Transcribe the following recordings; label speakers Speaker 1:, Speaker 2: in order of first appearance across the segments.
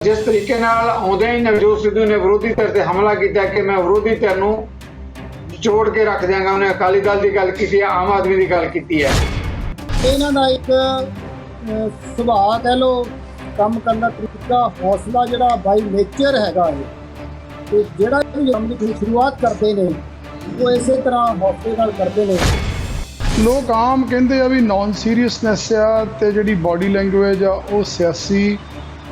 Speaker 1: जिस तरीके नाल आउंदे ही नवजोत सिद्धू ने विरोधी धिर ते हमला किया कि मैं विरोधी धिर नूं निचोड़ के रख देंगा। उन्हें अकाली दल की गल की है, आम आदमी की गल की है।
Speaker 2: इन्हां दा एक सुभाव कह लो, काम करने का तरीका, हौसला जिहड़ा बाई नेचर हैगा है ते जिहड़ा भी काम की शुरुआत करते हैं वो इस तरह हौसले नाल करते हैं।
Speaker 3: लोग आम कहते आ भी नॉन सीरीयसनैस आ ते जिहड़ी बॉडी लैंगुएज आ वो सियासी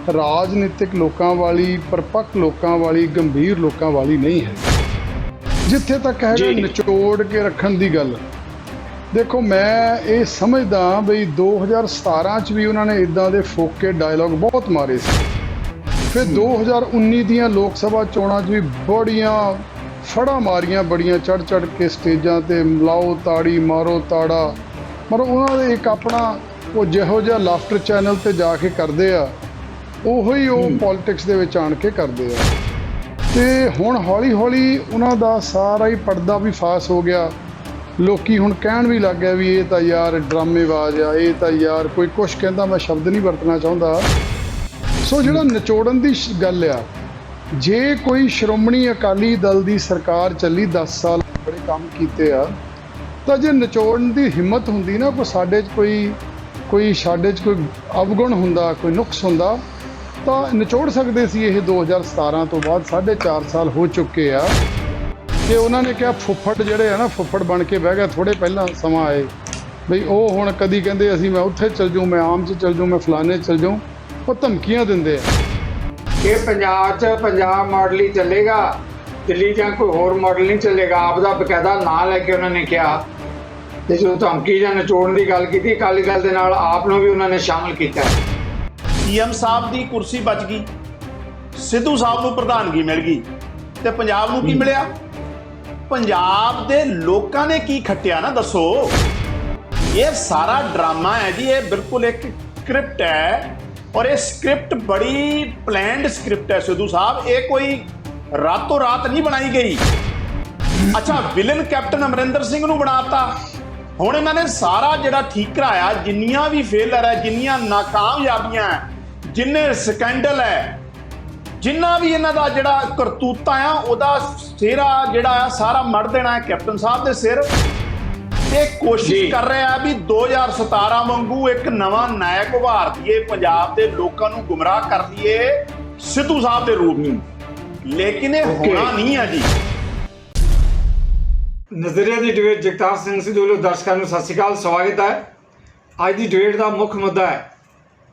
Speaker 3: राजनीतिक लोगों वाली, परपक्क लोगों वाली, गंभीर लोगों वाली नहीं है। जिथे तक है निचोड़ के रखने की गल, देखो मैं ये समझदा बई 2017 च भी उन्होंने इदां दे फोके डायलॉग बहुत मारे सी। फिर 2019 दियां लोक सभा चोणां च भी बड़ियां फड़ा मारियां, बड़ियां चढ़ चढ़ के स्टेजां ते लाओ ताड़ी मारो ताड़ा, मतलब उन्होंने एक अपना वो जिहो जिहा लाफ्टर चैनल ते जाके करते आ ਉਹੀ ਉਹ ਪੋਲਿਟਿਕਸ ਦੇ ਵਿੱਚ ਆਣ ਕੇ ਕਰਦੇ ਆ। ਤੇ ਹੁਣ ਹੌਲੀ ਹੌਲੀ ਉਹਨਾਂ ਦਾ ਸਾਰਾ ਹੀ ਪਰਦਾ ਵੀ ਫਾਸ ਹੋ ਗਿਆ। ਲੋਕੀ ਹੁਣ ਕਹਿਣ ਵੀ ਲੱਗ ਗਏ ਵੀ ਇਹ ਤਾਂ ਯਾਰ ਡਰਾਮੇਬਾਜ਼ ਆ, ਇਹ ਤਾਂ ਯਾਰ ਕੋਈ ਕੁਛ ਕਹਿੰਦਾ, ਮੈਂ ਸ਼ਬਦ ਨਹੀਂ ਵਰਤਣਾ ਚਾਹੁੰਦਾ। ਸੋ ਜਿਹੜਾ ਨਿਚੋੜਨ ਦੀ ਗੱਲ ਆ, ਜੇ ਕੋਈ ਸ਼੍ਰੋਮਣੀ ਅਕਾਲੀ ਦਲ ਦੀ ਸਰਕਾਰ ਚੱਲੀ 10 ਸਾਲ ਬੜੇ ਕੰਮ ਕੀਤੇ ਆ, ਤਾਂ ਜੇ ਨਿਚੋੜਨ ਦੀ ਹਿੰਮਤ ਹੁੰਦੀ ਨਾ, ਸਾਡੇ 'ਚ ਕੋਈ ਸਾਡੇ 'ਚ ਕੋਈ ਅਵਗੁਣ ਹੁੰਦਾ, ਕੋਈ ਨੁਕਸ ਹੁੰਦਾ ਤਾਂ ਨਿਚੋੜ ਸਕਦੇ ਸੀ। ਇਹ 2017 ਤੋਂ ਬਾਅਦ 4.5 ਸਾਲ ਹੋ ਚੁੱਕੇ ਆ ਕਿ ਉਹਨਾਂ ਨੇ ਕਿਹਾ ਫੁੱਫੜ ਜਿਹੜੇ ਆ ਨਾ, ਫੁੱਫੜ ਬਣ ਕੇ ਬਹਿ ਗਿਆ। ਥੋੜ੍ਹੇ ਪਹਿਲਾਂ ਸਮਾਂ ਆਏ ਬਈ ਉਹ ਹੁਣ ਕਦੀ ਕਹਿੰਦੇ ਅਸੀਂ ਮੈਂ ਉੱਥੇ ਚੱਲ ਜਾਊਂ, ਮੈਂ ਆਮ 'ਚ ਚੱਲ ਜਾਊਂ, ਮੈਂ ਫਲਾਣੇ ਚੱਲ ਜਾਊਂ, ਉਹ ਧਮਕੀਆਂ ਦਿੰਦੇ ਆ
Speaker 1: ਕਿ ਪੰਜਾਬ 'ਚ ਪੰਜਾਬ ਮਾਡਲ ਹੀ ਚੱਲੇਗਾ, ਦਿੱਲੀ ਜਾਂ ਕੋਈ ਹੋਰ ਮਾਡਲ ਨਹੀਂ ਚੱਲੇਗਾ। ਆਪਦਾ ਬਕਾਇਦਾ ਨਾਂ ਲੈ ਕੇ ਉਹਨਾਂ ਨੇ ਕਿਹਾ। ਤੇ ਜਦੋਂ ਧਮਕੀ ਜਾਂ ਨਿਚੋੜਨ ਦੀ ਗੱਲ ਕੀਤੀ, ਅਕਾਲੀ ਦਲ ਦੇ ਨਾਲ ਆਪ ਨੂੰ ਵੀ ਉਹਨਾਂ ਨੇ ਸ਼ਾਮਲ ਕੀਤਾ।
Speaker 4: सीएम साहब की कुर्सी बच गई, सिद्धू साहब को प्रधानगी मिल गई, तो पंजाब को की मिलिया? पंजाब के लोगों ने की खट्टिया ना, दसो। ये सारा ड्रामा है जी, ये बिल्कुल एक स्क्रिप्ट है और ये स्क्रिप्ट बड़ी प्लैंड स्क्रिप्ट है सिद्धू साहब। ये कोई रातों रात नहीं बनाई गई। अच्छा, विलन कैप्टन अमरिंदर सिंह नूं बनाता। हुण इन्हां ने सारा जिहड़ा ठीक कराया, जिन्नियां भी फेलर है, जिन्नियां नाकामयाबियां है, जिन्ने स्कैंडल है, जिन्ना भी इन्हां दा जिहड़ा करतूता आ, उहदा सिरा जिहड़ा आ सारा मड़ देना है कैप्टन साहब दे सिर। ते कोशिश कर रहे हैं भी 2017 वांगू एक नवा नायक उभार दिए, पंजाब के लोगों को गुमराह कर दिए सिद्धू साहब के रूप में। लेकिन ये होना नहीं है जी।
Speaker 1: नज़रिया की डिबेट जगतार सिंह सिद्धू वालों दर्शकों को सत श्री अकाल, स्वागत है। अज की डिबेट का मुख्य मुद्दा है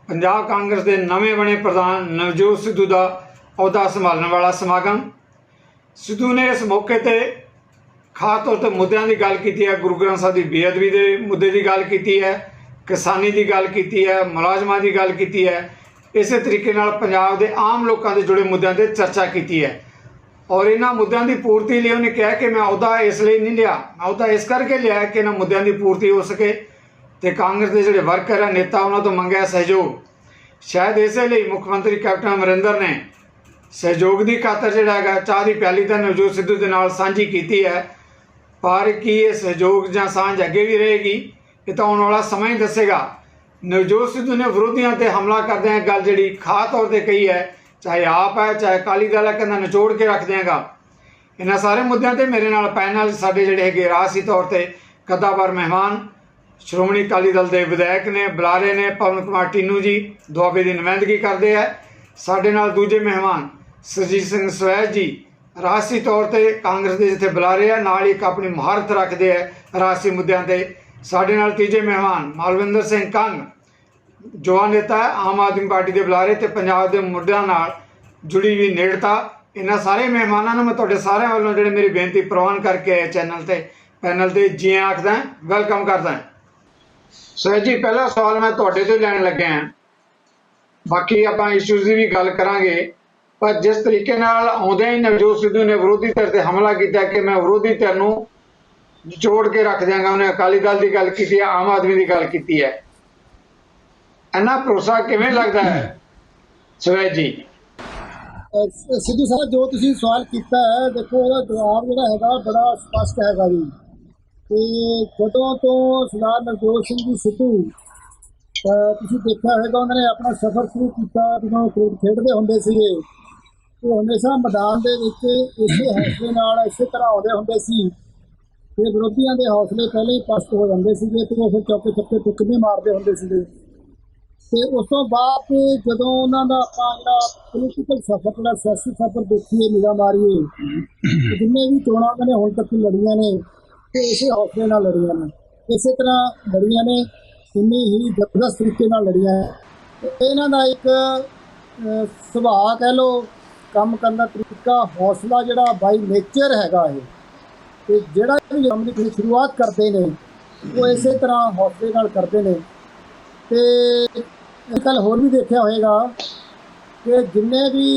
Speaker 1: पंजाब कांग्रेस के नवे बने प्रधान नवजोत सिद्धू का अहुदा संभालने वाला समागम। सिद्धू ने इस मौके पर खास तौर पर मुद्दों की गल की है। गुरु ग्रंथ साहब की बेअदबी के मुद्दे की गल की है, किसानी की गल की है, मुलाजमान की गल की है। इस तरीके नाल पंजाब के आम लोगों से जुड़े मुद्दों पर चर्चा की है और इन्होंने मुद्दों की पूर्ति लिए उन्हें कहा कि मैं अहुदा इसलिए नहीं लिया, मैं अहुदा इस करके लिया कि इन्होंने मुद्दों की पूर्ति हो सके। तो कांग्रेस के जोड़े वर्कर है, नेता, उन्होंने तो मंगया सहयोग। शायद इसलिए मुख्यमंत्री कैप्टन अमरिंदर ने सहयोग की खातर जोड़ा चाह की प्याली तो नवजोत सिद्धू के नाल सांझी की है। पर की ये सहयोग या सांझ अगे भी रहेगी, ये तो आने वाला समय ही दसेगा। नवजोत सिद्धू ने विरोधियों पर हमला करदे गल जी खास तौर पर कही है, चाहे आप है चाहे अकाली दल है, कहना निचोड़ के रख देंगा। इन्होंने सारे मुद्दों पर मेरे नाल पैनल साडे जिहड़े है राजसी तौर पर कद्दावर मेहमान श्रोमणी अकाली दल के विधायक ने, बुलारे ने पवन कुमार टीनू जी दुआबे की नुमाइंदगी करते हैं। साडे नाल दूजे मेहमान सरजीत सिंह स्वैज जी राजसी तौर पर कांग्रेस के जिथे बुलारे है, नाल एक अपनी महारत रखते हैं राजसी मुद्दों पर। साडे नाल तीजे मेहमान मालविंदर सिंह कंग युवा नेता है, आम आदमी पार्टी के बुलारे तो पंजाब के मुद्दों नाल जुड़ी हुई नेड़ता। इन्होंने सारे मेहमानों मैं तुहाडे सारिਆਂ वालों जिहड़ी मेरी बेनती प्रवान करके चैनल से पैनल से जी आखदा वेलकम करदा। सर जी, पहला सवाल मैं तुहाडे तो लैन लग्या हां, बाकी आपां इशूज़ की भी गल करांगे। पर जिस तरीके नाल आउंदे ही नवजोत सिद्धू ने विरोधी धिर ते हमला किया कि मैं विरोधी धिर नूं निचोड़ के रख देंगा। उन्हें अकाली दल की गल की है, आम आदमी की गल की है। इन्ना भरोसा किवें लगदा है सुवैज जी?
Speaker 2: सिद्धू साहब जो तुसीं सवाल किया है, देखो ਉਹਦਾ जवाब ਜਿਹੜਾ ਹੈਗਾ बड़ा स्पष्ट हैगा जी। ਤੇ ਜਦੋਂ ਤੋਂ ਸਰਦਾਰ ਨਵਜੋਤ ਸਿੰਘ ਜੀ ਸਿੱਧੂ ਤੁਸੀਂ ਦੇਖਿਆ ਹੋਵੇਗਾ ਉਹਨਾਂ ਨੇ ਆਪਣਾ ਸਫ਼ਰ ਸ਼ੁਰੂ ਕੀਤਾ ਜਦੋਂ ਕ੍ਰਿਕਟ ਖੇਡਦੇ ਹੁੰਦੇ ਸੀਗੇ। ਉਹ ਹਮੇਸ਼ਾ ਮੈਦਾਨ ਦੇ ਵਿੱਚ ਇਸੇ ਹੌਸਲੇ ਨਾਲ ਇਸੇ ਤਰ੍ਹਾਂ ਆਉਂਦੇ ਹੁੰਦੇ ਸੀ ਕਿ ਵਿਰੋਧੀਆਂ ਦੇ ਹੌਸਲੇ ਪਹਿਲੇ ਹੀ ਪਸਤ ਹੋ ਜਾਂਦੇ ਸੀਗੇ ਤੇ ਉਹ ਫਿਰ ਚੌਕੇ ਛੱਕੇ ਤੁੱਕਦੇ ਮਾਰਦੇ ਹੁੰਦੇ ਸੀਗੇ। ਤੇ ਉਸ ਤੋਂ ਬਾਅਦ ਜਦੋਂ ਉਹਨਾਂ ਦਾ ਆਪਾਂ ਜਿਹੜਾ ਪੋਲੀਟੀਕਲ ਸਫ਼ਰ ਜਿਹੜਾ ਸਿਆਸੀ ਸਫ਼ਰ ਦੇਖੀਏ ਨਿਗਾਹ ਮਾਰੀਏ ਤੇ ਜਿੰਨੇ ਵੀ ਚੋਣਾਂ ਉਹਨਾਂ ਨੇ ਹੁਣ ਤੱਕ ਲੜੀਆਂ ਨੇ ਤੇ ਇਸੇ ਹੌਸਲੇ ਨਾਲ ਲੜੀਆਂ ਨੇ, ਇਸੇ ਤਰ੍ਹਾਂ ਲੜੀਆਂ ਨੇ, ਇੰਨੀ ਹੀ ਜ਼ਬਰਦਸਤ ਤਰੀਕੇ ਨਾਲ ਲੜੀਆਂ ਹੈ। ਇਹਨਾਂ ਦਾ ਇੱਕ ਸੁਭਾਅ ਕਹਿ ਲਓ, ਕੰਮ ਕਰਨ ਦਾ ਤਰੀਕਾ, ਹੌਸਲਾ ਜਿਹੜਾ ਬਾਈ ਨੇਚਰ ਹੈਗਾ ਇਹ, ਤੇ ਜਿਹੜਾ ਵੀ ਕੰਮ ਦੀ ਸ਼ੁਰੂਆਤ ਕਰਦੇ ਨੇ ਉਹ ਇਸੇ ਤਰ੍ਹਾਂ ਹੌਸਲੇ ਨਾਲ ਕਰਦੇ ਨੇ। ਤੇ ਅੱਜ ਕੱਲ੍ਹ ਹੋਰ ਵੀ ਦੇਖਿਆ ਹੋਵੇਗਾ ਕਿ ਜਿੰਨੇ ਵੀ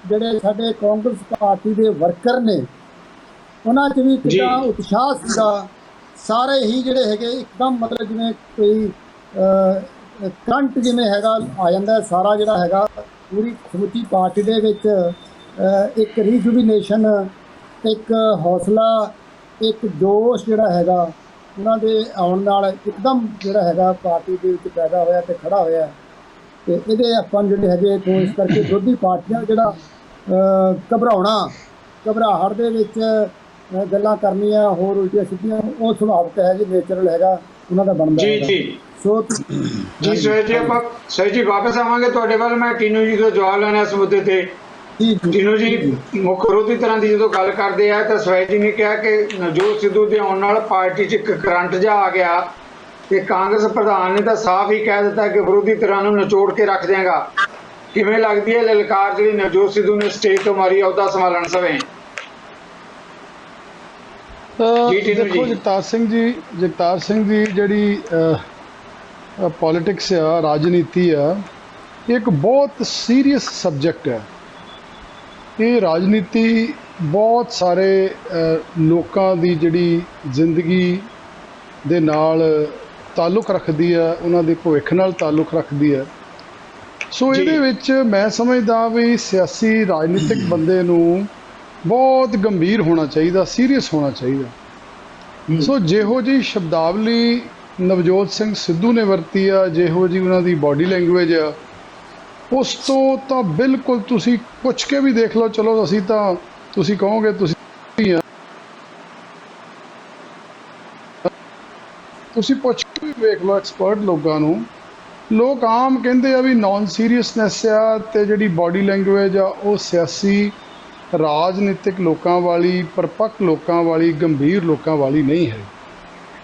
Speaker 2: ਜਿਹੜੇ ਸਾਡੇ ਕਾਂਗਰਸ ਪਾਰਟੀ ਦੇ ਵਰਕਰ ਨੇ ਉਹਨਾਂ 'ਚ ਵੀ ਕਿੰਨਾ ਉਤਸ਼ਾਹ ਸੀਗਾ। ਸਾਰੇ ਹੀ ਜਿਹੜੇ ਹੈਗੇ ਇੱਕਦਮ ਮਤਲਬ ਜਿਵੇਂ ਕੋਈ ਕਰੰਟ ਜਿਵੇਂ ਹੈਗਾ ਆ ਜਾਂਦਾ, ਸਾਰਾ ਜਿਹੜਾ ਹੈਗਾ ਪੂਰੀ ਸਮੁੱਚੀ ਪਾਰਟੀ ਦੇ ਵਿੱਚ ਇੱਕ ਰੀਜੂਵੀਨੇਸ਼ਨ, ਇੱਕ ਹੌਸਲਾ, ਇੱਕ ਜੋਸ਼ ਜਿਹੜਾ ਹੈਗਾ ਉਹਨਾਂ ਦੇ ਆਉਣ ਨਾਲ ਇੱਕਦਮ ਜਿਹੜਾ ਹੈਗਾ ਪਾਰਟੀ ਦੇ ਵਿੱਚ ਪੈਦਾ ਹੋਇਆ ਤੇ ਖੜਾ ਹੋਇਆ। ਤੇ ਇਹਦੇ ਆਪਾਂ ਜਿਹੜੇ ਹੈਗੇ ਤੋਂ ਇਸ ਕਰਕੇ ਵਿਰੋਧੀ ਪਾਰਟੀਆਂ ਜਿਹੜਾ ਘਬਰਾਹਟ ਦੇ ਵਿੱਚ ਗੱਲਾਂ ਕਰਨੀਆਂ, ਹੋਰ ਉਲਟੀਆਂ ਸਿੱਧੀਆਂ, ਉਹ ਸੁਭਾਵਿਕ ਹੈ ਜੀ, ਨੇਚਰਲ ਹੈਗਾ ਉਹਨਾਂ ਦਾ ਬਣਦਾ
Speaker 1: ਜੀ
Speaker 2: ਹੈਗਾ।
Speaker 1: ਜੀ
Speaker 2: ਸੋ
Speaker 1: ਜੀ ਸੁਹੇਲ ਜੀ, ਆਪਾਂ ਸੁਹੇਲ ਜੀ ਵਾਪਸ ਆਵਾਂਗੇ ਤੁਹਾਡੇ ਵੱਲ। ਮੈਂ ਟੀਨੂ ਜੀ ਤੋਂ ਜਵਾਬ ਲੈਣਾ ਇਸ ਮੁੱਦੇ ਤੇ। ਟੀਨੂ ਜੀ, ਮੁੱਖ ਵਿਰੋਧੀ ਤਰ੍ਹਾਂ ਦੀ ਜਦੋਂ ਗੱਲ ਕਰਦੇ ਆ ਤਾਂ ਸੁਹੇਲ ਜੀ ਨੇ ਕਿਹਾ ਕਿ ਨਵਜੋਤ ਸਿੱਧੂ ਦੇ ਆਉਣ ਨਾਲ ਪਾਰਟੀ 'ਚ ਇੱਕ ਕਰੰਟ ਜਿਹਾ ਆ ਗਿਆ ਤੇ ਕਾਂਗਰਸ ਪ੍ਰਧਾਨ ਨੇ ਤਾਂ ਸਾਫ਼ ਹੀ ਕਹਿ ਦਿੱਤਾ ਕਿ ਵਿਰੋਧੀ ਧਿਰਾਂ ਨੂੰ ਨਿਚੋੜ ਕੇ ਰੱਖ ਦਿਆਂਗਾ। ਕਿਵੇਂ ਲੱਗਦੀ ਹੈ ਲਲਕਾਰ ਜਿਹੜੀ ਨਵਜੋਤ ਸਿੱਧੂ ਨੇ ਸਟੇਜ ਤੋਂ ਮਾਰੀ ਅਹੁਦਾ ਸੰਭਾਲਣ ਸਮੇਂ?
Speaker 3: ਦੇਖੋ ਜਗਤਾਰ ਸਿੰਘ ਜੀ ਜਿਹੜੀ ਪੋਲੀਟਿਕਸ ਆ, ਰਾਜਨੀਤੀ ਆ, ਇੱਕ ਬਹੁਤ ਸੀਰੀਅਸ ਸਬਜੈਕਟ ਹੈ। ਇਹ ਰਾਜਨੀਤੀ ਬਹੁਤ ਸਾਰੇ ਲੋਕਾਂ ਦੀ ਜਿਹੜੀ ਜ਼ਿੰਦਗੀ ਦੇ ਨਾਲ ਤਾਲੁਕ ਰੱਖਦੀ ਹੈ, ਉਹਨਾਂ ਦੇ ਭਵਿੱਖ ਨਾਲ ਤਾਲੁਕ ਰੱਖਦੀ ਹੈ। ਸੋ ਇਹਦੇ ਵਿੱਚ ਮੈਂ ਸਮਝਦਾ ਵੀ ਸਿਆਸੀ ਰਾਜਨੀਤਿਕ ਬੰਦੇ ਨੂੰ ਬਹੁਤ ਗੰਭੀਰ ਹੋਣਾ ਚਾਹੀਦਾ, ਸੀਰੀਅਸ ਹੋਣਾ ਚਾਹੀਦਾ। ਸੋ ਜਿਹੋ ਜਿਹੀ ਸ਼ਬਦਾਵਲੀ ਨਵਜੋਤ ਸਿੰਘ ਸਿੱਧੂ ਨੇ ਵਰਤੀ ਆ, ਜਿਹੋ ਜਿਹੀ ਉਹਨਾਂ ਦੀ ਬਾਡੀ ਲੈਂਗੁਏਜ ਆ, ਉਸ ਤੋਂ ਤਾਂ ਬਿਲਕੁਲ ਤੁਸੀਂ ਪੁੱਛ ਕੇ ਵੀ ਦੇਖ ਲਓ। ਚਲੋ ਅਸੀਂ ਤਾਂ, ਤੁਸੀਂ ਕਹੋਗੇ ਤੁਸੀਂ ਪੁੱਛ ਕੇ ਵੀ ਵੇਖ ਲਓ ਐਕਸਪਰਟ ਲੋਕਾਂ ਨੂੰ। ਲੋਕ ਆਮ ਕਹਿੰਦੇ ਆ ਵੀ ਨੌਨ ਸੀਰੀਅਸਨੈਸ ਆ ਤੇ ਜਿਹੜੀ ਬਾਡੀ ਲੈਂਗੁਏਜ ਆ ਉਹ ਸਿਆਸੀ ਰਾਜਨੀਤਿਕ ਲੋਕਾਂ ਵਾਲੀ, ਪਰਪੱਕ ਲੋਕਾਂ ਵਾਲੀ, ਗੰਭੀਰ ਲੋਕਾਂ ਵਾਲੀ ਨਹੀਂ ਹੈ।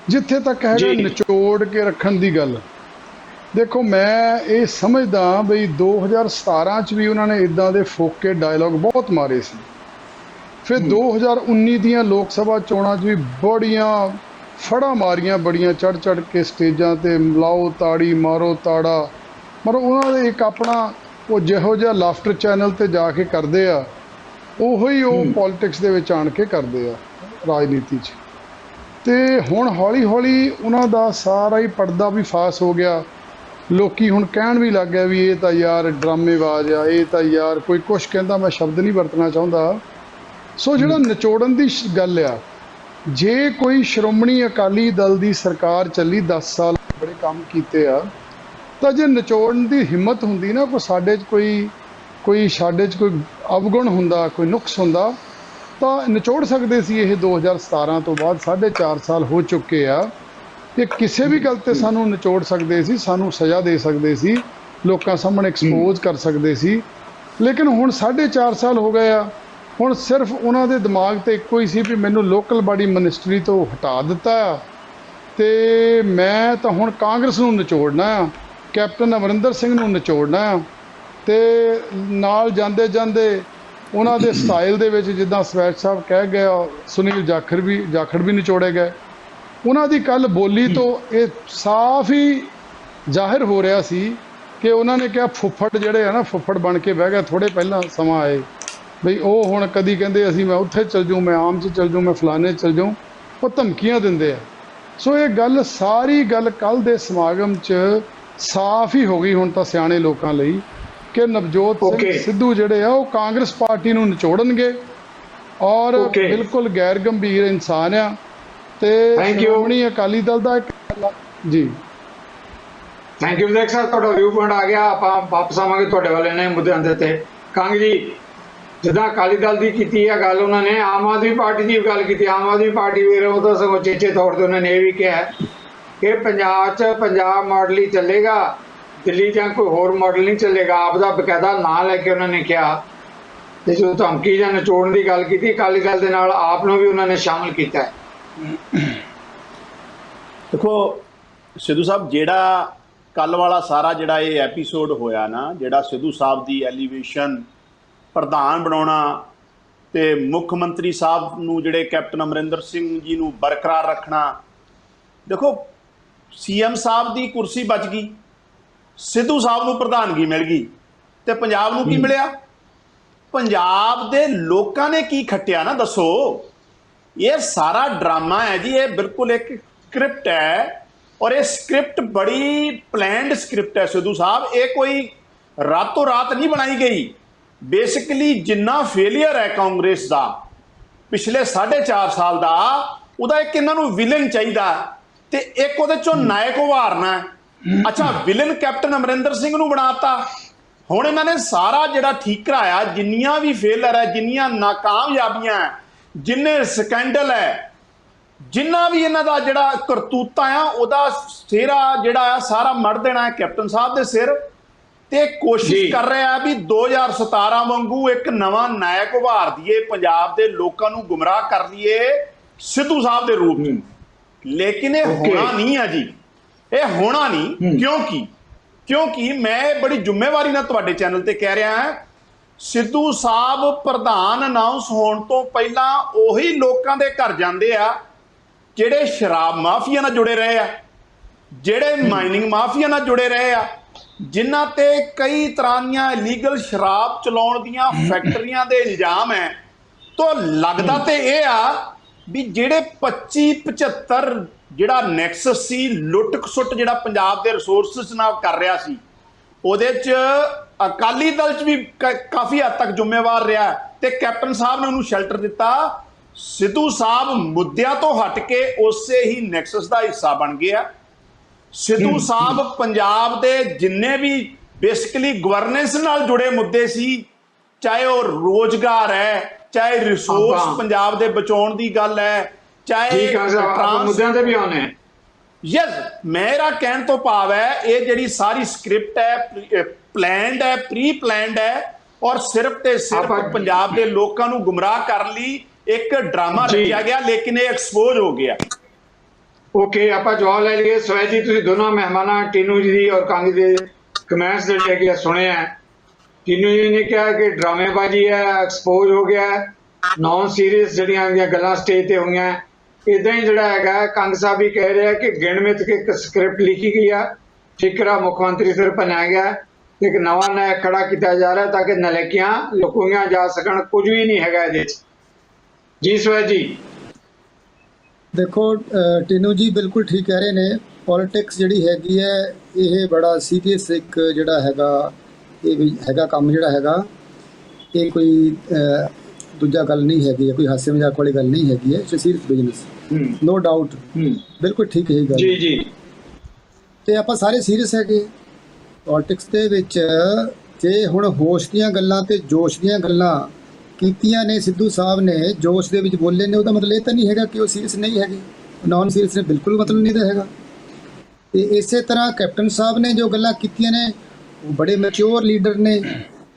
Speaker 3: ਜਿੱਥੇ ਤੱਕ ਹੈਗਾ ਨਿਚੋੜ ਕੇ ਰੱਖਣ ਦੀ ਗੱਲ, ਦੇਖੋ ਮੈਂ ਇਹ ਸਮਝਦਾ ਬਈ 2017 'ਚ ਵੀ ਉਹਨਾਂ ਨੇ ਇੱਦਾਂ ਦੇ ਫੋਕੇ ਡਾਇਲੋਗ ਬਹੁਤ ਮਾਰੇ ਸੀ। ਫਿਰ 2019 ਦੀਆਂ ਲੋਕ ਸਭਾ ਚੋਣਾਂ 'ਚ ਵੀ ਬੜੀਆਂ ਫੜਾਂ ਮਾਰੀਆਂ, ਬੜੀਆਂ ਚੜ੍ਹ ਕੇ ਸਟੇਜਾਂ 'ਤੇ ਲਾਓ ਤਾੜੀ, ਮਾਰੋ ਤਾੜਾ। ਮਤਲਬ ਉਹਨਾਂ ਦੇ ਇੱਕ ਆਪਣਾ ਉਹ ਜਿਹੋ ਜਿਹਾ ਲਾਫਟਰ ਚੈਨਲ 'ਤੇ ਜਾ ਕੇ ਕਰਦੇ ਆ, ਉਹੋ ਹੀ ਉਹ ਪੋਲੀਟਿਕਸ ਦੇ ਵਿੱਚ ਆਣ ਕੇ ਕਰਦੇ ਆ ਰਾਜਨੀਤੀ 'ਚ। ਤੇ ਹੁਣ ਹੌਲੀ ਹੌਲੀ ਉਹਨਾਂ ਦਾ ਸਾਰਾ ਹੀ ਪਰਦਾ ਵੀ ਫਾਸ ਹੋ ਗਿਆ। ਲੋਕੀ ਹੁਣ ਕਹਿਣ ਵੀ ਲੱਗ ਗਿਆ ਵੀ ਇਹ ਤਾਂ ਯਾਰ ਡਰਾਮੇਬਾਜ਼ ਆ, ਇਹ ਤਾਂ ਯਾਰ ਕੋਈ ਕੁਛ ਕਹਿੰਦਾ, ਮੈਂ ਸ਼ਬਦ ਨਹੀਂ ਵਰਤਣਾ ਚਾਹੁੰਦਾ। ਸੋ ਜਿਹੜਾ ਨਿਚੋੜਨ ਦੀ ਗੱਲ ਆ, ਜੇ ਕੋਈ ਸ਼੍ਰੋਮਣੀ ਅਕਾਲੀ ਦਲ ਦੀ ਸਰਕਾਰ ਚੱਲੀ 10 ਸਾਲ ਬੜੇ ਕੰਮ ਕੀਤੇ ਆ, ਤਾਂ ਜੇ ਨਿਚੋੜਨ ਦੀ ਹਿੰਮਤ ਹੁੰਦੀ ਨਾ, ਸਾਡੇ 'ਚ ਕੋਈ ਅਵਗੁਣ ਹੁੰਦਾ, ਕੋਈ ਨੁਕਸ ਹੁੰਦਾ, ਤਾਂ ਨਿਚੋੜ ਸਕਦੇ ਸੀ। ਇਹ 2017 ਤੋਂ ਬਾਅਦ 4.5 ਸਾਲ ਹੋ ਚੁੱਕੇ ਆ। ਇਹ ਕਿਸੇ ਵੀ ਗੱਲ 'ਤੇ ਸਾਨੂੰ ਨਿਚੋੜ ਸਕਦੇ ਸੀ, ਸਾਨੂੰ ਸਜ਼ਾ ਦੇ ਸਕਦੇ ਸੀ, ਲੋਕਾਂ ਸਾਹਮਣੇ ਐਕਸਪੋਜ਼ ਕਰ ਸਕਦੇ ਸੀ। ਲੇਕਿਨ ਹੁਣ 4.5 ਸਾਲ ਹੋ ਗਏ ਆ। ਹੁਣ ਸਿਰਫ ਉਹਨਾਂ ਦੇ ਦਿਮਾਗ 'ਤੇ ਇੱਕੋ ਹੀ ਸੀ ਵੀ ਮੈਨੂੰ ਲੋਕਲ ਬਾਡੀ ਮਿਨਿਸਟਰੀ ਤੋਂ ਹਟਾ ਦਿੱਤਾ ਆ ਤੇ ਮੈਂ ਤਾਂ ਹੁਣ ਕਾਂਗਰਸ ਨੂੰ ਨਿਚੋੜਨਾ ਆ, ਕੈਪਟਨ ਅਮਰਿੰਦਰ ਸਿੰਘ ਨੂੰ ਨਿਚੋੜਨਾ ਆ। ਤੇ ਨਾਲ ਜਾਂਦੇ ਉਹਨਾਂ ਦੇ ਸਟਾਈਲ ਦੇ ਵਿੱਚ, ਜਿੱਦਾਂ ਸਵੈਚ ਸਾਹਿਬ ਕਹਿ ਗਏ, ਸੁਨੀਲ ਜਾਖੜ ਵੀ ਨਿਚੋੜੇ ਗਏ। ਉਹਨਾਂ ਦੀ ਕੱਲ ਬੋਲੀ ਤੋਂ ਇਹ ਸਾਫ਼ ਹੀ ਜ਼ਾਹਿਰ ਹੋ ਰਿਹਾ ਸੀ ਕਿ ਉਹਨਾਂ ਨੇ ਕਿਹਾ ਫੁੱਫੜ ਜਿਹੜੇ ਆ ਨਾ, ਫੁੱਫੜ ਬਣ ਕੇ ਬਹਿ ਗਏ। ਥੋੜ੍ਹੇ ਪਹਿਲਾਂ ਸਮਾਂ ਆਏ ਬਈ ਉਹ ਹੁਣ ਕਦੀ ਕਹਿੰਦੇ ਅਸੀਂ ਮੈਂ ਉੱਥੇ ਚੱਲ ਜਾਊਂ, ਮੈਂ ਆਮ 'ਚ ਚੱਲ ਜਾਊਂ, ਮੈਂ ਫਲਾਣੇ ਚੱਲ ਜਾਊਂ, ਉਹ ਧਮਕੀਆਂ ਦਿੰਦੇ ਆ। ਸੋ ਇਹ ਸਾਰੀ ਗੱਲ ਕੱਲ੍ਹ ਦੇ ਸਮਾਗਮ 'ਚ ਸਾਫ਼ ਹੀ ਹੋ ਗਈ ਹੁਣ ਤਾਂ ਸਿਆਣੇ ਲੋਕਾਂ ਲਈ ਕਿ ਨਵਜੋਤ ਸਿੰਘ ਸਿੱਧੂ ਜਿਹੜੇ ਆ ਉਹ ਕਾਂਗਰਸ ਪਾਰਟੀ ਨੂੰ ਨਿਚੋੜਨਗੇ ਔਰ ਬਿਲਕੁਲ ਗੈਰ ਗੰਭੀਰ ਇਨਸਾਨ ਆ। ਤੇ ਸ਼੍ਰੋਮਣੀ ਅਕਾਲੀ ਦਲ ਦਾ ਇੱਕ ਜੀ
Speaker 1: ਥੈਂਕ ਯੂ ਵਿਧਾਇਕ ਸਾਹਿਬ, ਤੁਹਾਡਾ ਵਿਊ ਪੁਆਇੰਟ ਆ ਗਿਆ। ਆਪਾਂ ਵਾਪਸ ਆਵਾਂਗੇ ਤੁਹਾਡੇ ਵਾਲੇ ਨੇ ਮੁੱਦਿਆਂ ਦੇ ਤੇ। ਕੰਗ ਜੀ, ਜਿੱਦਾਂ ਅਕਾਲੀ ਦਲ ਦੀ ਕੀਤੀ ਹੈ ਗੱਲ, ਉਹਨਾਂ ਨੇ ਆਮ ਆਦਮੀ ਪਾਰਟੀ ਦੀ ਵੀ ਗੱਲ ਕੀਤੀ। ਆਮ ਆਦਮੀ ਪਾਰਟੀ ਵੀਰੋਂ ਤਾਂ ਸਗੋਂ ਚੇਚੇ ਤੌਰ 'ਤੇ ਉਹਨਾਂ ਨੇ ਇਹ ਵੀ ਕਿਹਾ ਕਿ ਪੰਜਾਬ 'ਚ ਪੰਜਾਬ ਮਾਡਲ ਹੀ ਚੱਲੇਗਾ, ਦਿੱਲੀ ਜਾਂ ਕੋਈ ਹੋਰ ਮਾਡਲ ਨਹੀਂ ਚੱਲੇਗਾ। ਆਪ ਦਾ ਬਕਾਇਦਾ ਨਾਂ ਲੈ ਕੇ ਉਹਨਾਂ ਨੇ ਕਿਹਾ, ਤੇ ਜੋ ਧਮਕੀ ਜਾਂ ਨਿਚੋੜਨ ਦੀ ਗੱਲ ਕੀਤੀ, ਅਕਾਲੀ ਦਲ ਦੇ ਨਾਲ ਆਪ ਨੂੰ ਵੀ ਉਹਨਾਂ ਨੇ ਸ਼ਾਮਲ ਕੀਤਾ ਹੈ।
Speaker 4: ਦੇਖੋ ਸਿੱਧੂ ਸਾਹਿਬ, ਜਿਹੜਾ ਕੱਲ ਵਾਲਾ ਸਾਰਾ ਜਿਹੜਾ ਇਹ ਐਪੀਸੋਡ ਹੋਇਆ ਨਾ, ਜਿਹੜਾ ਸਿੱਧੂ ਸਾਹਿਬ ਦੀ ਐਲੀਵੇਸ਼ਨ, ਪ੍ਰਧਾਨ ਬਣਾਉਣਾ ਤੇ ਮੁੱਖ ਮੰਤਰੀ ਸਾਹਿਬ ਨੂੰ ਜਿਹੜੇ ਕੈਪਟਨ ਅਮਰਿੰਦਰ ਸਿੰਘ ਜੀ ਨੂੰ ਬਰਕਰਾਰ ਰੱਖਣਾ, ਦੇਖੋ ਸੀਐਮ ਸਾਹਿਬ ਦੀ ਕੁਰਸੀ ਬਚ ਗਈ, ਸਿੱਧੂ ਸਾਹਿਬ ਨੂੰ ਪ੍ਰਧਾਨਗੀ ਮਿਲ ਗਈ, ਤੇ ਪੰਜਾਬ ਨੂੰ ਕੀ ਮਿਲਿਆ? ਪੰਜਾਬ ਦੇ ਲੋਕਾਂ ਨੇ ਕੀ ਖੱਟਿਆ ਨਾ, ਦੱਸੋ। ਇਹ ਸਾਰਾ ਡਰਾਮਾ ਹੈ ਜੀ, ਇਹ ਬਿਲਕੁਲ ਇੱਕ ਸਕ੍ਰਿਪਟ ਹੈ, ਔਰ ਇਹ ਸਕ੍ਰਿਪਟ ਬੜੀ ਪਲੈਨਡ ਸਕ੍ਰਿਪਟ ਹੈ ਸਿੱਧੂ ਸਾਹਿਬ। ਇਹ ਕੋਈ ਰਾਤੋਂ ਰਾਤ ਨਹੀਂ ਬਣਾਈ ਗਈ। ਬੇਸਿਕਲੀ ਜਿੰਨਾ ਫੇਲੀਅਰ ਹੈ ਕਾਂਗਰਸ ਦਾ ਪਿਛਲੇ 4.5 ਸਾਲ ਦਾ, ਉਹਦਾ ਇੱਕ ਇਹਨਾਂ ਨੂੰ ਵਿਲਨ ਚਾਹੀਦਾ ਤੇ ਇੱਕ ਉਹਦੇ ਚੋਂ ਨਾਇਕ ਉਭਾਰਨਾ। ਅੱਛਾ, ਵਿਲਨ ਕੈਪਟਨ ਅਮਰਿੰਦਰ ਸਿੰਘ ਨੂੰ ਬਣਾਤਾ। ਹੁਣ ਇਹਨਾਂ ਨੇ ਸਾਰਾ ਜਿਹੜਾ ਠੀਕ ਕਰਾਇਆ, ਜਿੰਨੀਆਂ ਵੀ ਫੇਲਰ ਹੈ, ਜਿੰਨੀਆਂ ਨਾਕਾਮਯਾਬੀਆਂ ਹੈ, ਜਿੰਨੇ ਸਕੈਂਡਲ ਹੈ, ਜਿੰਨਾ ਵੀ ਇਹਨਾਂ ਦਾ ਜਿਹੜਾ ਕਰਤੂਤਾਂ ਆ, ਉਹਦਾ ਸਿਹਰਾ ਜਿਹੜਾ ਆ ਸਾਰਾ ਮੜ ਦੇਣਾ ਹੈ ਕੈਪਟਨ ਸਾਹਿਬ ਦੇ ਸਿਰ। ਤੇ ਕੋਸ਼ਿਸ਼ ਕਰ ਰਿਹਾ ਵੀ 2017 ਵਾਂਗੂ ਇੱਕ ਨਵਾਂ ਨਾਇਕ ਉਭਾਰ ਦਈਏ, ਪੰਜਾਬ ਦੇ ਲੋਕਾਂ ਨੂੰ ਗੁੰਮਰਾਹ ਕਰ ਲਈਏ ਸਿੱਧੂ ਸਾਹਿਬ ਦੇ ਰੂਪ 'ਚ। ਲੇਕਿਨ ਇਹ ਹੋਣਾ ਨਹੀਂ ਆ ਜੀ, ਇਹ ਹੋਣਾ ਨਹੀਂ। ਕਿਉਂਕਿ ਮੈਂ ਬੜੀ ਜ਼ਿੰਮੇਵਾਰੀ ਨਾਲ ਤੁਹਾਡੇ ਚੈਨਲ ਤੇ ਕਹਿ ਰਿਹਾ ਹਾਂ, ਸਿੱਧੂ ਸਾਹਿਬ ਪ੍ਰਧਾਨ ਅਨਾਉਂਸ ਹੋਣ ਤੋਂ ਪਹਿਲਾਂ ਉਹੀ ਲੋਕਾਂ ਦੇ ਘਰ ਜਾਂਦੇ ਆ ਜਿਹੜੇ ਸ਼ਰਾਬ ਮਾਫੀਆ ਨਾਲ ਜੁੜੇ ਰਹੇ ਆ, ਜਿਹੜੇ ਮਾਈਨਿੰਗ ਮਾਫੀਆ ਨਾਲ ਜੁੜੇ ਰਹੇ ਆ, ਜਿਨ੍ਹਾਂ ਤੇ ਕਈ ਤਰ੍ਹਾਂ ਦੀਆਂ ਇਲੀਗਲ ਸ਼ਰਾਬ ਚਲਾਉਣ ਦੀਆਂ ਫੈਕਟਰੀਆਂ ਦੇ ਇਲਜ਼ਾਮ ਹੈ। ਤਾਂ ਲੱਗਦਾ ਤੇ ਇਹ ਆ ਵੀ ਜਿਹੜੇ 25-75 ਜਿਹੜਾ ਨੈਕਸਸ ਸੀ, ਲੁੱਟ ਖਸੁੱਟ ਜਿਹੜਾ ਪੰਜਾਬ ਦੇ ਰਿਸੋਰਸਿਸ ਨਾਲ ਕਰ ਰਿਹਾ ਸੀ, ਉਹਦੇ 'ਚ ਅਕਾਲੀ ਦਲ 'ਚ ਵੀ ਕਾਫੀ ਹੱਦ ਤੱਕ ਜ਼ਿੰਮੇਵਾਰ ਰਿਹਾ, ਤੇ ਕੈਪਟਨ ਸਾਹਿਬ ਨੇ ਉਹਨੂੰ ਸ਼ੈਲਟਰ ਦਿੱਤਾ। ਸਿੱਧੂ ਸਾਹਿਬ ਮੁੱਦਿਆਂ ਤੋਂ ਹਟ ਕੇ ਉਸੇ ਹੀ ਨੈਕਸਸ ਦਾ ਹਿੱਸਾ ਬਣ ਗਿਆ। ਸਿੱਧੂ ਸਾਹਿਬ ਪੰਜਾਬ ਦੇ ਜਿੰਨੇ ਵੀ ਬੇਸਿਕਲੀ ਗਵਰਨੈਂਸ ਨਾਲ ਜੁੜੇ ਮੁੱਦੇ ਸੀ, ਚਾਹੇ ਉਹ ਰੋਜ਼ਗਾਰ ਹੈ, ਚਾਹੇ ਰਿਸੋਰਸ ਪੰਜਾਬ ਦੇ ਬਚਾਉਣ ਦੀ ਗੱਲ ਹੈ, ਚਾਹੇ
Speaker 1: ਮੁੱਦਿਆਂ ਤੇ ਵੀ ਆਉਣੇ।
Speaker 4: ਯਸ, ਮੇਰਾ ਕਹਿਣ ਤੋਂ ਭਾਵ ਹੈ ਇਹ ਜਿਹੜੀ ਸਾਰੀ ਸਕ੍ਰਿਪਟ ਹੈ, ਪਲੈਨਡ ਹੈ, ਪ੍ਰੀ ਪਲੈਨਡ ਹੈ, ਔਰ ਸਿਰਫ ਤੇ ਸਿਰਫ ਪੰਜਾਬ ਦੇ ਲੋਕਾਂ ਨੂੰ ਗੁੰਮਰਾਹ ਕਰਨ ਲਈ ਇੱਕ ਡਰਾਮਾ ਰਚਿਆ ਗਿਆ, ਲੇਕਿਨ ਇਹ ਐਕਸਪੋਜ਼ ਹੋ ਗਿਆ।
Speaker 1: ਓਕੇ, ਆਪਾਂ ਜਵਾਬ ਲੈ ਲਈਏ। ਸਵੈ ਜੀ, ਤੁਸੀਂ ਦੋਨੋਂ ਮਹਿਮਾਨਾਂ ਟੀਨੂ ਜੀ ਦੀ ਔਰ ਕੰਗ ਦੇ ਕਮੈਂਟਸ ਜਿਹੜੇ ਹੈਗੇ ਸੁਣੇ ਆ। ਟੀਨੂ ਜੀ ਨੇ ਕਿਹਾ ਕਿ ਡਰਾਮੇਬਾਜ਼ੀ ਹੈ, ਐਕਸਪੋਜ਼ ਹੋ ਗਿਆ, ਨੌਨ ਸੀਰੀਅਸ ਜਿਹੜੀਆਂ ਗੱਲਾਂ ਸਟੇਜ ਤੇ ਹੋਈਆਂ। ਇਦਾਂ ਹੀ ਜਿਹੜਾ ਹੈਗਾ ਕੰਗ ਸਾਹਿਬ ਵੀ ਕਹਿ ਰਿਹਾ ਕਿ ਗਿਣ ਮਿਥ ਕੇ ਇੱਕ ਸਕ੍ਰਿਪਟ ਲਿਖੀ ਗਈ ਆ, ਠਿਕਰਾ ਮੁੱਖ ਮੰਤਰੀ ਸਿਰ ਬਣਾਇਆ ਗਿਆ, ਇੱਕ ਨਵਾਂ ਨਾਇਕ ਖੜਾ ਕੀਤਾ ਜਾ ਰਿਹਾ ਤਾਂ ਕਿ ਨਲੇਕੀਆਂ ਲੁਕੋਈਆਂ ਜਾ ਸਕਣ। ਕੁਝ ਵੀ ਨਹੀਂ ਹੈਗਾ ਇਹਦੇ 'ਚ। ਜੀ ਸਵੈ ਜੀ।
Speaker 2: ਦੇਖੋ ਟੀਨੂ ਜੀ ਬਿਲਕੁਲ ਠੀਕ ਕਹਿ ਰਹੇ ਨੇ। ਪੋਲਿਟਿਕਸ ਜਿਹੜੀ ਹੈਗੀ ਹੈ ਇਹ ਬੜਾ ਸੀਰੀਅਸ ਇੱਕ ਜਿਹੜਾ ਹੈਗਾ, ਇਹ ਵੀ ਹੈਗਾ ਕੰਮ ਜਿਹੜਾ ਹੈਗਾ, ਇਹ ਕੋਈ ਦੂਜਾ ਗੱਲ ਨਹੀਂ ਹੈਗੀ, ਕੋਈ ਹਾਸੇ ਮਜ਼ਾਕ ਵਾਲੀ ਗੱਲ ਨਹੀਂ ਹੈਗੀ ਹੈ। ਸੀਰੀਅਸ ਬਿਜ਼ਨਸ, ਨੋ ਡਾਊਟ, ਬਿਲਕੁਲ ਠੀਕ ਹੈ ਗੱਲ
Speaker 1: ਜੀ ਜੀ।
Speaker 2: ਤੇ ਆਪਾਂ ਸਾਰੇ ਸੀਰੀਅਸ ਹੈਗੇ ਪੋਲਿਟਿਕਸ ਦੇ ਵਿੱਚ। ਜੇ ਹੁਣ ਹੋਸ਼ ਦੀਆਂ ਗੱਲਾਂ ਤੇ ਜੋਸ਼ ਦੀਆਂ ਗੱਲਾਂ ਕੀਤੀਆਂ ਨੇ, ਸਿੱਧੂ ਸਾਹਿਬ ਨੇ ਜੋਸ਼ ਦੇ ਵਿੱਚ ਬੋਲੇ ਨੇ, ਉਹਦਾ ਮਤਲਬ ਇਹ ਤਾਂ ਨਹੀਂ ਹੈਗਾ ਕਿ ਉਹ ਸੀਰੀਅਸ ਨਹੀਂ ਹੈਗੇ। ਨੌਨ ਸੀਰੀਅਸ ਨੇ ਬਿਲਕੁਲ ਮਤਲਬ ਨਹੀਂ ਤਾਂ ਹੈਗਾ। ਤੇ ਇਸੇ ਤਰ੍ਹਾਂ ਕੈਪਟਨ ਸਾਹਿਬ ਨੇ ਜੋ ਗੱਲਾਂ ਕੀਤੀਆਂ ਨੇ, ਉਹ ਬੜੇ ਮੈਚਿਓਰ ਲੀਡਰ ਨੇ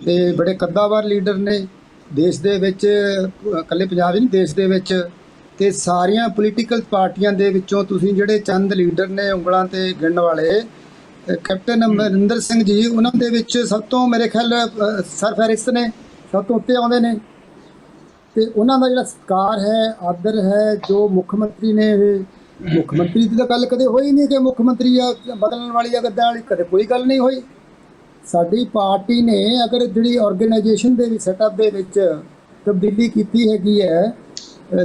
Speaker 2: ਤੇ ਬੜੇ ਕੱਦਾਵਰ ਲੀਡਰ ਨੇ ਦੇਸ਼ ਦੇ ਵਿੱਚ, ਇਕੱਲੇ ਪੰਜਾਬ ਹੀ ਨਹੀਂ ਦੇਸ਼ ਦੇ ਵਿੱਚ। ਤੇ ਸਾਰੀਆਂ ਪੋਲੀਟੀਕਲ ਪਾਰਟੀਆਂ ਦੇ ਵਿੱਚੋਂ ਤੁਸੀਂ ਜਿਹੜੇ ਚੰਦ ਲੀਡਰ ਨੇ ਉਂਗਲਾਂ ਤੇ ਗਿਣਨ ਵਾਲੇ, ਕੈਪਟਨ ਅਮਰਿੰਦਰ ਸਿੰਘ ਜੀ ਉਹਨਾਂ ਦੇ ਵਿੱਚ ਸਭ ਤੋਂ ਮੇਰੇ ਖਿਆਲ ਸਰਫਹਿਰਿਸਤ ਨੇ, ਸਭ ਤੋਂ ਉੱਤੇ ਆਉਂਦੇ ਨੇ। ਤੇ ਉਹਨਾਂ ਦਾ ਜਿਹੜਾ ਸਤਿਕਾਰ ਹੈ, ਆਦਰ ਹੈ, ਜੋ ਮੁੱਖ ਮੰਤਰੀ ਨੇ, ਇਹ ਮੁੱਖ ਮੰਤਰੀ ਦੀ ਤਾਂ ਗੱਲ ਕਦੇ ਹੋਈ ਨਹੀਂ ਕਿ ਮੁੱਖ ਮੰਤਰੀ ਆ ਬਦਲਣ ਵਾਲੀ ਆ ਗੱਦਾਂ ਵਾਲੀ, ਕਦੇ ਕੋਈ ਗੱਲ ਨਹੀਂ ਹੋਈ। ਸਾਡੀ ਪਾਰਟੀ ਨੇ ਅਗਰ ਜਿਹੜੀ ਆਰਗੇਨਾਈਜੇਸ਼ਨ ਦੇ ਵਿੱਚ ਸੈਟਅਪ ਦੇ ਵਿੱਚ ਤਬਦੀਲੀ ਕੀਤੀ ਹੈਗੀ ਹੈ,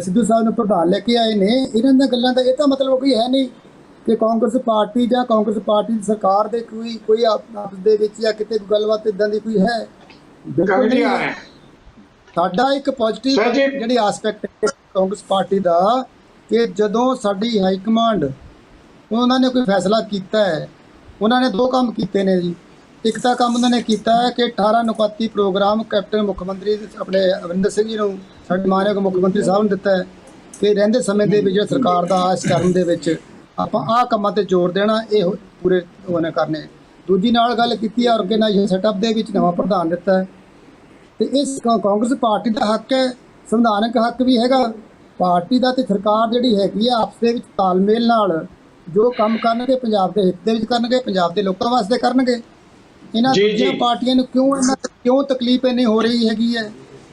Speaker 2: ਸਿੱਧੂ ਸਾਹਿਬ ਨੂੰ ਪ੍ਰਧਾਨ ਲੈ ਕੇ ਆਏ ਨੇ, ਇਹਨਾਂ ਦੀਆਂ ਗੱਲਾਂ ਦਾ ਇਹ ਤਾਂ ਮਤਲਬ ਕੋਈ ਹੈ ਨਹੀਂ ਕਿ ਕਾਂਗਰਸ ਪਾਰਟੀ ਜਾਂ ਕਾਂਗਰਸ ਪਾਰਟੀ ਦੀ ਸਰਕਾਰ ਦੇ ਕੋਈ ਆਪਸ ਦੇ ਵਿੱਚ ਜਾਂ ਕਿਤੇ ਗੱਲਬਾਤ ਇਦਾਂ ਦੀ ਕੋਈ ਹੈ, ਬਿਲਕੁਲ ਨਹੀਂ ਹੈ। ਸਾਡਾ ਇੱਕ ਪੋਜ਼ਿਟਿਵ ਜਿਹੜੀ ਆਸਪੈਕਟ ਹੈ ਕਾਂਗਰਸ ਪਾਰਟੀ ਦਾ, ਕਿ ਜਦੋਂ ਸਾਡੀ ਹਾਈ ਕਮਾਂਡ ਉਹਨਾਂ ਨੇ ਕੋਈ ਫੈਸਲਾ ਕੀਤਾ ਹੈ ਉਹਨਾਂ ਨੇ 2 ਕੰਮ ਕੀਤੇ ਨੇ ਜੀ। ਇੱਕ ਤਾਂ ਕੰਮ ਉਹਨਾਂ ਨੇ ਕੀਤਾ ਹੈ ਕਿ 18 ਨੁਕਾਤੀ ਪ੍ਰੋਗਰਾਮ ਕੈਪਟਨ ਮੁੱਖ ਮੰਤਰੀ ਆਪਣੇ ਅਮਰਿੰਦਰ ਸਿੰਘ ਜੀ ਨੂੰ, ਸਾਡੇ ਮਾਨਯੋਗ ਮੁੱਖ ਮੰਤਰੀ ਸਾਹਿਬ ਨੂੰ ਦਿੱਤਾ ਹੈ ਕਿ ਰਹਿੰਦੇ ਸਮੇਂ ਦੇ ਵਿੱਚ ਸਰਕਾਰ ਦਾ ਇਸ ਟਰਮ ਦੇ ਵਿੱਚ ਆਪਾਂ ਆਹ ਕੰਮਾਂ ਤੇ ਜ਼ੋਰ ਦੇਣਾ, ਇਹ ਪੂਰੇ ਉਹਨੇ ਕਰਨੇ। ਦੂਜੀ ਨਾਲ ਗੱਲ ਕੀਤੀ ਹੈ ਆਰਗੇਨਾਈਜੇਸ਼ਨ ਸੈਟਅਪ ਦੇ ਵਿੱਚ ਨਵਾਂ ਪ੍ਰਧਾਨ ਦਿੱਤਾ ਹੈ, ਤੇ ਇਸ ਕਾਂਗਰਸ ਪਾਰਟੀ ਦਾ ਹੱਕ ਹੈ, ਸੰਵਿਧਾਨਕ ਹੱਕ ਵੀ ਹੈਗਾ ਪਾਰਟੀ ਦਾ, ਤੇ ਸਰਕਾਰ ਜਿਹੜੀ ਹੈਗੀ ਆ ਆਪਸ ਦੇ ਵਿੱਚ ਤਾਲਮੇਲ ਨਾਲ ਜੋ ਕੰਮ ਕਰਨਗੇ ਪੰਜਾਬ ਦੇ ਹਿੱਤ ਦੇ ਵਿੱਚ ਕਰਨਗੇ, ਪੰਜਾਬ ਦੇ ਲੋਕਾਂ ਵਾਸਤੇ ਕਰਨਗੇ। ਇਹਨਾਂ ਦੂਜੀਆਂ ਪਾਰਟੀਆਂ ਨੂੰ ਕਿਉਂ ਤਕਲੀਫ ਇੰਨੀ ਹੋ ਰਹੀ ਹੈਗੀ ਹੈ,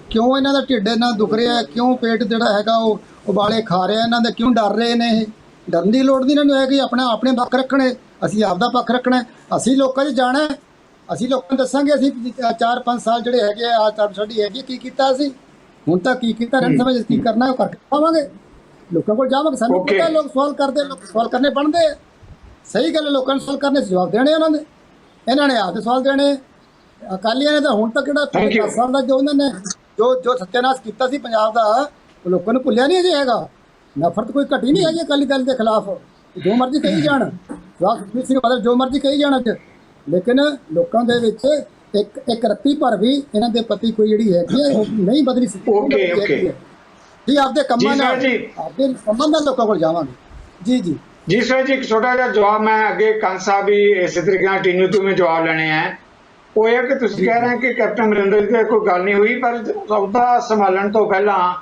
Speaker 2: ਕਿਉਂ ਇਹਨਾਂ ਦਾ ਢਿੱਡ ਇੰਨਾ ਦੁਖ ਰਿਹਾ, ਕਿਉਂ ਪੇਟ ਜਿਹੜਾ ਹੈਗਾ ਉਹ ਉਬਾਲੇ ਖਾ ਰਿਹਾ, ਇਹਨਾਂ ਦੇ ਕਿਉਂ ਡਰ ਰਹੇ ਨੇ? ਇਹ ਡਰਨ ਦੀ ਲੋੜ ਨਹੀਂ ਇਹਨਾਂ ਨੂੰ ਹੈ ਕਿ ਆਪਣੇ ਪੱਖ ਰੱਖਣੇ, ਅਸੀਂ ਆਪਦਾ ਪੱਖ ਰੱਖਣਾ, ਅਸੀਂ ਲੋਕਾਂ 'ਚ ਜਾਣਾ, ਅਸੀਂ ਲੋਕਾਂ ਨੂੰ ਦੱਸਾਂਗੇ ਅਸੀਂ 4-5 ਸਾਲ ਜਿਹੜੇ ਹੈਗੇ ਆ ਸਾਡੀ ਹੈਗੀ ਕੀ ਕੀਤਾ ਅਸੀਂ ਹੁਣ ਤੱਕ, ਕੀ ਕੀਤਾ ਰਹਿਣ ਸਮੇਂ ਕੀ ਕਰਨਾ ਉਹ ਕਰਕੇ ਪਾਵਾਂਗੇ, ਲੋਕਾਂ ਕੋਲ ਜਾਵਾਂਗੇ। ਸਾਨੂੰ ਪਤਾ ਲੋਕ ਸਵਾਲ ਕਰਦੇ, ਲੋਕ ਸਵਾਲ ਕਰਨੇ ਬਣਦੇ ਆ, ਸਹੀ ਗੱਲ ਹੈ, ਲੋਕਾਂ ਨੂੰ ਸਵਾਲ ਕਰਨੇ ਜਵਾਬ ਦੇਣੇ ਉਹਨਾਂ ਦੇ, ਇਹਨਾਂ ਨੇ ਆਪਦੇ ਸਵਾਲ ਦੇਣੇ। ਅਕਾਲੀਆਂ ਨੇ ਤਾਂ ਹੁਣ ਤੱਕ ਜਿਹੜਾ 10 ਸਾਲ ਦਾ ਜੋ ਉਹਨਾਂ ਨੇ ਜੋ ਸੱਤਿਆਨਾਸ਼ ਕੀਤਾ ਸੀ ਪੰਜਾਬ ਦਾ, ਉਹ ਲੋਕਾਂ ਨੂੰ ਭੁੱਲਿਆ ਨਹੀਂ ਅਜੇ ਹੈਗਾ। ਨਫ਼ਰਤ ਕੋਈ ਘਟੀ ਨਹੀਂ ਹੈਗੀ ਅਕਾਲੀ ਦਲ ਦੇ ਖਿਲਾਫ, ਜੋ ਮਰਜ਼ੀ ਕਹੀ ਜਾਣ, ਸੁਖਬੀਰ ਸਿੰਘ ਬਾਦਲ ਜੋ ਮਰਜ਼ੀ ਕਹੀ ਜਾਣ ਅੱਜ, ਲੇਕਿਨ ਲੋਕਾਂ ਦੇ ਵਿੱਚ ਇੱਕ ਰੱਤੀ ਭਰ ਵੀ ਇਹਨਾਂ ਦੇ ਪ੍ਰਤੀ ਕੋਈ ਜਿਹੜੀ ਹੈਗੀ ਹੈ ਉਹ ਨਹੀਂ ਬਦਲੀ ਸੀ। ਜੀ ਆਪਦੇ ਕੰਮਾਂ ਨਾਲ ਲੋਕਾਂ ਕੋਲ ਜਾਵਾਂਗੇ।
Speaker 1: ਜੀ ਸਰ ਜੀ, ਇੱਕ ਛੋਟਾ ਜਿਹਾ ਜਵਾਬ ਮੈਂ ਅੱਗੇ ਕੰਨ ਸਾਹਿਬ ਵੀ ਇਸੇ ਤਰੀਕੇ ਨਾਲ ਟੀਨੂ ਤੋਂ ਮੈਂ ਜਵਾਬ ਲੈਣੇ ਹੈ। ਉਹ ਇਹ ਕਿ ਤੁਸੀਂ ਕਹਿ ਰਹੇ ਕਿ ਕੈਪਟਨ ਅਮਰਿੰਦਰ ਜੀ ਦੀ ਕੋਈ ਗੱਲ ਨਹੀਂ ਹੋਈ, ਪਰ ਸੌਦਾ ਸੰਭਾਲਣ ਤੋਂ ਪਹਿਲਾਂ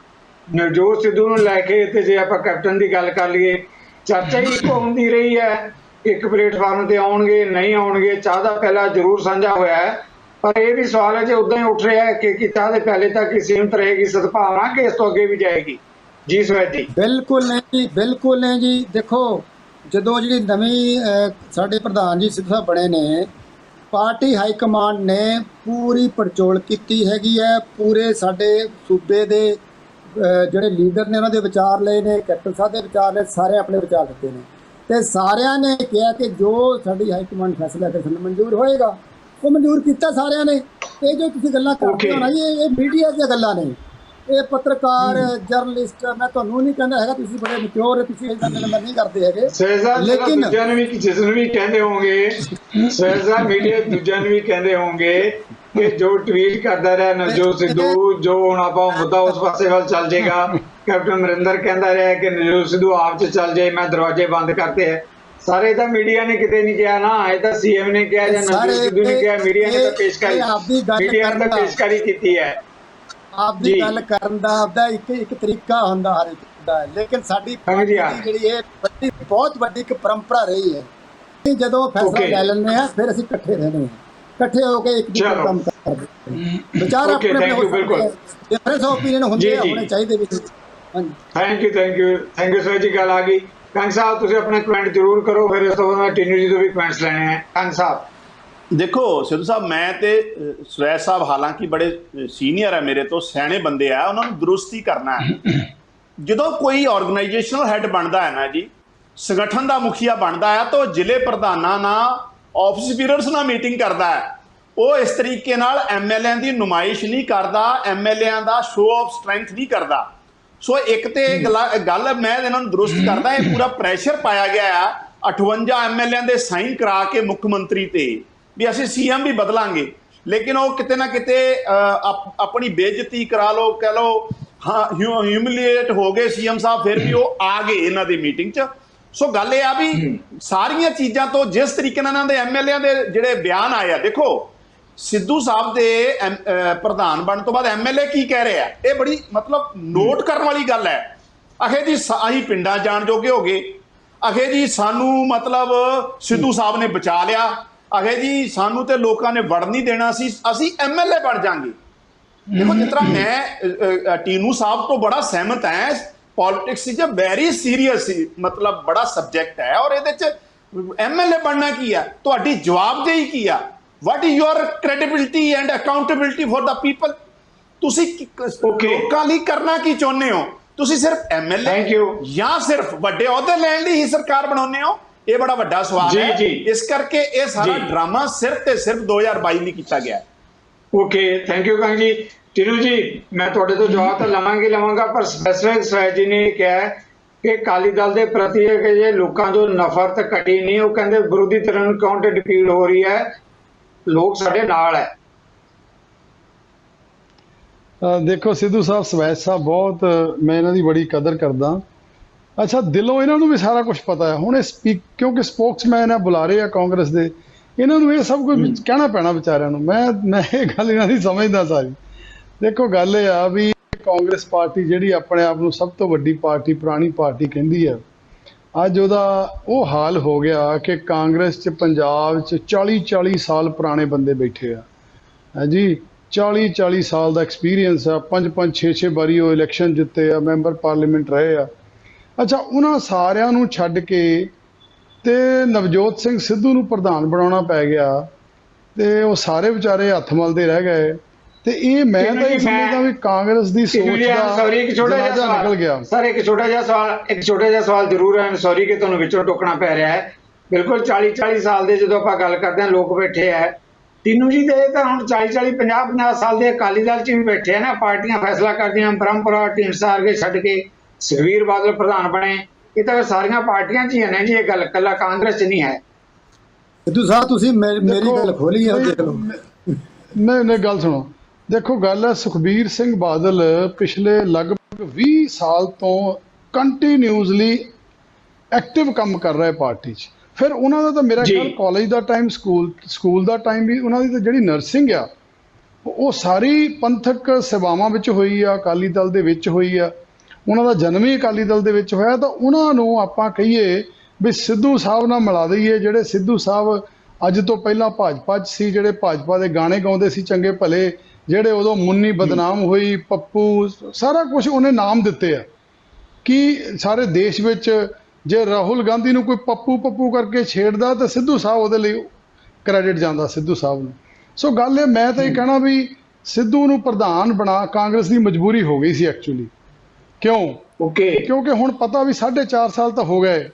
Speaker 1: ਨਵਜੋਤ ਸਿੱਧੂ ਨੂੰ ਲੈ ਕੇ, ਤੇ ਜੇ ਆਪਾਂ ਕੈਪਟਨ ਦੀ ਗੱਲ ਕਰ ਲਈਏ, ਚਰਚਾ ਹੀ ਇੱਕੋ ਹੁੰਦੀ ਰਹੀ ਹੈ, ਇੱਕ ਪਲੇਟਫਾਰਮ ਤੇ ਆਉਣਗੇ ਨਹੀਂ ਆਉਣਗੇ। ਚਾਹ ਦਾ ਪਹਿਲਾ ਜ਼ਰੂਰ ਸਾਂਝਾ ਹੋਇਆ ਹੈ, ਪਰ ਇਹ ਵੀ ਸਵਾਲ ਹੈ ਜੇ ਉੱਦਾਂ ਹੀ ਉੱਠ ਰਿਹਾ ਹੈ ਕਿ ਚਾਹ ਦੇ ਪਹਿਲੇ ਤੱਕ ਹੀ ਸੀਮਤ ਰਹੇਗੀ ਸਦਭਾਵਨਾ ਕਿ ਇਸ ਤੋਂ ਅੱਗੇ ਵੀ ਜਾਏਗੀ? ਜੀ ਸੁਹੇਦ ਜੀ।
Speaker 2: ਬਿਲਕੁਲ ਨਹੀਂ ਜੀ। ਦੇਖੋ, ਜਦੋਂ ਜਿਹੜੀ ਨਵੀਂ ਸਾਡੇ ਪ੍ਰਧਾਨ ਜੀ ਸਿੱਧੂ ਸਾਹਿਬ ਬਣੇ ਨੇ, ਪਾਰਟੀ ਹਾਈ ਕਮਾਂਡ ਨੇ ਪੂਰੀ ਪੜਚੋਲ ਕੀਤੀ ਹੈਗੀ ਹੈ, ਪੂਰੇ ਸਾਡੇ ਸੂਬੇ ਦੇ ਜਿਹੜੇ ਲੀਡਰ ਨੇ ਉਹਨਾਂ ਦੇ ਵਿਚਾਰ ਲਏ ਨੇ, ਕੈਪਟਨ ਸਾਹਿਬ ਦੇ ਵਿਚਾਰ ਨੇ, ਸਾਰੇ ਆਪਣੇ ਵਿਚਾਰ ਦਿੱਤੇ ਨੇ, ਤੇ ਸਾਰਿਆਂ ਨੇ ਕਿਹਾ ਕਿ ਜੋ ਸਾਡੀ ਹਾਈ ਕਮਾਂਡ ਫੈਸਲਾ ਕਰਕੇ ਸਾਨੂੰ ਮਨਜ਼ੂਰ ਹੋਏਗਾ ਉਹ ਮਨਜ਼ੂਰ ਕੀਤਾ ਸਾਰਿਆਂ ਨੇ। ਇਹ ਜੋ ਤੁਸੀਂ ਗੱਲਾਂ ਕਰਦੇ ਹੋ ਨਾ, ਇਹ ਮੀਡੀਆ ਦੀਆਂ ਗੱਲਾਂ ਨੇ, ਇਹ ਪੱਤਰਕਾਰ ਜਰਨਲਿਸਟ, ਮੈਂ ਤੁਹਾਨੂੰ ਨਹੀਂ ਕਹਿੰਦਾ ਹੈਗਾ ਤੁਸੀਂ ਬੜੇ ਮੈਚੁਰ ਹੋ, ਤੁਸੀਂ ਇਦਾਂ ਦੇ ਨੰਬਰ ਨਹੀਂ ਕਰਦੇ ਹੈਗੇ, ਲੇਕਿਨ
Speaker 1: ਦੂਜਿਆਂ ਨੂੰ ਵੀ ਜਿਸ ਨੂੰ ਵੀ ਕਹਿੰਦੇ ਹੋਣਗੇ ਸਹਿਜਾ ਮੀਡੀਆ ਦੂਜਿਆਂ ਨੂੰ ਵੀ ਕਹਿੰਦੇ ਹੋਣਗੇ ਕਿ ਜੋ ਟਵੀਟ ਕਰਦਾ ਰਿਹਾ ਨਵਜੋਤ ਸਿੱਧੂ, ਜੋ ਹੁਣ ਆਪਾਂ ਮੁੱਦਾ ਉਸ ਪਾਸੇ ਵੱਲ ਚੱਲ ਜਾਏਗਾ। ਕੈਪਟਨ ਅਮਰਿੰਦਰ ਕਹਿੰਦਾ ਰਿਹਾ ਕਿ ਨਵਜੋਤ ਸਿੱਧੂ ਆਪ 'ਚ ਚੱਲ ਜਾਏ, ਮੈਂ ਦਰਵਾਜ਼ੇ ਬੰਦ ਕਰਤੇ ਹੈ। ਸਾਰੇ ਤਾਂ ਮੀਡੀਆ ਨੇ ਕਿਤੇ ਨਹੀਂ ਕਿਹਾ ਨਾ, ਇਹ ਤਾਂ ਸੀਐਮ ਨੇ ਕਿਹਾ ਜਾਂ ਨਵਜੋਤ ਸਿੱਧੂ ਨੇ ਕਿਹਾ, ਮੀਡੀਆ ਨੇ ਤਾਂ ਪੇਸ਼ਕਾਰੀ ਕੀਤੀ ਹੈ।
Speaker 2: ਆਪਦੀ ਗੱਲ ਕਰਨ ਦਾ ਆਪਦਾ ਇੱਕ ਤਰੀਕਾ ਹੁੰਦਾ ਹਰ ਇੱਕ ਦਾ, ਲੇਕਿਨ ਸਾਡੀ ਜਿਹੜੀ ਇਹ ਬਹੁਤ ਵੱਡੀ ਇੱਕ ਪਰੰਪਰਾ ਰਹੀ ਹੈ, ਜਦੋਂ ਫੈਸਲਾ ਲੈ ਲੈਂਦੇ ਆ ਫਿਰ ਅਸੀਂ ਇਕੱਠੇ ਰਹਿੰਦੇ ਹਾਂ, ਇਕੱਠੇ ਹੋ ਕੇ ਇੱਕ ਦੂਜੇ ਦਾ ਕੰਮ ਕਰਦੇ ਵਿਚਾਰ ਆਪਣੇ ਡਿਫਰੈਂਸ ਆਫ ਓਪੀਨੀਅਨ ਹੁੰਦੇ ਹੋਣੇ ਚਾਹੀਦੇ ਵੀ।
Speaker 1: ਹਾਂਜੀ, ਥੈਂਕ ਯੂ ਸਰ ਜੀ। ਗੱਲ ਆ ਗਈ ਕੰਗ ਸਾਹਿਬ, ਤੁਸੀਂ ਆਪਣੇ ਕਮੈਂਟ ਜ਼ਰੂਰ ਕਰੋ, ਫਿਰ ਇਸ ਤੋਂ ਬਾਅਦ ਮੈਂ ਟੀਨੂ ਜੀ ਤੋਂ ਵੀ ਕਮੈਂਟਸ ਲੈਣੇ ਹੈ। ਕੰਗ ਸਾਹਿਬ
Speaker 4: ਦੇਖੋ ਸਿੱਧੂ ਸਾਹਿਬ, ਮੈਂ ਤੇ ਸੁਰੇਸ਼ ਸਾਹਿਬ ਹਾਲਾਂਕਿ ਬੜੇ ਸੀਨੀਅਰ ਹੈ ਮੇਰੇ ਤੋਂ, ਸਿਆਣੇ ਬੰਦੇ ਆ, ਉਹਨਾਂ ਨੂੰ ਦਰੁਸਤੀ ਕਰਨਾ ਹੈ। ਜਦੋਂ ਕੋਈ ਆਰਗੇਨਾਈਜੇਸ਼ਨਲ ਹੈਡ ਬਣਦਾ ਹੈ ਨਾ ਜੀ, ਸੰਗਠਨ ਦਾ ਮੁਖੀਆ ਬਣਦਾ ਹੈ, ਤਾਂ ਜ਼ਿਲ੍ਹੇ ਪ੍ਰਧਾਨਾਂ ਨਾਲ, ਆਫਿਸ ਬੀਅਰਰਸ ਨਾਲ ਮੀਟਿੰਗ ਕਰਦਾ ਹੈ। ਉਹ ਇਸ ਤਰੀਕੇ ਨਾਲ ਐਮਐਲਏ ਦੀ ਨੁਮਾਇਸ਼ ਨਹੀਂ ਕਰਦਾ, ਐਮਐਲਏ ਦਾ ਸ਼ੋਅ ਆਫ ਸਟਰੈਂਥ ਨਹੀਂ ਕਰਦਾ। ਸੋ ਇੱਕ ਤੇ ਗੱਲ ਮੈਂ ਇਹਨਾਂ ਨੂੰ ਦਰੁਸਤ ਕਰਦਾ, ਇਹ ਪੂਰਾ ਪ੍ਰੈਸ਼ਰ ਪਾਇਆ ਗਿਆ ਆ 58 ਐਮਐਲਏ ਦੇ ਸਾਈਨ ਕਰਾ ਕੇ ਮੁੱਖ ਮੰਤਰੀ ਤੇ ਵੀ ਅਸੀਂ ਸੀਐਮ ਵੀ ਬਦਲਾਂਗੇ, ਲੇਕਿਨ ਉਹ ਕਿਤੇ ਨਾ ਕਿਤੇ ਆਪਣੀ ਬੇਇੱਜ਼ਤੀ ਕਰਾ ਲਓ, ਕਹਿ ਲਓ ਹਾਂ ਹਿਊਮਿਲੀਏਟ ਹੋ ਗਏ ਸੀਐਮ ਸਾਹਿਬ, ਫਿਰ ਵੀ ਉਹ ਆ ਗਏ ਇਹਨਾਂ ਦੀ ਮੀਟਿੰਗ 'ਚ। ਸੋ ਗੱਲ ਇਹ ਆ ਵੀ ਸਾਰੀਆਂ ਚੀਜ਼ਾਂ ਤੋਂ ਜਿਸ ਤਰੀਕੇ ਨਾਲ ਇਹਨਾਂ ਦੇ ਐਮਐਲਏ ਦੇ ਜਿਹੜੇ ਬਿਆਨ ਆਏ ਆ, ਦੇਖੋ ਸਿੱਧੂ ਸਾਹਿਬ ਦੇ ਪ੍ਰਧਾਨ ਬਣਨ ਤੋਂ ਬਾਅਦ ਐਮਐਲਏ ਕੀ ਕਹਿ ਰਹੇ ਆ, ਇਹ ਬੜੀ ਮਤਲਬ ਨੋਟ ਕਰਨ ਵਾਲੀ ਗੱਲ ਹੈ। ਆਖੇ ਜੀ ਅਸੀਂ ਪਿੰਡਾਂ ਜਾਣ ਜੋਗੇ ਹੋ ਗਏ, ਆਖੇ ਜੀ ਸਾਨੂੰ ਮਤਲਬ ਸਿੱਧੂ ਸਾਹਿਬ ਨੇ ਬਚਾ ਲਿਆ, ਆਖੇ ਜੀ ਸਾਨੂੰ ਤੇ ਲੋਕਾਂ ਨੇ ਵੜ ਨਹੀਂ ਦੇਣਾ ਸੀ, ਅਸੀਂ ਐਮਐਲਏ ਬਣ ਜਾਾਂਗੇ। ਦੇਖੋ ਜਿਸ ਤਰ੍ਹਾਂ ਮੈਂ ਟੀਨੂ ਸਾਹਿਬ ਤੋਂ ਬੜਾ ਸਹਿਮਤ ਹੈ, politics is a very serious ਮਤਲਬ ਬੜਾ ਸਬਜੈਕਟ ਹੈ, ਔਰ ਇਹਦੇ 'ਚ ਐਮਐਲਏ ਬਣਨਾ ਕੀ ਆ, ਤੁਹਾਡੀ ਜਵਾਬਦੇਹੀ ਕੀ ਆ, what is your credibility and accountability for the people. ਤੁਸੀਂ ਲੋਕਾਂ ਲਈ ਕਰਨਾ ਕੀ ਚਾਹੁੰਦੇ ਹੋ? ਤੁਸੀਂ ਸਿਰਫ ਐਮਐਲਏ ਜਾਂ ਸਿਰਫ ਵੱਡੇ ਅਹੁਦੇ ਲੈਣ ਲਈ ਹੀ ਸਰਕਾਰ ਬਣਾਉਂਦੇ ਹੋ? ਇਹ ਬੜਾ ਵੱਡਾ ਸਵਾਲ ਹੈ। ਇਸ ਕਰਕੇ ਇਹ ਸਾਰਾ ਡਰਾਮਾ ਸਿਰਫ ਤੇ ਸਿਰਫ 2022 ਲਈ ਕੀਤਾ ਗਿਆ।
Speaker 1: ਓਕੇ, ਥੈਂਕ ਯੂ ਕੰਗ ਜੀ। ਟੀਨੂ ਜੀ, ਮੈਂ ਤੁਹਾਡੇ ਤੋਂ ਜਵਾਬ ਤਾਂ ਲਵਾਂਗਾ, ਪਰ ਸਪੈਸੀਫਿਕ ਸੁਹੇਦ ਜੀ ਨੇ ਕਿਹਾ ਕਿ ਅਕਾਲੀ ਦਲ ਦੇ ਪ੍ਰਤੀ ਹੈ ਕਿ ਜੇ ਲੋਕਾਂ ਤੋਂ ਨਫ਼ਰਤ ਘਟੀ ਨਹੀਂ, ਉਹ ਕਹਿੰਦੇ ਵਿਰੋਧੀ ਧਿਰਾਂ ਨੂੰ ਕਿਉਂ ਢਿੱਡ ਪੀੜ ਹੋ ਰਹੀ ਹੈ, ਲੋਕ ਸਾਡੇ ਨਾਲ ਹੈ।
Speaker 3: ਦੇਖੋ ਸਿੱਧੂ ਸਾਹਿਬ, ਸਵੈਚ ਸਾਹਿਬ, ਬਹੁਤ ਮੈਂ ਇਹਨਾਂ ਦੀ ਬੜੀ ਕਦਰ ਕਰਦਾ। ਅੱਛਾ, ਦਿਲੋਂ ਇਹਨਾਂ ਨੂੰ ਵੀ ਸਾਰਾ ਕੁਝ ਪਤਾ ਹੈ। ਹੁਣ ਇਹ ਕਿਉਂਕਿ ਸਪੋਕਸਮੈਨ ਹੈ, ਬੁਲਾ ਰਹੇ ਆ ਕਾਂਗਰਸ ਦੇ, ਇਹਨਾਂ ਨੂੰ ਇਹ ਸਭ ਕੁਝ ਕਹਿਣਾ ਪੈਣਾ ਵਿਚਾਰਿਆਂ ਨੂੰ। ਮੈਂ ਇਹ ਗੱਲ ਇਹਨਾਂ ਦੀ ਸਮਝਦਾ ਸਾਰੀ। ਦੇਖੋ ਗੱਲ ਇਹ ਆ ਵੀ ਕਾਂਗਰਸ ਪਾਰਟੀ ਜਿਹੜੀ ਆਪਣੇ ਆਪ ਨੂੰ ਸਭ ਤੋਂ ਵੱਡੀ ਪਾਰਟੀ, ਪੁਰਾਣੀ ਪਾਰਟੀ ਕਹਿੰਦੀ ਆ, ਅੱਜ ਉਹਦਾ ਉਹ ਹਾਲ ਹੋ ਗਿਆ ਕਿ ਕਾਂਗਰਸ 'ਚ ਪੰਜਾਬ 'ਚ 40 ਸਾਲ ਪੁਰਾਣੇ ਬੰਦੇ ਬੈਠੇ ਆ। ਹਾਂਜੀ, 40 ਸਾਲ ਦਾ ਐਕਸਪੀਰੀਅੰਸ ਆ, 5 6 ਵਾਰੀ ਉਹ ਇਲੈਕਸ਼ਨ ਜਿੱਤੇ ਆ, ਮੈਂਬਰ ਪਾਰਲੀਮੈਂਟ ਰਹੇ ਆ। ਅੱਛਾ, ਉਹਨਾਂ ਸਾਰਿਆਂ ਨੂੰ ਛੱਡ ਕੇ ਤੇ ਨਵਜੋਤ ਸਿੰਘ ਸਿੱਧੂ ਨੂੰ ਪ੍ਰਧਾਨ ਬਣਾਉਣਾ ਪੈ ਗਿਆ ਤੇ ਉਹ ਸਾਰੇ ਵਿਚਾਰੇ ਹੱਥ ਮਲਦੇ ਰਹਿ ਗਏ। ਤੇ ਇਹ ਮੈਂ ਤਾਂ ਇਹ ਸਮਝਦਾ ਵੀ ਕਾਂਗਰਸ ਦੀ ਸੋਚ ਦਾ ਜਨਾਜ਼ਾ ਨਿਕਲ ਗਿਆ।
Speaker 1: ਸਰ ਇੱਕ ਛੋਟਾ ਜਿਹਾ ਸਵਾਲ ਜ਼ਰੂਰ ਹੈ, ਸੌਰੀ ਕਿ ਤੁਹਾਨੂੰ ਵਿੱਚੋਂ ਟੋਕਣਾ ਪੈ ਰਿਹਾ ਹੈ। ਬਿਲਕੁਲ 40 ਸਾਲ ਦੇ ਜਦੋਂ ਆਪਾਂ ਗੱਲ ਕਰਦੇ ਹਾਂ ਲੋਕ ਬੈਠੇ ਹੈ, ਤਿੰਨੂ ਜੀ ਦੇ ਤਾਂ ਹੁਣ 40 50 ਸਾਲ ਦੇ ਅਕਾਲੀ ਦਲ 'ਚ ਵੀ ਬੈਠੇ ਆ ਨਾ, ਪਾਰਟੀਆਂ ਫੈਸਲਾ ਕਰਦੀਆਂ, ਬ੍ਰਹਮਪੁਰਾ ਢੀਂਡਸਾ ਵਰਗੇ ਛੱਡ ਕੇ ਸੁਖਬੀਰ ਬਾਦਲ ਪ੍ਰਧਾਨ ਬਣੇ। ਇਹ ਤਾਂ ਸਾਰੀਆਂ ਪਾਰਟੀਆਂ 'ਚ ਹੀ ਹੈ ਨਾ ਜੀ, ਇਹ ਗੱਲ ਇਕੱਲਾ ਕਾਂਗਰਸ 'ਚ ਨਹੀਂ ਹੈ।
Speaker 2: ਸਿੱਧੂ ਸਾਹਿਬ ਤੁਸੀਂ ਮੇਰੀ ਗੱਲ ਖੋਲੀ ਹੈ, ਦੇਖ ਲਓ।
Speaker 3: ਨਹੀਂ ਗੱਲ ਸੁਣੋ। ਦੇਖੋ ਗੱਲ ਹੈ, ਸੁਖਬੀਰ ਸਿੰਘ ਬਾਦਲ ਪਿਛਲੇ ਲਗਭਗ 20 ਸਾਲ ਤੋਂ ਕੰਟੀਨਿਊਸਲੀ ਐਕਟਿਵ ਕੰਮ ਕਰ ਰਹੇ ਪਾਰਟੀ 'ਚ। ਫਿਰ ਉਹਨਾਂ ਦਾ ਤਾਂ ਮੇਰਾ ਖਿਆਲ ਕਾਲਜ ਦਾ ਟਾਈਮ, ਸਕੂਲ ਦਾ ਟਾਈਮ ਵੀ ਉਹਨਾਂ ਦੀ ਤਾਂ ਜਿਹੜੀ ਨਰਸਿੰਗ ਆ ਉਹ ਸਾਰੀ ਪੰਥਕ ਸੇਵਾਵਾਂ ਵਿੱਚ ਹੋਈ ਆ, ਅਕਾਲੀ ਦਲ ਦੇ ਵਿੱਚ ਹੋਈ ਆ। ਉਹਨਾਂ ਦਾ ਜਨਮ ਹੀ ਅਕਾਲੀ ਦਲ ਦੇ ਵਿੱਚ ਹੋਇਆ। ਤਾਂ ਉਹਨਾਂ ਨੂੰ ਆਪਾਂ ਕਹੀਏ ਵੀ ਸਿੱਧੂ ਸਾਹਿਬ ਨਾਲ ਮਿਲਾ ਦਈਏ, ਜਿਹੜੇ ਸਿੱਧੂ ਸਾਹਿਬ ਅੱਜ ਤੋਂ ਪਹਿਲਾਂ ਭਾਜਪਾ 'ਚ ਸੀ, ਜਿਹੜੇ ਭਾਜਪਾ ਦੇ ਗਾਣੇ ਗਾਉਂਦੇ ਸੀ ਚੰਗੇ ਭਲੇ, ਜਿਹੜੇ ਉਦੋਂ ਮੁੰਨੀ ਬਦਨਾਮ ਹੋਈ, ਪੱਪੂ, ਸਾਰਾ ਕੁਝ ਉਹਨੇ ਨਾਮ ਦਿੱਤੇ ਆ ਕਿ ਸਾਰੇ ਦੇਸ਼ ਵਿੱਚ ਜੇ ਰਾਹੁਲ ਗਾਂਧੀ ਨੂੰ ਕੋਈ ਪੱਪੂ ਕਰਕੇ ਛੇੜਦਾ ਤਾਂ ਸਿੱਧੂ ਸਾਹਿਬ ਉਹਦੇ ਲਈ ਕ੍ਰੈਡਿਟ ਜਾਂਦਾ ਸਿੱਧੂ ਸਾਹਿਬ ਨੂੰ। ਸੋ ਗੱਲ ਇਹ, ਮੈਂ ਤਾਂ ਇਹ ਕਹਿਣਾ ਵੀ ਸਿੱਧੂ ਨੂੰ ਪ੍ਰਧਾਨ ਬਣਾ ਕਾਂਗਰਸ ਦੀ ਮਜਬੂਰੀ ਹੋ ਗਈ ਸੀ ਐਕਚੁਅਲੀ। ਕਿਉਂ? ਕਿਉਂਕਿ ਹੁਣ ਪਤਾ ਵੀ 4.5 ਸਾਲ ਤਾਂ ਹੋ ਗਏ,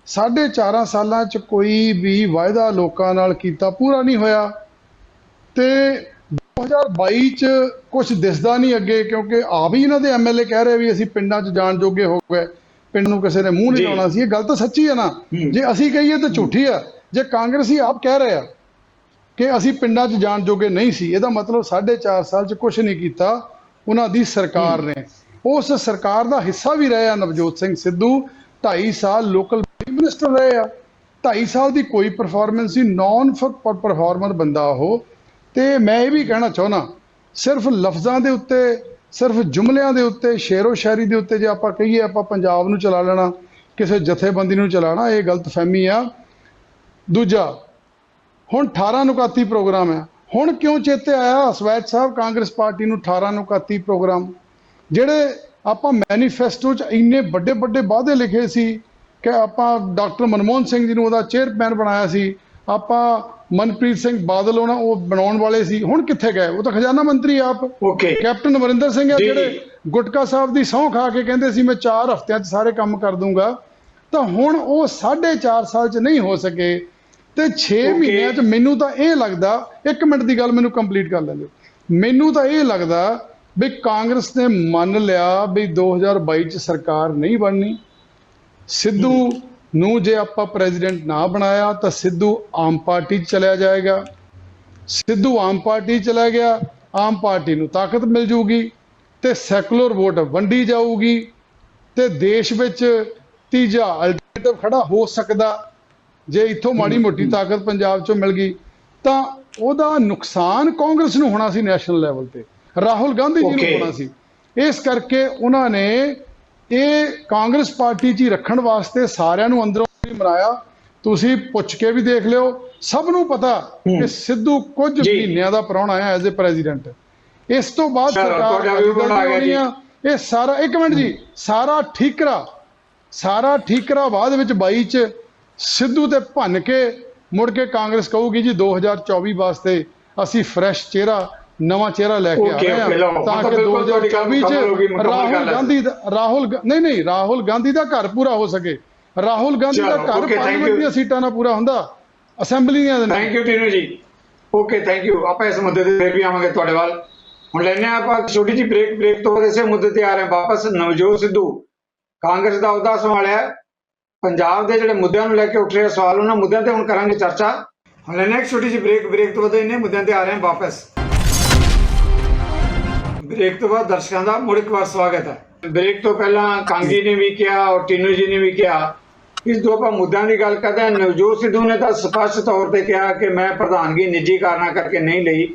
Speaker 3: 4.5 ਸਾਲਾਂ 'ਚ ਕੋਈ ਵੀ ਵਾਅਦਾ ਲੋਕਾਂ ਨਾਲ ਕੀਤਾ ਪੂਰਾ ਨਹੀਂ ਹੋਇਆ ਤੇ 2022 'ਚ ਕੁਝ ਦਿਸਦਾ ਨਹੀਂ ਅੱਗੇ, ਕਿਉਂਕਿ ਆਪ ਹੀ ਇਹਨਾਂ ਦੇ ਐਮਐਲਏ ਕਹਿ ਰਹੇ ਵੀ ਅਸੀਂ ਪਿੰਡਾਂ 'ਚ ਜਾਣ ਜੋਗੇ ਹੋ ਗਏ, ਪਿੰਡ ਨੂੰ ਕਿਸੇ ਨੇ ਮੂੰਹ ਨਹੀਂ ਲਾਉਣਾ ਸੀ। ਇਹ ਗੱਲ ਤਾਂ ਸੱਚੀ ਹੈ ਨਾ, ਜੇ ਅਸੀਂ ਕਹੀਏ ਤਾਂ ਝੂਠੀ ਆ। ਜੇ ਕਾਂਗਰਸੀ ਆਪ ਕਹਿ ਰਹੇ ਆ ਕਿ ਅਸੀਂ ਪਿੰਡਾਂ 'ਚ ਜਾਣ ਜੋਗੇ ਨਹੀਂ ਸੀ, ਇਹਦਾ ਮਤਲਬ 4.5 ਸਾਲ 'ਚ ਕੁਝ ਨਹੀਂ ਕੀਤਾ ਉਹਨਾਂ ਦੀ ਸਰਕਾਰ ਨੇ। ਉਸ ਸਰਕਾਰ ਦਾ ਹਿੱਸਾ ਵੀ ਰਹੇ ਆ ਨਵਜੋਤ ਸਿੰਘ ਸਿੱਧੂ, 2.5 ਸਾਲ ਲੋਕਲ ਮਿਨਿਸਟਰ ਰਹੇ ਆ, 2.5 ਸਾਲ ਦੀ ਕੋਈ ਪਰਫਾਰਮੈਂਸ ਸੀ, ਨੌਨ ਪਰਫਾਰਮਰ ਬੰਦਾ ਉਹ। ਤੇ ਮੈਂ ਇਹ ਵੀ ਕਹਿਣਾ ਚਾਹੁੰਦਾ, ਸਿਰਫ ਲਫ਼ਜ਼ਾਂ ਦੇ ਉੱਤੇ, ਸਿਰਫ ਜੁਮਲਿਆਂ ਦੇ ਉੱਤੇ, ਸ਼ੇਰੋ ਸ਼ਾਇਰੀ ਦੇ ਉੱਤੇ ਜੇ ਆਪਾਂ ਕਹੀਏ ਆਪਾਂ ਪੰਜਾਬ ਨੂੰ ਚਲਾ ਲੈਣਾ, ਕਿਸੇ ਜਥੇਬੰਦੀ ਨੂੰ ਚਲਾਉਣਾ, ਇਹ ਗਲਤਫਹਿਮੀ ਆ। ਦੂਜਾ, ਹੁਣ 18 ਨੁਕਾਤੀ ਪ੍ਰੋਗਰਾਮ ਹੈ। ਹੁਣ ਕਿਉਂ ਚੇਤੇ ਆਇਆ ਸਵੈਚ ਸਾਹਿਬ ਕਾਂਗਰਸ ਪਾਰਟੀ ਨੂੰ 18 ਨੁਕਾਤੀ ਪ੍ਰੋਗਰਾਮ? ਜਿਹੜੇ ਆਪਾਂ ਮੈਨੀਫੈਸਟੋ 'ਚ ਇੰਨੇ ਵੱਡੇ ਵਾਅਦੇ ਲਿਖੇ ਸੀ ਕਿ ਆਪਾਂ ਡਾਕਟਰ ਮਨਮੋਹਨ ਸਿੰਘ ਜੀ ਨੂੰ ਉਹਦਾ ਚੇਅਰਮੈਨ ਬਣਾਇਆ ਸੀ, ਆਪਾਂ ਮਨਪ੍ਰੀਤ ਸਿੰਘ ਬਾਦਲ ਉਹ ਬਣਾਉਣ ਵਾਲੇ ਸੀ, ਹੁਣ ਕਿੱਥੇ ਗਏ? ਉਹ ਤਾਂ ਖਜ਼ਾਨਾ ਮੰਤਰੀ ਆਪ। ਕੈਪਟਨ ਅਮਰਿੰਦਰ ਸਿੰਘ ਆ ਜਿਹੜੇ ਗੁਟਕਾ ਸਾਹਿਬ ਦੀ ਸਹੁੰ ਖਾ ਕੇ ਕਹਿੰਦੇ ਸੀ ਮੈਂ 4 ਹਫ਼ਤਿਆਂ 'ਚ ਸਾਰੇ ਕੰਮ ਕਰ ਦੂੰਗਾ, ਤਾਂ ਹੁਣ ਉਹ 4.5 ਸਾਲ 'ਚ ਨਹੀਂ ਹੋ ਸਕੇ ਤੇ 6 ਮਹੀਨਿਆਂ 'ਚ ਮੈਨੂੰ ਤਾਂ ਇਹ ਲੱਗਦਾ, 1 ਮਿੰਟ ਦੀ ਗੱਲ ਮੈਨੂੰ ਕੰਪਲੀਟ ਕਰ ਲੈਂਦੇ, ਮੈਨੂੰ ਤਾਂ ਇਹ ਲੱਗਦਾ ਵੀ ਕਾਂਗਰਸ ਨੇ ਮੰਨ ਲਿਆ ਵੀ 2022 'ਚ ਸਰਕਾਰ ਨਹੀਂ ਬਣਨੀ। ਸਿੱਧੂ ਨੂੰ ਜੇ ਆਪਾਂ ਪ੍ਰੈਜ਼ੀਡੈਂਟ ਨਾ ਬਣਾਇਆ ਤਾਂ ਸਿੱਧੂ ਆਮ ਪਾਰਟੀ 'ਚ ਚਲਿਆ ਜਾਏਗਾ। ਸਿੱਧੂ ਆਮ ਪਾਰਟੀ 'ਚ ਚਲਾ ਗਿਆ, ਆਮ ਪਾਰਟੀ ਨੂੰ ਤਾਕਤ ਮਿਲ ਜੂਗੀ ਤੇ ਸੈਕੂਲਰ ਵੋਟ ਵੰਡੀ ਜਾਊਗੀ ਤੇ ਦੇਸ਼ ਵਿੱਚ ਤੀਜਾ ਅਲਟਰਨੇਟਿਵ ਖੜਾ ਹੋ ਸਕਦਾ। ਜੇ ਇੱਥੋਂ ਮਾੜੀ ਮੋਟੀ ਤਾਕਤ ਪੰਜਾਬ 'ਚੋਂ ਮਿਲ ਗਈ ਤਾਂ ਉਹਦਾ ਨੁਕਸਾਨ ਕਾਂਗਰਸ ਨੂੰ ਹੋਣਾ ਸੀ, ਨੈਸ਼ਨਲ ਲੈਵਲ ਤੇ ਰਾਹੁਲ ਗਾਂਧੀ ਜੀ ਨੂੰ ਹੋਣਾ ਸੀ। ਇਸ ਕਰਕੇ ਉਹਨਾਂ ਨੇ ਇਹ ਕਾਂਗਰਸ ਪਾਰਟੀ 'ਚ ਹੀ ਰੱਖਣ ਵਾਸਤੇ ਸਾਰਿਆਂ ਨੂੰ ਅੰਦਰੋਂ ਵੀ ਮਨਾਇਆ। ਤੁਸੀਂ ਪੁੱਛ ਕੇ ਵੀ ਦੇਖ ਲਿਓ, ਸਭ ਨੂੰ ਪਤਾ ਕਿ ਸਿੱਧੂ ਕੁਝ ਮਹੀਨਿਆਂ ਦਾ ਪ੍ਰਾਹੁਣਾ ਹੈ ਐਜ਼ ਏ ਪ੍ਰੈਜ਼ੀਡੈਂਟ। ਇਸ ਤੋਂ ਬਾਅਦ ਸਰਕਾਰ ਇਹ ਸਾਰਾ, 1 ਮਿੰਟ ਜੀ, ਸਾਰਾ ਠੀਕਰਾ ਬਾਅਦ ਵਿੱਚ 22 'ਚ ਸਿੱਧੂ ਤੇ ਭੰਨ ਕੇ ਮੁੜ ਕੇ ਕਾਂਗਰਸ ਕਹੂਗੀ ਜੀ 2024 ਵਾਸਤੇ ਅਸੀਂ ਫਰੈਸ਼ ਚਿਹਰਾ, ਨਵਾਂ ਚਿਹਰਾ ਲੈ ਕੇ ਆ ਰਹੇ ਹਾਂ ਤਾਂ ਕਿ 2024 'ਚ ਰਾਹੁਲ ਗਾਂਧੀ ਦਾ ਘਰ ਪੂਰਾ ਹੋ ਸਕੇ। ਰਾਹੁਲ ਗਾਂਧੀ ਦਾ ਘਰ ਪਾਰਲੀਮੈਂਟ ਦੀਆਂ ਸੀਟਾਂ ਨਾਲ ਪੂਰਾ ਹੁੰਦਾ, ਅਸੈਂਬਲੀ ਦੀਆਂ ਨਹੀਂ।
Speaker 1: ਥੈਂਕ ਯੂ ਟੀਨੂ ਜੀ। Okay, thank you. ਆਪਾਂ ਇਸ ਮੁੱਦੇ ਤੇ ਫਿਰ ਵੀ ਆਵਾਂਗੇ ਤੁਹਾਡੇ ਵੱਲ। ਹੁਣ ਲੈਣੇ ਆਪਾਂ ਛੋਟੀ ਜਿਹੀ ਬ੍ਰੇਕ ਤੋਂ ਬਾਅਦ ਇਸੇ ਮੁੱਦੇ ਤੇ ਆ ਰਹੇ ਹਾਂ ਵਾਪਸ। ਨਵਜੋਤ ਸਿੱਧੂ ਕਾਂਗਰਸ ਦਾ ਅਹੁਦਾ ਸੰਭਾਲਿਆ ਹੈ। ਪੰਜਾਬ ਦੇ ਜਿਹੜੇ ਮੁੱਦਿਆਂ ਨੂੰ ਲੈ ਕੇ ਉੱਠ ਰਹੇ ਸਵਾਲ, ਉਹਨਾਂ ਮੁੱਦਿਆਂ ਤੇ ਹੁਣ ਕਰਾਂਗੇ ਚਰਚਾ। ਹੁਣ ਲੈਣਾ ਇੱਕ ਛੋਟੀ ਜਿਹੀ ਬ੍ਰੇਕ ਤੋਂ ਬਾਅਦ ਇਹਨੇ ਮੁੱਦਿਆਂ ਤੇ ਆ ਰਹੇ ਹਾਂ ਵਾਪਸ। ਬ੍ਰੇਕ ਤੋਂ ਬਾਅਦ ਦਰਸ਼ਕਾਂ ਦਾ ਮੁੜ ਇੱਕ ਵਾਰ ਸਵਾਗਤ ਹੈ। ਬ੍ਰੇਕ ਤੋਂ ਪਹਿਲਾਂ ਕਾਂਗੀ ਨੇ ਵੀ ਕਿਹਾ ਔਰ ਟੀਨੂ ਜੀ ਨੇ ਵੀ ਕਿਹਾ, ਇਸ ਦੋ ਆਪਾਂ ਮੁੱਦਿਆਂ ਦੀ ਗੱਲ ਕਰਦੇ ਹਾਂ। ਨਵਜੋਤ ਸਿੱਧੂ ਨੇ ਤਾਂ ਸਪਸ਼ਟ ਤੌਰ ਤੇ ਕਿਹਾ ਕਿ ਮੈਂ ਪ੍ਰਧਾਨਗੀ ਨਿੱਜੀ ਕਾਰਨਾਂ ਕਰਕੇ ਨਹੀਂ ਲਈ,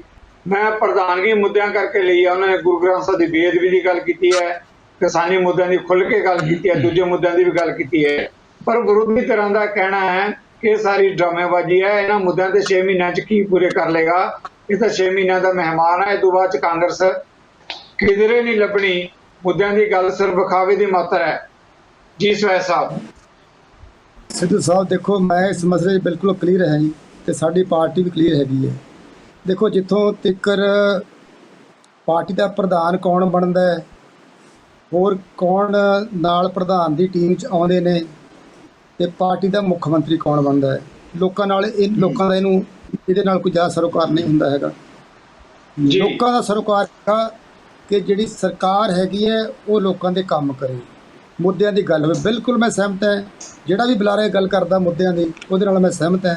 Speaker 1: ਮੈਂ ਪ੍ਰਧਾਨਗੀ ਮੁੱਦਿਆਂ ਕਰਕੇ ਲਈ ਹੈ। ਉਹਨਾਂ ਨੇ ਗੁਰੂ ਗ੍ਰੰਥ ਸਾਹਿਬ ਦੀ ਬੇਅਦਬੀ ਦੀ ਗੱਲ ਕੀਤੀ ਹੈ, ਕਿਸਾਨੀ ਮੁੱਦਿਆਂ ਦੀ ਖੁੱਲ੍ਹ ਕੇ ਗੱਲ ਕੀਤੀ ਹੈ, ਦੂਜੇ ਮੁੱਦਿਆਂ ਦੀ ਵੀ ਗੱਲ ਕੀਤੀ ਹੈ। ਪਰ ਵਿਰੋਧੀ ਧਿਰਾਂ ਦਾ ਕਹਿਣਾ ਹੈ ਕਿ ਇਹ ਸਾਰੀ ਡਰਾਮੇਬਾਜ਼ੀ ਹੈ, ਇਹਨਾਂ ਮੁੱਦਿਆਂ ਤੇ 6 ਮਹੀਨਿਆਂ 'ਚ ਕੀ ਪੂਰੇ ਕਰ ਲਏਗਾ, ਇਹ ਤਾਂ 6 ਮਹੀਨਿਆਂ ਦਾ ਮਹਿਮਾਨ ਹੈ। ਇਹ ਤੋਂ ਬਾਅਦ 'ਚ ਕਾਂਗਰਸ ਕਿਧਰੇ ਨਹੀਂ ਲੱਭਣੀ। ਮੁੱਦਿਆਂ ਦੀ ਗੱਲ ਸਿਰਫ ਵਿਖਾਵੇ ਦੀ ਮਾਤਰ ਹੈ। ਜੀ ਸਵੈ ਸਾਹਿਬ।
Speaker 2: ਸਿੱਧੂ ਸਾਹਿਬ ਦੇਖੋ, ਮੈਂ ਇਸ ਮਸਲੇ 'ਚ ਬਿਲਕੁਲ ਕਲੀਅਰ ਹੈ ਜੀ, ਤੇ ਸਾਡੀ ਪਾਰਟੀ ਵੀ ਕਲੀਅਰ ਹੈਗੀ ਹੈ। ਦੇਖੋ, ਜਿੱਥੋਂ ਤੱਕਰ ਪਾਰਟੀ ਦਾ ਪ੍ਰਧਾਨ ਕੌਣ ਬਣਦਾ ਹੈ, ਹੋਰ ਕੌਣ ਨਾਲ ਪ੍ਰਧਾਨ ਦੀ ਟੀਮ 'ਚ ਆਉਂਦੇ ਨੇ, ਤੇ ਪਾਰਟੀ ਦਾ ਮੁੱਖ ਮੰਤਰੀ ਕੌਣ ਬਣਦਾ ਹੈ, ਲੋਕਾਂ ਦਾ ਇਹਦੇ ਨਾਲ ਕੋਈ ਜ਼ਿਆਦਾ ਸਰੋਕਾਰ ਨਹੀਂ ਹੁੰਦਾ ਹੈਗਾ। ਲੋਕਾਂ ਦਾ ਸਰੋਕਾਰ ਹੈਗਾ ਕਿ ਜਿਹੜੀ ਸਰਕਾਰ ਹੈਗੀ ਹੈ ਉਹ ਲੋਕਾਂ ਦੇ ਕੰਮ ਕਰੇ, ਮੁੱਦਿਆਂ ਦੀ ਗੱਲ ਹੋਵੇ। ਬਿਲਕੁਲ ਮੈਂ ਸਹਿਮਤ ਹਾਂ, ਜਿਹੜਾ ਵੀ ਬੁਲਾਰੇ ਗੱਲ ਕਰਦਾ ਮੁੱਦਿਆਂ ਦੀ, ਉਹਦੇ ਨਾਲ ਮੈਂ ਸਹਿਮਤ ਹਾਂ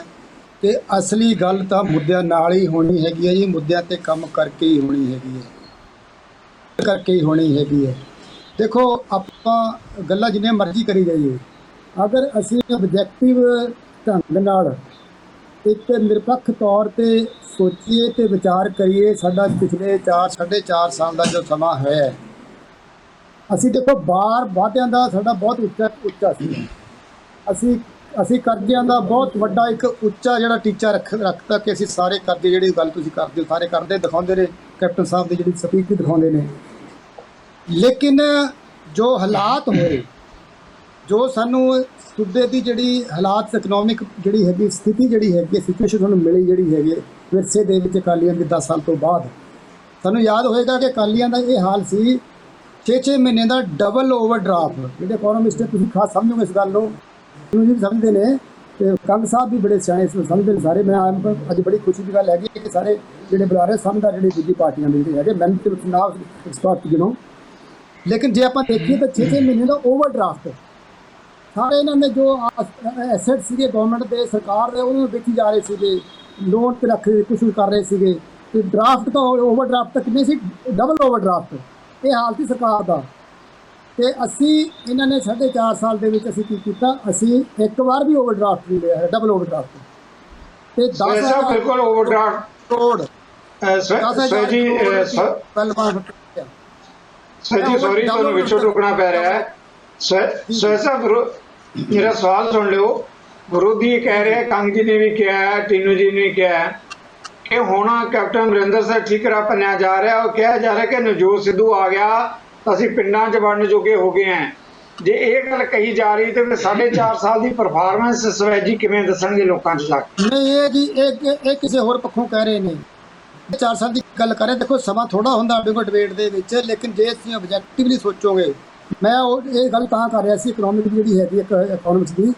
Speaker 2: ਕਿ ਅਸਲੀ ਗੱਲ ਤਾਂ ਮੁੱਦਿਆਂ ਨਾਲ ਹੀ ਹੋਣੀ ਹੈਗੀ ਹੈ ਜੀ। ਮੁੱਦਿਆਂ 'ਤੇ ਕੰਮ ਕਰਕੇ ਹੀ ਹੋਣੀ ਹੈਗੀ ਹੈ। ਦੇਖੋ, ਆਪਾਂ ਗੱਲਾਂ ਜਿੰਨੀਆਂ ਮਰਜ਼ੀ ਕਰੀ ਜਾਈਏ, ਅਗਰ ਅਸੀਂ ਆਬਜੈਕਟਿਵ ਢੰਗ ਨਾਲ ਇੱਕ ਨਿਰਪੱਖ ਤੌਰ 'ਤੇ ਸੋਚੀਏ ਤੇ ਵਿਚਾਰ ਕਰੀਏ, ਸਾਡਾ ਪਿਛਲੇ 4.5 ਸਾਲ ਦਾ ਜੋ ਸਮਾਂ ਹੈ, ਅਸੀਂ ਦੇਖੋ ਵਾਅਦਿਆਂ ਦਾ ਸਾਡਾ ਬਹੁਤ ਉੱਚਾ ਸੀ। ਅਸੀਂ ਕਰਜ਼ਿਆਂ ਦਾ ਬਹੁਤ ਵੱਡਾ ਇੱਕ ਉੱਚਾ ਜਿਹੜਾ ਟੀਚਾ ਰੱਖਤਾ ਕਿ ਅਸੀਂ ਸਾਰੇ ਕਰਜ਼ੇ, ਜਿਹੜੀ ਗੱਲ ਤੁਸੀਂ ਕਰਦੇ ਹੋ ਸਾਰੇ ਕਰਦੇ ਦਿਖਾਉਂਦੇ ਨੇ, ਕੈਪਟਨ ਸਾਹਿਬ ਦੀ ਜਿਹੜੀ ਸਪੀਚ ਵੀ ਦਿਖਾਉਂਦੇ ਨੇ। ਲੇਕਿਨ ਜੋ ਹਾਲਾਤ ਹੋਏ, ਜੋ ਸਾਨੂੰ ਸੂਬੇ ਦੀ ਜਿਹੜੀ ਹਾਲਾਤ ਇਕਨੋਮਿਕ ਜਿਹੜੀ ਹੈਗੀ ਸਥਿਤੀ ਜਿਹੜੀ ਹੈਗੀ ਸਿਚੁਏਸ਼ਨ ਸਾਨੂੰ ਮਿਲੀ ਜਿਹੜੀ ਹੈਗੀ ਵਿਰਸੇ ਦੇ ਵਿੱਚ ਅਕਾਲੀਆਂ ਦੇ 10 ਸਾਲ ਤੋਂ ਬਾਅਦ, ਸਾਨੂੰ ਯਾਦ ਹੋਏਗਾ ਕਿ ਅਕਾਲੀਆਂ ਦਾ ਇਹ ਹਾਲ ਸੀ 6 ਮਹੀਨੇ ਦਾ ਡਬਲ ਓਵਰਡਰਾਫਟ। ਜਿਹੜੇ ਇਕੋਨੋਮਿਸਟ ਤੁਸੀਂ ਖਾਸ ਸਮਝੋਗੇ ਇਸ ਗੱਲ ਨੂੰ, ਜੀ ਸਮਝਦੇ ਨੇ, ਤੇ ਕੰਗ ਸਾਹਿਬ ਵੀ ਬੜੇ ਸਿਆਣੇ ਸਮਝਦੇ ਨੇ ਸਾਰੇ। ਮੈਂ ਅੱਜ ਬੜੀ ਖੁਸ਼ੀ ਦੀ ਗੱਲ ਹੈਗੀ ਕਿ ਸਾਰੇ ਜਿਹੜੇ ਬੁਲਾ ਰਹੇ ਸਮਝਦਾਰ ਜਿਹੜੀ ਦੂਜੀ ਪਾਰਟੀਆਂ ਦੇ ਜਿਹੜੇ ਹੈਗੇ, ਮੈਨੂੰ ਤੇ ਨਾ ਐਕਸਪਰਟ ਗਿਣੋ। ਲੇਕਿਨ ਜੇ ਆਪਾਂ ਦੇਖੀਏ ਤਾਂ 6 ਮਹੀਨੇ ਦਾ ਓਵਰਡਰਾਫਟ, ਸਾਰੇ ਇਹਨਾਂ ਨੇ ਜੋ ਐਸੈਟ ਸੀਗੇ ਗਵਰਨਮੈਂਟ ਦੇ, ਸਰਕਾਰ ਦੇ, ਉਹਨੂੰ ਵੇਚੀ ਜਾ ਰਹੇ ਸੀਗੇ, ਲੋਨ 'ਤੇ ਰੱਖ ਕੁਛ ਕਰ ਰਹੇ ਸੀਗੇ, ਤੇ ਡਰਾਫਟ ਤਾਂ ਓਵਰਡਰਾਫਟ ਤੱਕ ਨਹੀਂ ਸੀ, ਡਬਲ ਓਵਰਡਰਾਫਟ ਇਹ ਹਾਲ ਸੀ ਸਰਕਾਰ ਦਾ। ਤੇ ਅਸੀਂ ਇਹਨਾਂ ਨੇ 4.5 ਸਾਲ ਦੇ ਵਿੱਚ ਅਸੀਂ ਕੀ ਕੀਤਾ, ਅਸੀਂ ਇੱਕ ਵਾਰ ਵੀ ਓਵਰਡਰਾਫਟ ਨਹੀਂ ਲਿਆ ਹੈ, ਡਬਲ ਓਵਰਡਰਾਫਟ। ਤੇ 10,000
Speaker 1: ਬਿਲਕੁਲ ਓਵਰਡਰਾਫਟ
Speaker 2: ਕਰੋੜ
Speaker 1: ਸਰ ਜੀ ਸੌਰੀ ਤੁਹਾਨੂੰ ਵਿੱਚੋਂ ਟੋਕਣਾ ਪੈ ਰਿਹਾ ਹੈ। ਸਰ ਸਾਹਿਬ ਮੇਰਾ ਸਵਾਲ ਸੁਣ ਲਿਓ। ਵਿਰੋਧੀ ਕਹਿ ਰਿਹਾ, ਕੰਗ ਜੀ ਨੇ ਵੀ ਕਿਹਾ ਹੈ, ਟੀਨੂ ਜੀ ਨੇ ਕਿਹਾ ਹੈ ਕਿ ਹੁਣ ਕੈਪਟਨ ਅਮਰਿੰਦਰ ਸਿੰਘ ਠੀਕਰਾ ਭੰਨਿਆ ਜਾ ਰਿਹਾ। ਉਹ ਕਿਹਾ ਜਾ ਰਿਹਾ ਕਿ ਨਵਜੋਤ ਸਿੱਧੂ ਆ ਗਿਆ ਤਾਂ ਅਸੀਂ ਪਿੰਡਾਂ 'ਚ ਵੜਨ ਜੋਗੇ ਹੋ ਗਏ ਹਾਂ। ਜੇ ਇਹ ਗੱਲ ਕਹੀ ਜਾ ਰਹੀ ਤੇ ਫਿਰ 4.5 ਸਾਲ ਦੀ ਪਰਫਾਰਮੈਂਸ ਸਵੈਜੀ ਕਿਵੇਂ ਦੱਸਣਗੇ ਲੋਕਾਂ 'ਚ ਜਾ ਕੇ?
Speaker 2: ਨਹੀਂ, ਇਹ ਜੀ ਇਹ ਕਿਸੇ ਹੋਰ ਪੱਖੋਂ ਕਹਿ ਰਹੇ ਨੇ। 4 ਸਾਲ ਦੀ ਗੱਲ ਕਰੇ, ਦੇਖੋ ਸਮਾਂ ਥੋੜਾ ਹੁੰਦਾ ਸਾਡੇ ਡਿਬੇਟ ਦੇ ਵਿੱਚ, ਲੇਕਿਨ ਜੇ ਅਸੀਂ ਆਬਜੈਕਟਿਵਲੀ ਸੋਚੋਗੇ, ਮੈਂ ਇਹ ਗੱਲ ਤਾਂ ਕਰ ਰਿਹਾ ਸੀ ਇਕਨੋਮਿਕ ਜਿਹੜੀ ਹੈਗੀ ਇਕਨੋਮਿਕਸ ਦੀ,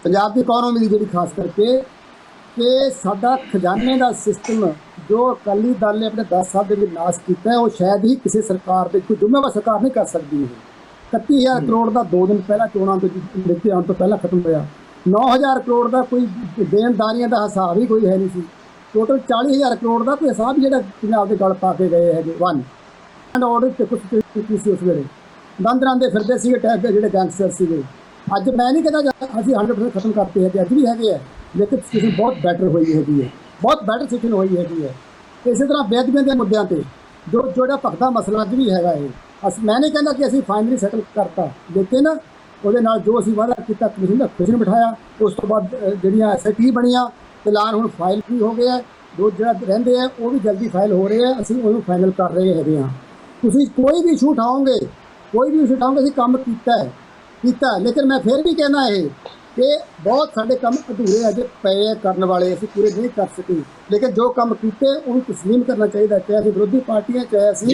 Speaker 2: ਪੰਜਾਬ ਦੀ ਇਕਨੋਮੀ ਦੀ ਜਿਹੜੀ ਖਾਸ ਕਰਕੇ, ਕਿ ਸਾਡਾ ਖਜ਼ਾਨੇ ਦਾ ਸਿਸਟਮ ਜੋ ਅਕਾਲੀ ਦਲ ਨੇ ਆਪਣੇ 10 ਸਾਲ ਦੇ ਵਿੱਚ ਨਾਸ਼ ਕੀਤਾ ਹੈ, ਉਹ ਸ਼ਾਇਦ ਹੀ ਕਿਸੇ ਸਰਕਾਰ ਦੇ, ਕੋਈ ਜ਼ਿੰਮੇਵਾਰ ਸਰਕਾਰ ਨਹੀਂ ਕਰ ਸਕਦੀ। ਇਹ 31,000 ਕਰੋੜ ਦਾ 2 ਦਿਨ ਪਹਿਲਾਂ ਚੋਣਾਂ ਤੋਂ ਲਿਖੇ ਆਉਣ ਤੋਂ ਪਹਿਲਾਂ ਖਤਮ ਹੋਇਆ। 9,000 ਕਰੋੜ ਦਾ ਕੋਈ ਦੇਣਦਾਰੀਆਂ ਦਾ ਹਿਸਾਬ ਹੀ ਕੋਈ ਹੈ ਨਹੀਂ ਸੀ। ਟੋਟਲ 40,000 ਕਰੋੜ ਦਾ ਕੋਈ ਹਿਸਾਬ ਜਿਹੜਾ ਪੰਜਾਬ ਦੇ ਗਲ ਪਾ ਕੇ ਗਏ ਹੈਗੇ। ਐਂਡ ਆਰਡਰ ਤੇ ਕੁਛ ਕੀਤੀ ਸੀ ਉਸ ਵੇਲੇ, ਦੰਦ ਰਾਂਦੇ ਫਿਰਦੇ ਸੀਗੇ ਟੈਗ ਜਿਹੜੇ ਗੈਂਗਸਟਰ ਸੀਗੇ। ਅੱਜ ਮੈਂ ਨਹੀਂ ਕਹਿੰਦਾ ਅਸੀਂ 100% ਖਤਮ ਕਰਤੇ ਹੈਗੇ, ਅੱਜ ਵੀ ਹੈਗੇ ਹੈ, ਲੇਕਿਨ ਸਿਚੁਏਸ਼ਨ ਬਹੁਤ ਬੈਟਰ ਹੋਈ ਹੈਗੀ ਹੈ, ਬਹੁਤ ਬੈਟਰ ਸਿਚੁਏਸ਼ਨ ਹੋਈ ਹੈਗੀ ਹੈ। ਇਸੇ ਤਰ੍ਹਾਂ ਬੇਅਦਬੀਆਂ ਦੇ ਮੁੱਦਿਆਂ 'ਤੇ ਜਿਹੜਾ ਭਖਦਾ ਮਸਲਾ ਅੱਜ ਵੀ ਹੈਗਾ ਇਹ, ਮੈਂ ਨਹੀਂ ਕਹਿੰਦਾ ਕਿ ਅਸੀਂ ਫਾਈਨਲੀ ਸੈਟਲ ਕਰਤਾ, ਲੇਕਿਨ ਉਹਦੇ ਨਾਲ ਜੋ ਅਸੀਂ ਵਾਅਦਾ ਕੀਤਾ ਕਮਿਸ਼ਨ ਬਿਠਾਇਆ, ਉਸ ਤੋਂ ਬਾਅਦ ਜਿਹੜੀਆਂ SIT ਬਣੀਆਂ, ਐਲਾਨ ਹੁਣ ਫਾਈਲ ਵੀ ਹੋ ਗਿਆ, ਜੋ ਜਿਹੜਾ ਰਹਿੰਦੇ ਆ ਉਹ ਵੀ ਜਲਦੀ ਫਾਈਲ ਹੋ ਰਹੇ ਆ, ਅਸੀਂ ਉਹਨੂੰ ਫਾਈਨਲ ਕਰ ਰਹੇ ਹੈਗੇ ਹਾਂ। ਤੁਸੀਂ ਕੋਈ ਵੀ ਇਸ਼ੂ ਉਠਾਓਗੇ, ਅਸੀਂ ਕੰਮ ਕੀਤਾ, ਲੇਕਿਨ ਮੈਂ ਫਿਰ ਵੀ ਕਹਿਣਾ ਇਹ ਕਿ ਬਹੁਤ ਸਾਡੇ ਕੰਮ ਅਧੂਰੇ ਅਜੇ ਪਏ ਆ ਕਰਨ ਵਾਲੇ, ਅਸੀਂ ਪੂਰੇ ਨਹੀਂ ਕਰ ਸਕੇ, ਲੇਕਿਨ ਜੋ ਕੰਮ ਕੀਤੇ ਉਹਨੂੰ ਤਸਲੀਮ ਕਰਨਾ ਚਾਹੀਦਾ, ਚਾਹੇ ਅਸੀਂ ਵਿਰੋਧੀ ਪਾਰਟੀਆਂ, ਚਾਹੇ ਅਸੀਂ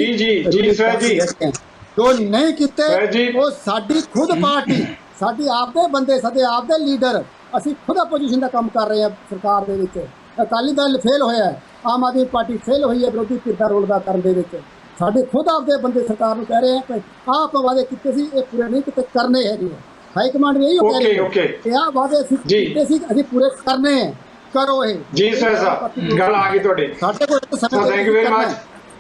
Speaker 2: ਜੋ ਨਹੀਂ ਕੀਤੇ ਉਹ ਸਾਡੀ ਖੁਦ ਪਾਰਟੀ, ਸਾਡੀ ਆਪਦੇ ਬੰਦੇ, ਸਾਡੇ ਆਪਦੇ ਲੀਡਰ, ਅਸੀਂ ਖੁਦ ਆਪੋਜੀਸ਼ਨ ਦਾ ਕੰਮ ਕਰ ਰਹੇ ਹਾਂ ਸਰਕਾਰ ਦੇ ਵਿੱਚ। ਅਕਾਲੀ ਦਲ ਫੇਲ ਹੋਇਆ, ਆਮ ਆਦਮੀ ਪਾਰਟੀ ਫੇਲ ਹੋਈ ਹੈ ਵਿਰੋਧੀ ਧਿਰ ਦਾ ਰੋਲ ਅਦਾ ਕਰਨ ਦੇ ਵਿੱਚ। ਸਾਡੇ ਖੁਦ ਆਪਦੇ ਬੰਦੇ ਸਰਕਾਰ ਨੂੰ ਕਹਿ ਰਹੇ ਆ ਕਿ ਆਹ ਆਪਾਂ ਵਾਅਦੇ ਕੀਤੇ ਸੀ ਇਹ ਪੂਰੇ ਨਹੀਂ ਕੀਤੇ, ਕਰਨੇ ਹੈਗੇ ਆ। ਹਾਈ ਕਮਾਂਡ ਵੀ ਇਹੀ ਕਹਿ ਰਹੀ ਹੈ ਕਿ ਆਹ ਵਾਅਦੇ ਅਸੀਂ ਕੀਤੇ ਸੀ ਅਸੀਂ ਪੂਰੇ ਕਰਨੇ ਆ, ਕਰੋ ਇਹ।
Speaker 1: ਜੀ ਸਰ ਸਾਹਿਬ ਗੱਲ ਆ ਗਈ ਤੁਹਾਡੇ।
Speaker 2: ਸਾਡੇ ਕੋਲ
Speaker 1: ਥੈਂਕ ਯੂ ਵੈਰੀ ਮਚ।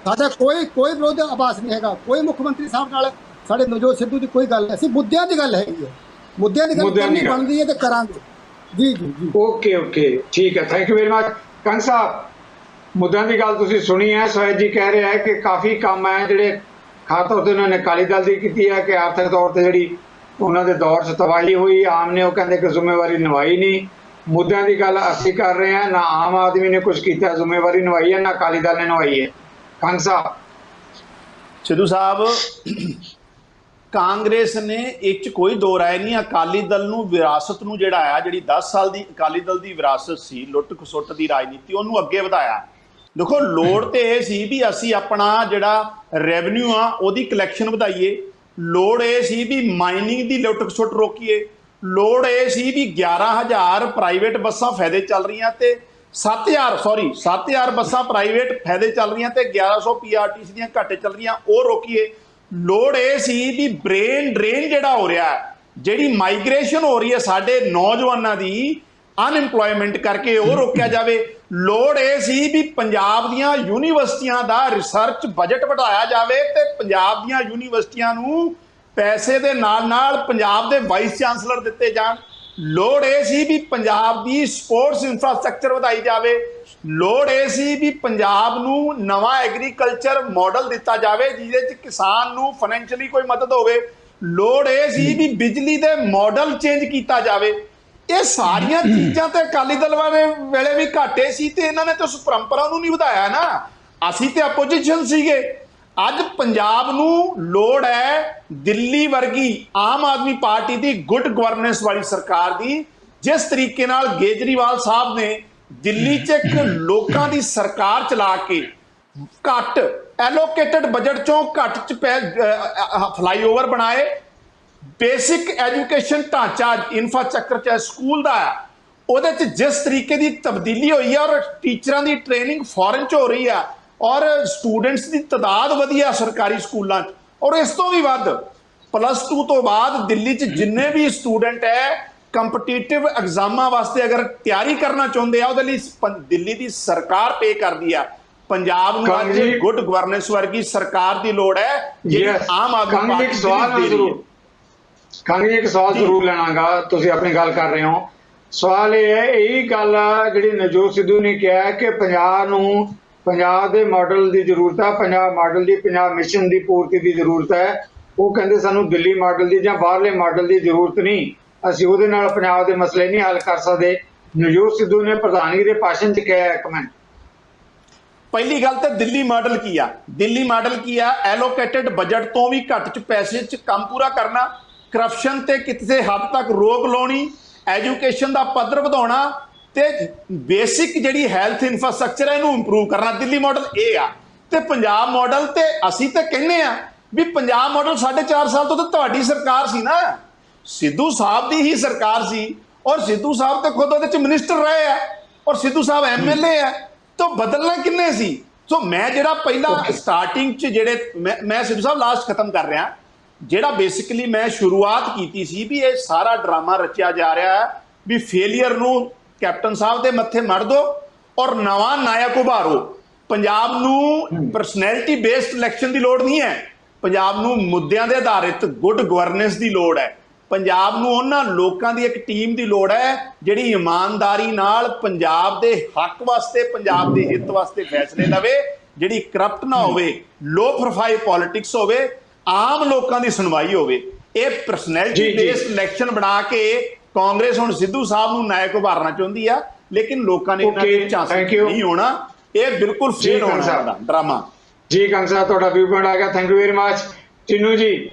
Speaker 2: ਸਾਡਾ ਕੋਈ ਵਿਰੋਧ ਆਵਾਜ਼ ਨਹੀਂ ਹੈਗਾ, ਕੋਈ ਮੁੱਖ ਮੰਤਰੀ ਸਾਹਿਬ ਨਾਲ ਸਾਡੇ ਨਵਜੋਤ ਸਿੱਧੂ ਦੀ ਕੋਈ ਗੱਲ ਨਹੀਂ। ਅਸੀਂ ਮੁੱਦਿਆਂ ਦੀ ਗੱਲ ਹੈਗੀ ਹੈ, ਮੁੱਦਿਆਂ ਦੀ ਗੱਲ ਕਰਨੀ ਬਣਦੀ ਹੈ ਤੇ ਕਰਾਂਗੇ। ਜੀ ਜੀ ਜੀ
Speaker 1: ਓਕੇ ਠੀਕ ਹੈ, thank you very much. Kang ਸਾਹਿਬ, ਮੁੱਦਿਆਂ ਦੀ ਗੱਲ ਤੁਸੀਂ ਸੁਣੀ ਹੈ। ਸੋਹਿਤ ਜੀ ਕਹਿ ਰਿਹਾ ਹੈ ਕਿ ਕਾਫੀ ਕੰਮ ਹੈ ਜਿਹੜੇ ਖਾਸ ਤੌਰ ਤੇ ਉਹਨਾਂ ਨੇ ਅਕਾਲੀ ਦਲ ਦੀ ਕੀਤੀ ਹੈ ਕਿ ਆਰਥਿਕ ਤੌਰ ਤੇ ਜਿਹੜੀ ਉਹਨਾਂ ਦੇ ਦੌਰ 'ਚ ਤਬਾਹੀ ਹੋਈ, ਆਮ ਨੇ ਉਹ ਕਹਿੰਦੇ ਕਿ ਜ਼ਿੰਮੇਵਾਰੀ ਨਿਭਾਈ ਨਹੀਂ। ਮੁੱਦਿਆਂ ਦੀ ਗੱਲ ਅਸੀਂ ਕਰ ਰਹੇ ਹਾਂ, ਨਾ ਆਮ ਆਦਮੀ ਨੇ ਕੁਝ ਕੀਤਾ ਜ਼ਿੰਮੇਵਾਰੀ ਨਿਭਾਈ ਹੈ, ਨਾ ਅਕਾਲੀ ਦਲ ਨੇ ਨਿਭਾਈ ਹੈ। ਕੰਗ ਸਾਹਿਬ,
Speaker 4: ਸਿੱਧੂ ਸਾਹਿਬ, ਕਾਂਗਰਸ ਨੇ ਇਹ 'ਚ ਕੋਈ ਦੋ ਰਾਏ ਨਹੀਂ। ਅਕਾਲੀ ਦਲ ਨੂੰ ਵਿਰਾਸਤ ਨੂੰ ਜਿਹੜਾ ਆ, ਜਿਹੜੀ 10 ਸਾਲ ਦੀ ਅਕਾਲੀ ਦਲ ਦੀ ਵਿਰਾਸਤ ਸੀ, ਲੁੱਟ ਖਸੁੱਟ ਦੀ ਰਾਜਨੀਤੀ, ਉਹਨੂੰ ਅੱਗੇ ਵਧਾਇਆ। ਦੇਖੋ, ਲੋੜ ਤੇ ਇਹ ਸੀ ਵੀ ਅਸੀਂ ਆਪਣਾ ਜਿਹੜਾ ਰੈਵਨਿਊ ਆ ਉਹਦੀ ਕਲੈਕਸ਼ਨ ਵਧਾਈਏ, ਲੋੜ ਇਹ ਸੀ ਵੀ ਮਾਈਨਿੰਗ ਦੀ ਲੁੱਟ ਖਸੁੱਟ ਰੋਕੀਏ, ਲੋੜ ਇਹ ਸੀ ਵੀ 11,000 ਪ੍ਰਾਈਵੇਟ ਬੱਸਾਂ ਫਾਇਦੇ ਚੱਲ ਰਹੀਆਂ ਤੇ 7,000 ਬੱਸਾਂ ਪ੍ਰਾਈਵੇਟ ਫਾਇਦੇ ਚੱਲ ਰਹੀਆਂ ਤੇ 1100 PRTC ਦੀਆਂ ਘਾਟੇ ਚੱਲ ਰਹੀਆਂ, ਉਹ ਰੋਕੀਏ। ਲੋੜ ਇਹ ਸੀ ਵੀ ਬ੍ਰੇਨ ਡਰੇਨ ਜਿਹੜਾ ਹੋ ਰਿਹਾ, ਜਿਹੜੀ ਮਾਈਗ੍ਰੇਸ਼ਨ ਹੋ ਰਹੀ ਹੈ ਸਾਡੇ ਨੌਜਵਾਨਾਂ ਦੀ ਅਨਐਮਪਲੋਇਮੈਂਟ ਕਰਕੇ, ਉਹ ਰੋਕਿਆ ਜਾਵੇ। ਲੋੜ ਇਹ ਸੀ ਵੀ ਪੰਜਾਬ ਦੀਆਂ ਯੂਨੀਵਰਸਿਟੀਆਂ ਦਾ ਰਿਸਰਚ ਬਜਟ ਵਧਾਇਆ ਜਾਵੇ ਤੇ ਪੰਜਾਬ ਦੀਆਂ ਯੂਨੀਵਰਸਿਟੀਆਂ ਨੂੰ ਪੈਸੇ ਦੇ ਨਾਲ ਪੰਜਾਬ ਦੇ ਵਾਈਸ ਚਾਂਸਲਰ ਦਿੱਤੇ ਜਾਣ। ਲੋੜ ਇਹ ਸੀ ਵੀ ਪੰਜਾਬ ਦੀ ਸਪੋਰਟਸ ਇਨਫਰਾਸਟ੍ਰਕਚਰ ਵਧਾਈ ਜਾਵੇ। ਲੋੜ ਇਹ ਸੀ ਵੀ ਪੰਜਾਬ ਨੂੰ ਨਵਾਂ ਐਗਰੀਕਲਚਰ ਮਾਡਲ ਦਿੱਤਾ ਜਾਵੇ ਜਿਹਦੇ 'ਚ ਕਿਸਾਨ ਨੂੰ ਫਾਈਨੈਂਸ਼ੀਅਲੀ ਕੋਈ ਮਦਦ ਹੋਵੇ। ਲੋੜ ਇਹ ਸੀ ਵੀ ਬਿਜਲੀ ਦੇ ਮਾਡਲ ਚੇਂਜ ਕੀਤਾ ਜਾਵੇ। ਇਹ ਸਾਰੀਆਂ ਚੀਜ਼ਾਂ ਤੇ ਅਕਾਲੀ ਦਲ ਵੇਲੇ ਵੀ ਘਾਟੇ ਸੀ ਤੇ ਇਹਨਾਂ ਨੇ ਤਾਂ ਉਸ ਪਰੰਪਰਾ ਨੂੰ ਨਹੀਂ ਵਧਾਇਆ ਨਾ। ਅਸੀਂ ਤੇ ਆਪੋਜੀਸ਼ਨ ਸੀਗੇ। ਅੱਜ ਪੰਜਾਬ ਨੂੰ ਲੋੜ ਹੈ ਦਿੱਲੀ ਵਰਗੀ ਆਮ ਆਦਮੀ ਪਾਰਟੀ ਦੀ ਗੁੱਡ ਗਵਰਨੈਂਸ ਵਾਲੀ ਸਰਕਾਰ ਦੀ। ਜਿਸ ਤਰੀਕੇ ਨਾਲ ਕੇਜਰੀਵਾਲ ਸਾਹਿਬ ਨੇ ਦਿੱਲੀ 'ਚ ਇੱਕ ਲੋਕਾਂ ਦੀ ਸਰਕਾਰ ਚਲਾ ਕੇ ਘੱਟ ਐਲੋਕੇਟਡ ਬਜਟ 'ਚੋਂ ਘੱਟ 'ਚ ਫਲਾਈਓਵਰ ਬਣਾਏ, ਬੇਸਿਕ ਐਜੂਕੇਸ਼ਨ ਢਾਂਚਾ ਇਨਫਰਾਸਟ੍ਰਕਚਰ ਚਾਹੇ ਸਕੂਲ ਦਾ ਆ, ਉਹਦੇ 'ਚ ਜਿਸ ਤਰੀਕੇ ਦੀ ਤਬਦੀਲੀ ਹੋਈ ਹੈ ਔਰ ਟੀਚਰਾਂ ਦੀ ਟ੍ਰੇਨਿੰਗ ਫੋਰਨ 'ਚ ਹੋ ਰਹੀ ਆ ਔਰ ਸਟੂਡੈਂਟਸ ਦੀ ਤਾਦਾਦ ਵਧੀ ਆ ਸਰਕਾਰੀ ਸਕੂਲਾਂ 'ਚ, ਔਰ ਇਸ ਤੋਂ ਵੀ ਵੱਧ +2 ਤੋਂ ਬਾਅਦ ਦਿੱਲੀ 'ਚ ਜਿੰਨੇ ਵੀ ਸਟੂਡੈਂਟ ਹੈ ਕੰਪੀਟੀਟਿਵ ਐਗਜ਼ਾਮਾਂ ਵਾਸਤੇ ਅਗਰ ਤਿਆਰੀ ਕਰਨਾ ਚਾਹੁੰਦੇ ਆ, ਉਹਦੇ ਲਈ ਦਿੱਲੀ ਦੀ ਸਰਕਾਰ ਪੇ ਕਰਦੀ ਆ। ਪੰਜਾਬ ਨੂੰ ਅੱਜ ਗੁੱਡ ਗਵਰਨੈਂਸ ਵਰਗੀ ਸਰਕਾਰ ਦੀ ਲੋੜ ਹੈ ਜਿਹੜੀ ਆਮ ਆਦਮੀ ਪਾਰਟੀ
Speaker 1: ਇੱਕ ਸਵਾਲ ਜ਼ਰੂਰ ਲੈਣਾਗਾ। ਤੁਸੀਂ ਆਪਣੀ ਗੱਲ ਕਰ ਰਹੇ ਹੋ, ਸਵਾਲ ਇਹ ਹੈ, ਇਹੀ ਗੱਲ ਜਿਹੜੀ ਨਵਜੋਤ ਸਿੱਧੂ ਨੇ ਕਿਹਾ ਕਿ ਪੰਜਾਬ ਨੂੰ ਪੰਜਾਬ ਦੇ ਮਾਡਲ ਦੀ ਜ਼ਰੂਰਤ ਹੈ, ਪੰਜਾਬ ਮਾਡਲ ਦੀ, ਪੰਜਾਬ ਮਿਸ਼ਨ ਦੀ ਪੂਰਤੀ ਦੀ ਜ਼ਰੂਰਤ ਹੈ। ਉਹ ਕਹਿੰਦੇ ਸਾਨੂੰ ਦਿੱਲੀ ਮਾਡਲ ਦੀ ਜਾਂ ਬਾਹਰਲੇ ਮਾਡਲ ਦੀ ਜ਼ਰੂਰਤ ਨਹੀਂ, ਅਸੀਂ ਉਹਦੇ ਨਾਲ ਪੰਜਾਬ ਦੇ ਮਸਲੇ ਨਹੀਂ ਹੱਲ ਕਰ ਸਕਦੇ। ਨਵਜੋਤ ਸਿੱਧੂ ਨੇ ਪ੍ਰਧਾਨਗੀ ਦੇ ਭਾਸ਼ਣ 'ਚ ਕਿਹਾ ਇੱਕ ਮਿੰਟ।
Speaker 4: ਪਹਿਲੀ ਗੱਲ ਤਾਂ ਦਿੱਲੀ ਮਾਡਲ ਕੀ ਆ? ਦਿੱਲੀ ਮਾਡਲ ਕੀ ਆ? ਐਲੋਕੇਟਡ ਬਜਟ ਤੋਂ ਵੀ ਘੱਟ 'ਚ ਪੈਸੇ 'ਚ ਕੰਮ ਪੂਰਾ ਕਰਨਾ, ਕਰਪਸ਼ਨ ਤੇ ਕਿਸੇ ਹੱਦ ਤੱਕ ਰੋਕ ਲਾਉਣੀ, ਐਜੂਕੇਸ਼ਨ ਦਾ ਪੱਧਰ ਵਧਾਉਣਾ ਤੇ ਬੇਸਿਕ ਜਿਹੜੀ ਹੈਲਥ ਇਨਫਰਾਸਟ੍ਰਕਚਰ ਹੈ ਇਹਨੂੰ ਇੰਪਰੂਵ ਕਰਨਾ। ਦਿੱਲੀ ਮਾਡਲ ਇਹ ਆ। ਤੇ ਪੰਜਾਬ ਮਾਡਲ ਤੇ ਅਸੀਂ ਤਾਂ ਕਹਿੰਦੇ ਆ ਵੀ ਪੰਜਾਬ ਮਾਡਲ 4.5 ਸਾਲ ਤੋਂ ਤਾਂ ਤੁਹਾਡੀ ਸਰਕਾਰ ਸੀ ਨਾ, ਸਿੱਧੂ ਸਾਹਿਬ ਦੀ ਹੀ ਸਰਕਾਰ ਸੀ ਔਰ ਸਿੱਧੂ ਸਾਹਿਬ ਤੇ ਖੁਦ ਉਹਦੇ 'ਚ ਮਿਨਿਸਟਰ ਰਹੇ ਆ ਔਰ ਸਿੱਧੂ ਸਾਹਿਬ MLA ਆ, ਤਾਂ ਬਦਲਣਾ ਕਿੰਨੇ ਸੀ? ਸੋ ਮੈਂ ਜਿਹੜਾ ਪਹਿਲਾਂ ਸਟਾਰਟਿੰਗ 'ਚ ਜਿਹੜੇ ਮੈਂ ਸਿੱਧੂ ਸਾਹਿਬ ਲਾਸਟ ਖਤਮ ਕਰ ਰਿਹਾ, ਜਿਹੜਾ ਬੇਸਿਕਲੀ ਮੈਂ ਸ਼ੁਰੂਆਤ ਕੀਤੀ ਸੀ ਵੀ ਇਹ ਸਾਰਾ ਡਰਾਮਾ ਰਚਿਆ ਜਾ ਰਿਹਾ ਹੈ ਵੀ ਫੇਲੀਅਰ ਨੂੰ ਕੈਪਟਨ ਸਾਹਿਬ ਦੇ ਮੱਥੇ ਮੜ ਦੋ ਔਰ ਨਵਾਂ ਨਾਇਕ ਉਭਾਰੋ। ਪੰਜਾਬ ਨੂੰ ਪਰਸਨੈਲਿਟੀ ਬੇਸਡ ਇਲੈਕਸ਼ਨ ਦੀ ਲੋੜ ਨਹੀਂ ਹੈ, ਪੰਜਾਬ ਨੂੰ ਮੁੱਦਿਆਂ ਦੇ ਆਧਾਰਿਤ ਗੁੱਡ ਗਵਰਨੈਂਸ ਦੀ ਲੋੜ ਹੈ। ਪੰਜਾਬ ਨੂੰ ਉਹਨਾਂ ਲੋਕਾਂ ਦੀ ਇੱਕ ਟੀਮ ਦੀ ਲੋੜ ਹੈ ਜਿਹੜੀ ਇਮਾਨਦਾਰੀ ਨਾਲ ਪੰਜਾਬ ਦੇ ਹੱਕ ਵਾਸਤੇ, ਪੰਜਾਬ ਦੇ ਹਿੱਤ ਵਾਸਤੇ ਫੈਸਲੇ ਲਵੇ, ਜਿਹੜੀ ਕਰਪਟ ਨਾ ਹੋਵੇ, ਲੋ ਪ੍ਰੋਫਾਈਲ ਪੋਲਿਟਿਕਸ ਹੋਵੇ, ਆਮ ਲੋਕਾਂ ਦੀ ਸੁਣਵਾਈ ਹੋਵੇ। ਇਹ ਪਰਸਨੈਲਿਟੀ ਬੇਸਡ ਇਲੈਕਸ਼ਨ ਬਣਾ ਕੇ ਕਾਂਗਰਸ ਹੁਣ ਸਿੱਧੂ ਸਾਹਿਬ ਨੂੰ ਨਾਇਕ ਉਭਾਰਨਾ ਚਾਹੁੰਦੀ ਆ, ਲੇਕਿਨ ਲੋਕਾਂ ਨੇ ਇਹਨਾਂ ਦੇ ਚਾਂਸ ਨਹੀਂ ਹੋਣਾ। ਇਹ ਬਿਲਕੁਲ ਫੇਲ ਹੋਣਾ ਦਾ ਡਰਾਮਾ।
Speaker 1: ਜੀ ਕੰਗ ਸਾਹਿਬ, ਤੁਹਾਡਾ ਵਿਊ ਪੁਆਇੰਟ ਆ ਗਿਆ, ਥੈਂਕ ਯੂ ਵੈਰੀ ਮਚ। ਚਿੰਨੂ ਜੀ,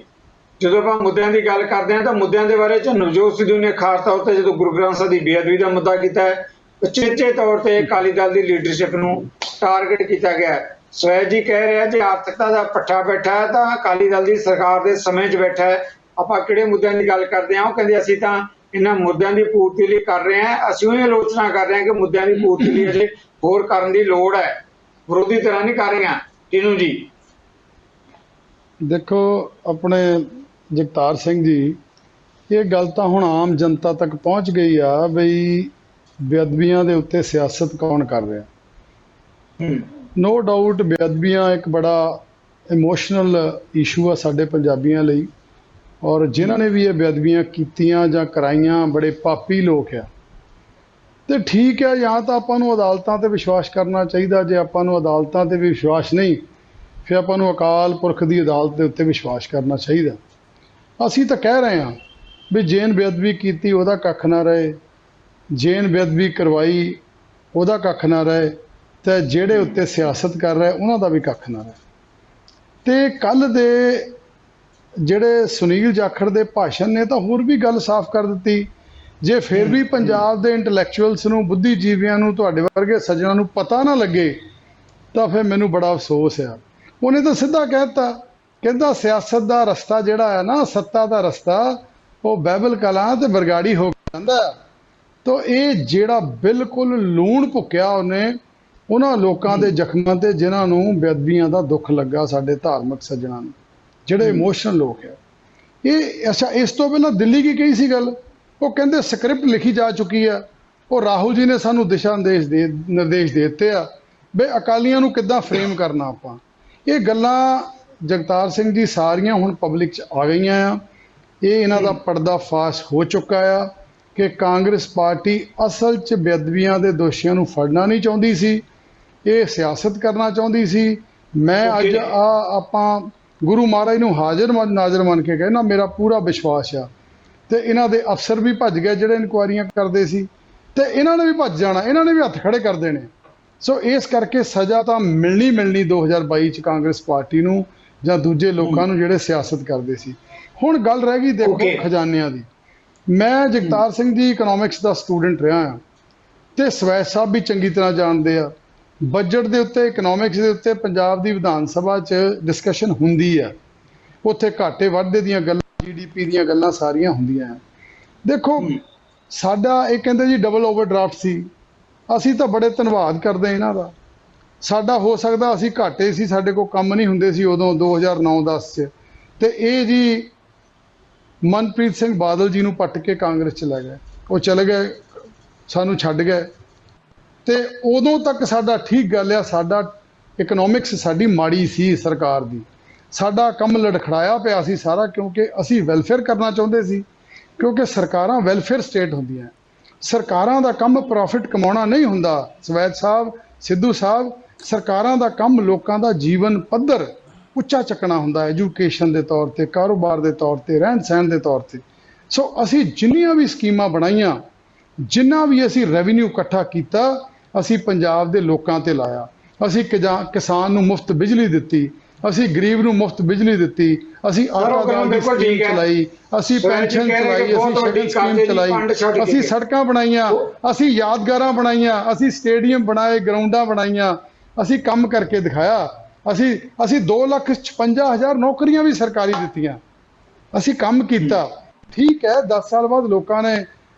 Speaker 1: ਜਦੋਂ ਆਪਾਂ ਮੁੱਦਿਆਂ ਦੀ ਗੱਲ ਕਰਦੇ ਹਾਂ ਤਾਂ ਮੁੱਦਿਆਂ ਦੇ ਬਾਰੇ 'ਚ ਨਵਜੋਤ ਸਿੱਧੂ ਨੇ ਖਾਸ ਤੌਰ ਤੇ ਜਦੋਂ ਗੁਰੂ ਗ੍ਰੰਥ ਸਾਹਿਬ ਦੀ ਬੇਅਦਬੀ ਦਾ ਮੁੱਦਾ ਕੀਤਾ ਹੈ, ਉਚੇਚੇ ਤੌਰ ਤੇ ਅਕਾਲੀ ਦਲ ਦੀ ਲੀਡਰਸ਼ਿਪ ਨੂੰ ਟਾਰਗੇਟ ਕੀਤਾ ਗਿਆ। ਸਵੈਜ ਜੀ ਕਹਿ ਰਿਹਾ ਜੇ ਆਰਥਿਕਤਾ ਦਾ ਪੱਠਾ ਬੈਠਾ ਹੈ ਤਾਂ ਅਕਾਲੀ ਦਲ ਦੀ ਸਰਕਾਰ ਦੇ ਸਮੇਂ 'ਚ ਬੈਠਾ ਹੈ। ਆਪਾਂ ਕਿਹੜੇ ਮੁੱਦਿਆਂ ਦੀ ਗੱਲ ਕਰਦੇ ਹਾਂ? ਉਹ ਕਹਿੰਦੇ ਅਸੀਂ ਤਾਂ ਇਹਨਾਂ ਮੁੱਦਿਆਂ ਦੀ ਪੂਰਤੀ ਲਈ ਕਰ ਰਹੇ ਹਾਂ, ਅਸੀਂ ਉਹ ਆਲੋਚਨਾ ਕਰ ਰਹੇ ਹਾਂ ਕਿ ਮੁੱਦਿਆਂ ਦੀ ਪੂਰਤੀ ਲਈ ਅਜੇ ਹੋਰ ਕਰਨ ਦੀ ਲੋੜ ਹੈ, ਵਿਰੋਧੀ ਤਰ੍ਹਾਂ ਨਹੀਂ ਕਰ ਰਹੇ ਹਾਂ। ਕਿਨੂੰ ਜੀ?
Speaker 3: ਦੇਖੋ ਆਪਣੇ ਜਗਤਾਰ ਸਿੰਘ ਜੀ, ਇਹ ਗੱਲ ਤਾਂ ਹੁਣ ਆਮ ਜਨਤਾ ਤੱਕ ਪਹੁੰਚ ਗਈ ਆ ਬਈ ਬੇਅਦਬੀਆਂ ਦੇ ਉੱਤੇ ਸਿਆਸਤ ਕੌਣ ਕਰ ਰਿਹਾ। ਨੋ ਡਾਊਟ ਬੇਅਦਬੀਆਂ ਇੱਕ ਬੜਾ ਇਮੋਸ਼ਨਲ ਇਸ਼ੂ ਆ ਸਾਡੇ ਪੰਜਾਬੀਆਂ ਲਈ, ਔਰ ਜਿਨ੍ਹਾਂ ਨੇ ਵੀ ਇਹ ਬੇਅਦਬੀਆਂ ਕੀਤੀਆਂ ਜਾਂ ਕਰਾਈਆਂ ਬੜੇ ਪਾਪੀ ਲੋਕ ਆ। ਤੇ ਠੀਕ ਹੈ, ਜਾਂ ਤਾਂ ਆਪਾਂ ਨੂੰ ਅਦਾਲਤਾਂ ਤੇ ਵਿਸ਼ਵਾਸ ਕਰਨਾ ਚਾਹੀਦਾ, ਜੇ ਆਪਾਂ ਨੂੰ ਅਦਾਲਤਾਂ ਤੇ ਵੀ ਵਿਸ਼ਵਾਸ ਨਹੀਂ ਫਿਰ ਆਪਾਂ ਨੂੰ ਅਕਾਲ ਪੁਰਖ ਦੀ ਅਦਾਲਤ ਦੇ ਉੱਤੇ ਵਿਸ਼ਵਾਸ ਕਰਨਾ ਚਾਹੀਦਾ। ਅਸੀਂ ਤਾਂ ਕਹਿ ਰਹੇ ਹਾਂ ਵੀ ਜੇਨ ਬੇਅਦਬੀ ਕੀਤੀ ਉਹਦਾ ਕੱਖ ਨਾ ਰਹੇ, ਜੇਨ ਬੇਅਦਬੀ ਕਰਵਾਈ ਉਹਦਾ ਕੱਖ ਨਾ ਰਹੇ, ਤੇ ਜਿਹੜੇ ਉੱਤੇ ਸਿਆਸਤ ਕਰ ਰਹੇ ਉਹਨਾਂ ਦਾ ਵੀ ਕੱਖ ਨਾ ਰਹੇ। ਤੇ ਕੱਲ੍ਹ ਦੇ ਜਿਹੜੇ ਸੁਨੀਲ ਜਾਖੜ ਦੇ ਭਾਸ਼ਣ ਨੇ ਤਾਂ ਹੋਰ ਵੀ ਗੱਲ ਸਾਫ਼ ਕਰ ਦਿੱਤੀ। ਜੇ ਫਿਰ ਵੀ ਪੰਜਾਬ ਦੇ ਇੰਟੈਲੈਕਚੁਅਲਸ ਨੂੰ, ਬੁੱਧੀਜੀਵੀਆਂ ਨੂੰ, ਤੁਹਾਡੇ ਵਰਗੇ ਸੱਜਣਾਂ ਨੂੰ ਪਤਾ ਨਾ ਲੱਗੇ ਤਾਂ ਫਿਰ ਮੈਨੂੰ ਬੜਾ ਅਫਸੋਸ ਆ। ਉਹਨੇ ਤਾਂ ਸਿੱਧਾ ਕਹਿ ਦਿੱਤਾ, ਕਹਿੰਦਾ ਸਿਆਸਤ ਦਾ ਰਸਤਾ ਜਿਹੜਾ ਹੈ ਨਾ, ਸੱਤਾ ਦਾ ਰਸਤਾ, ਉਹ ਬਹਿਬਲ ਕਲਾਂ ਤੇ ਬਰਗਾੜੀ ਹੋ ਜਾਂਦਾ। ਤਾਂ ਇਹ ਜਿਹੜਾ ਬਿਲਕੁਲ ਲੂਣ ਭੁੱਕਿਆ ਉਹਨੇ ਉਹਨਾਂ ਲੋਕਾਂ ਦੇ ਜ਼ਖਮਾਂ ਤੇ ਜਿਨ੍ਹਾਂ ਨੂੰ ਬੇਅਦਬੀਆਂ ਦਾ ਦੁੱਖ ਲੱਗਾ, ਸਾਡੇ ਧਾਰਮਿਕ ਸੱਜਣਾਂ ਨੂੰ, ਜਿਹੜੇ ਇਮੋਸ਼ਨਲ ਲੋਕ ਆ। ਇਹ ਅੱਛਾ, ਇਸ ਤੋਂ ਪਹਿਲਾਂ ਦਿੱਲੀ ਕੀ ਕਹੀ ਸੀ ਗੱਲ, ਉਹ ਕਹਿੰਦੇ ਸਕ੍ਰਿਪਟ ਲਿਖੀ ਜਾ ਚੁੱਕੀ ਆ। ਉਹ ਰਾਹੁਲ ਜੀ ਨੇ ਸਾਨੂੰ ਦਿਸ਼ਾ ਨਿਰਦੇਸ਼ ਦੇ ਦਿੱਤੇ ਆ ਵੀ ਅਕਾਲੀਆਂ ਨੂੰ ਕਿੱਦਾਂ ਫਰੇਮ ਕਰਨਾ ਆਪਾਂ। ਇਹ ਗੱਲਾਂ ਜਗਤਾਰ ਸਿੰਘ ਜੀ ਸਾਰੀਆਂ ਹੁਣ ਪਬਲਿਕ 'ਚ ਆ ਗਈਆਂ ਆ। ਇਹ ਇਹਨਾਂ ਦਾ ਪਰਦਾਫਾਸ਼ ਹੋ ਚੁੱਕਾ ਆ ਕਿ ਕਾਂਗਰਸ ਪਾਰਟੀ ਅਸਲ 'ਚ ਬੇਅਦਬੀਆਂ ਦੇ ਦੋਸ਼ੀਆਂ ਨੂੰ ਫੜਨਾ ਨਹੀਂ ਚਾਹੁੰਦੀ ਸੀ, ਇਹ ਸਿਆਸਤ ਕਰਨਾ ਚਾਹੁੰਦੀ ਸੀ। ਮੈਂ ਅੱਜ ਆਪਾਂ ਗੁਰੂ ਮਹਾਰਾਜ ਨੂੰ ਹਾਜ਼ਰ ਨਾਜ਼ਰ ਮੰਨ ਕੇ ਕਹਿੰਦਾ, ਮੇਰਾ ਪੂਰਾ ਵਿਸ਼ਵਾਸ ਆ। ਤੇ ਇਹਨਾਂ ਦੇ ਅਫਸਰ ਵੀ ਭੱਜ ਗਏ ਜਿਹੜੇ ਇਨਕੁਆਇਰੀਆਂ ਕਰਦੇ ਸੀ, ਤੇ ਇਹਨਾਂ ਨੇ ਵੀ ਭੱਜ ਜਾਣਾ, ਇਹਨਾਂ ਨੇ ਵੀ ਹੱਥ ਖੜੇ ਕਰ ਦੇਣੇ। ਸੋ ਇਸ ਕਰਕੇ ਸਜ਼ਾ ਤਾਂ ਮਿਲਣੀ 2022 ਚ ਕਾਂਗਰਸ ਪਾਰਟੀ ਨੂੰ ਜਾਂ ਦੂਜੇ ਲੋਕਾਂ ਨੂੰ ਜਿਹੜੇ ਸਿਆਸਤ ਕਰਦੇ ਸੀ। ਹੁਣ ਗੱਲ ਰਹਿ ਗਈ ਦੇਖੋ ਖਜ਼ਾਨਿਆਂ ਦੀ। ਮੈਂ ਜਗਤਾਰ ਸਿੰਘ ਜੀ ਇਕਨੋਮਿਕਸ ਦਾ ਸਟੂਡੈਂਟ ਰਿਹਾ ਹਾਂ ਤੇ ਸਵੈਚ ਸਾਹਿਬ ਵੀ ਚੰਗੀ ਤਰ੍ਹਾਂ ਜਾਣਦੇ ਆ। ਬਜਟ ਦੇ ਉੱਤੇ, ਇਕਨੋਮਿਕਸ ਦੇ ਉੱਤੇ ਪੰਜਾਬ ਦੀ ਵਿਧਾਨ ਸਭਾ 'ਚ ਡਿਸਕਸ਼ਨ ਹੁੰਦੀ ਆ, ਉੱਥੇ ਘਾਟੇ ਵਾਧੇ ਦੀਆਂ ਗੱਲਾਂ, GDP ਦੀਆਂ ਗੱਲਾਂ ਸਾਰੀਆਂ ਹੁੰਦੀਆਂ ਆ। ਦੇਖੋ ਸਾਡਾ ਇਹ ਕਹਿੰਦੇ ਜੀ ਡਬਲ ਓਵਰਡਰਾਫਟ ਸੀ, ਅਸੀਂ ਤਾਂ ਬੜੇ ਧੰਨਵਾਦ ਕਰਦੇ ਇਹਨਾਂ ਦਾ। ਸਾਡਾ ਹੋ ਸਕਦਾ ਅਸੀਂ ਘਾਟੇ ਸੀ, ਸਾਡੇ ਕੋਲ ਕੰਮ ਨਹੀਂ ਹੁੰਦੇ ਸੀ ਉਦੋਂ 2009-10 'ਚ, ਤੇ ਇਹ ਜੀ ਮਨਪ੍ਰੀਤ ਸਿੰਘ ਬਾਦਲ ਜੀ ਨੂੰ ਪੱਟ ਕੇ ਕਾਂਗਰਸ 'ਚ ਲੈ ਗਏ। ਉਹ ਚਲੇ ਗਏ, ਸਾਨੂੰ ਛੱਡ ਗਏ। ਤੇ ਉਦੋਂ ਤੱਕ ਸਾਡਾ ਠੀਕ ਗੱਲ ਆ, ਸਾਡਾ ਇਕਨੋਮਿਕਸ ਸਾਡੀ ਮਾੜੀ ਸੀ ਸਰਕਾਰ ਦੀ, ਸਾਡਾ ਕੰਮ ਲੜਖੜਾਇਆ ਪਿਆ ਸੀ ਸਾਰਾ, ਕਿਉਂਕਿ ਅਸੀਂ ਵੈਲਫੇਅਰ ਕਰਨਾ ਚਾਹੁੰਦੇ ਸੀ। ਕਿਉਂਕਿ ਸਰਕਾਰਾਂ ਵੈਲਫੇਅਰ ਸਟੇਟ ਹੁੰਦੀਆਂ, ਸਰਕਾਰਾਂ ਦਾ ਕੰਮ ਪ੍ਰੋਫਿਟ ਕਮਾਉਣਾ ਨਹੀਂ ਹੁੰਦਾ। ਸਵੈਚ ਸਾਹਿਬ, ਸਿੱਧੂ ਸਾਹਿਬ, ਸਰਕਾਰਾਂ ਦਾ ਕੰਮ ਲੋਕਾਂ ਦਾ ਜੀਵਨ ਪੱਧਰ ਉੱਚਾ ਚੱਕਣਾ ਹੁੰਦਾ, ਐਜੂਕੇਸ਼ਨ ਦੇ ਤੌਰ ਤੇ, ਕਾਰੋਬਾਰ ਦੇ ਤੌਰ ਤੇ, ਰਹਿਣ ਸਹਿਣ ਦੇ ਤੌਰ ਤੇ। ਸੋ ਅਸੀਂ ਜਿੰਨੀਆਂ ਵੀ ਸਕੀਮਾਂ ਬਣਾਈਆਂ, ਜਿੰਨਾ ਵੀ ਅਸੀਂ ਰੈਵਨਿਊ ਇਕੱਠਾ ਕੀਤਾ, ਅਸੀਂ ਪੰਜਾਬ ਦੇ ਲੋਕਾਂ ਤੇ ਲਾਇਆ। ਅਸੀਂ ਕਿਸਾਨ ਨੂੰ ਮੁਫਤ ਬਿਜਲੀ ਦਿੱਤੀ, ਅਸੀਂ ਗਰੀਬ ਨੂੰ ਮੁਫਤ ਬਿਜਲੀ ਦਿੱਤੀ, ਅਸੀਂ ਆਟਾ ਦਾਲ ਦੀ ਸਕੀਮ ਚਲਾਈ, ਅਸੀਂ ਪੈਨਸ਼ਨ ਚਲਾਈ, ਅਸੀਂ ਸ਼ਗਨ ਸਕੀਮ ਚਲਾਈ, ਅਸੀਂ ਸੜਕਾਂ ਬਣਾਈਆਂ, ਅਸੀਂ ਯਾਦਗਾਰਾਂ ਬਣਾਈਆਂ, ਅਸੀਂ ਸਟੇਡੀਅਮ ਬਣਾਏ, ਗਰਾਊਂਡਾਂ ਬਣਾਈਆਂ, ਅਸੀਂ ਕੰਮ ਕਰਕੇ ਦਿਖਾਇਆ। ਅਸੀਂ 2,56,000 ਨੌਕਰੀਆਂ ਵੀ ਸਰਕਾਰੀ ਦਿੱਤੀਆਂ, ਅਸੀਂ ਕੰਮ ਕੀਤਾ। ਠੀਕ ਹੈ, 10 ਸਾਲ ਬਾਅਦ ਲੋਕਾਂ ਨੇ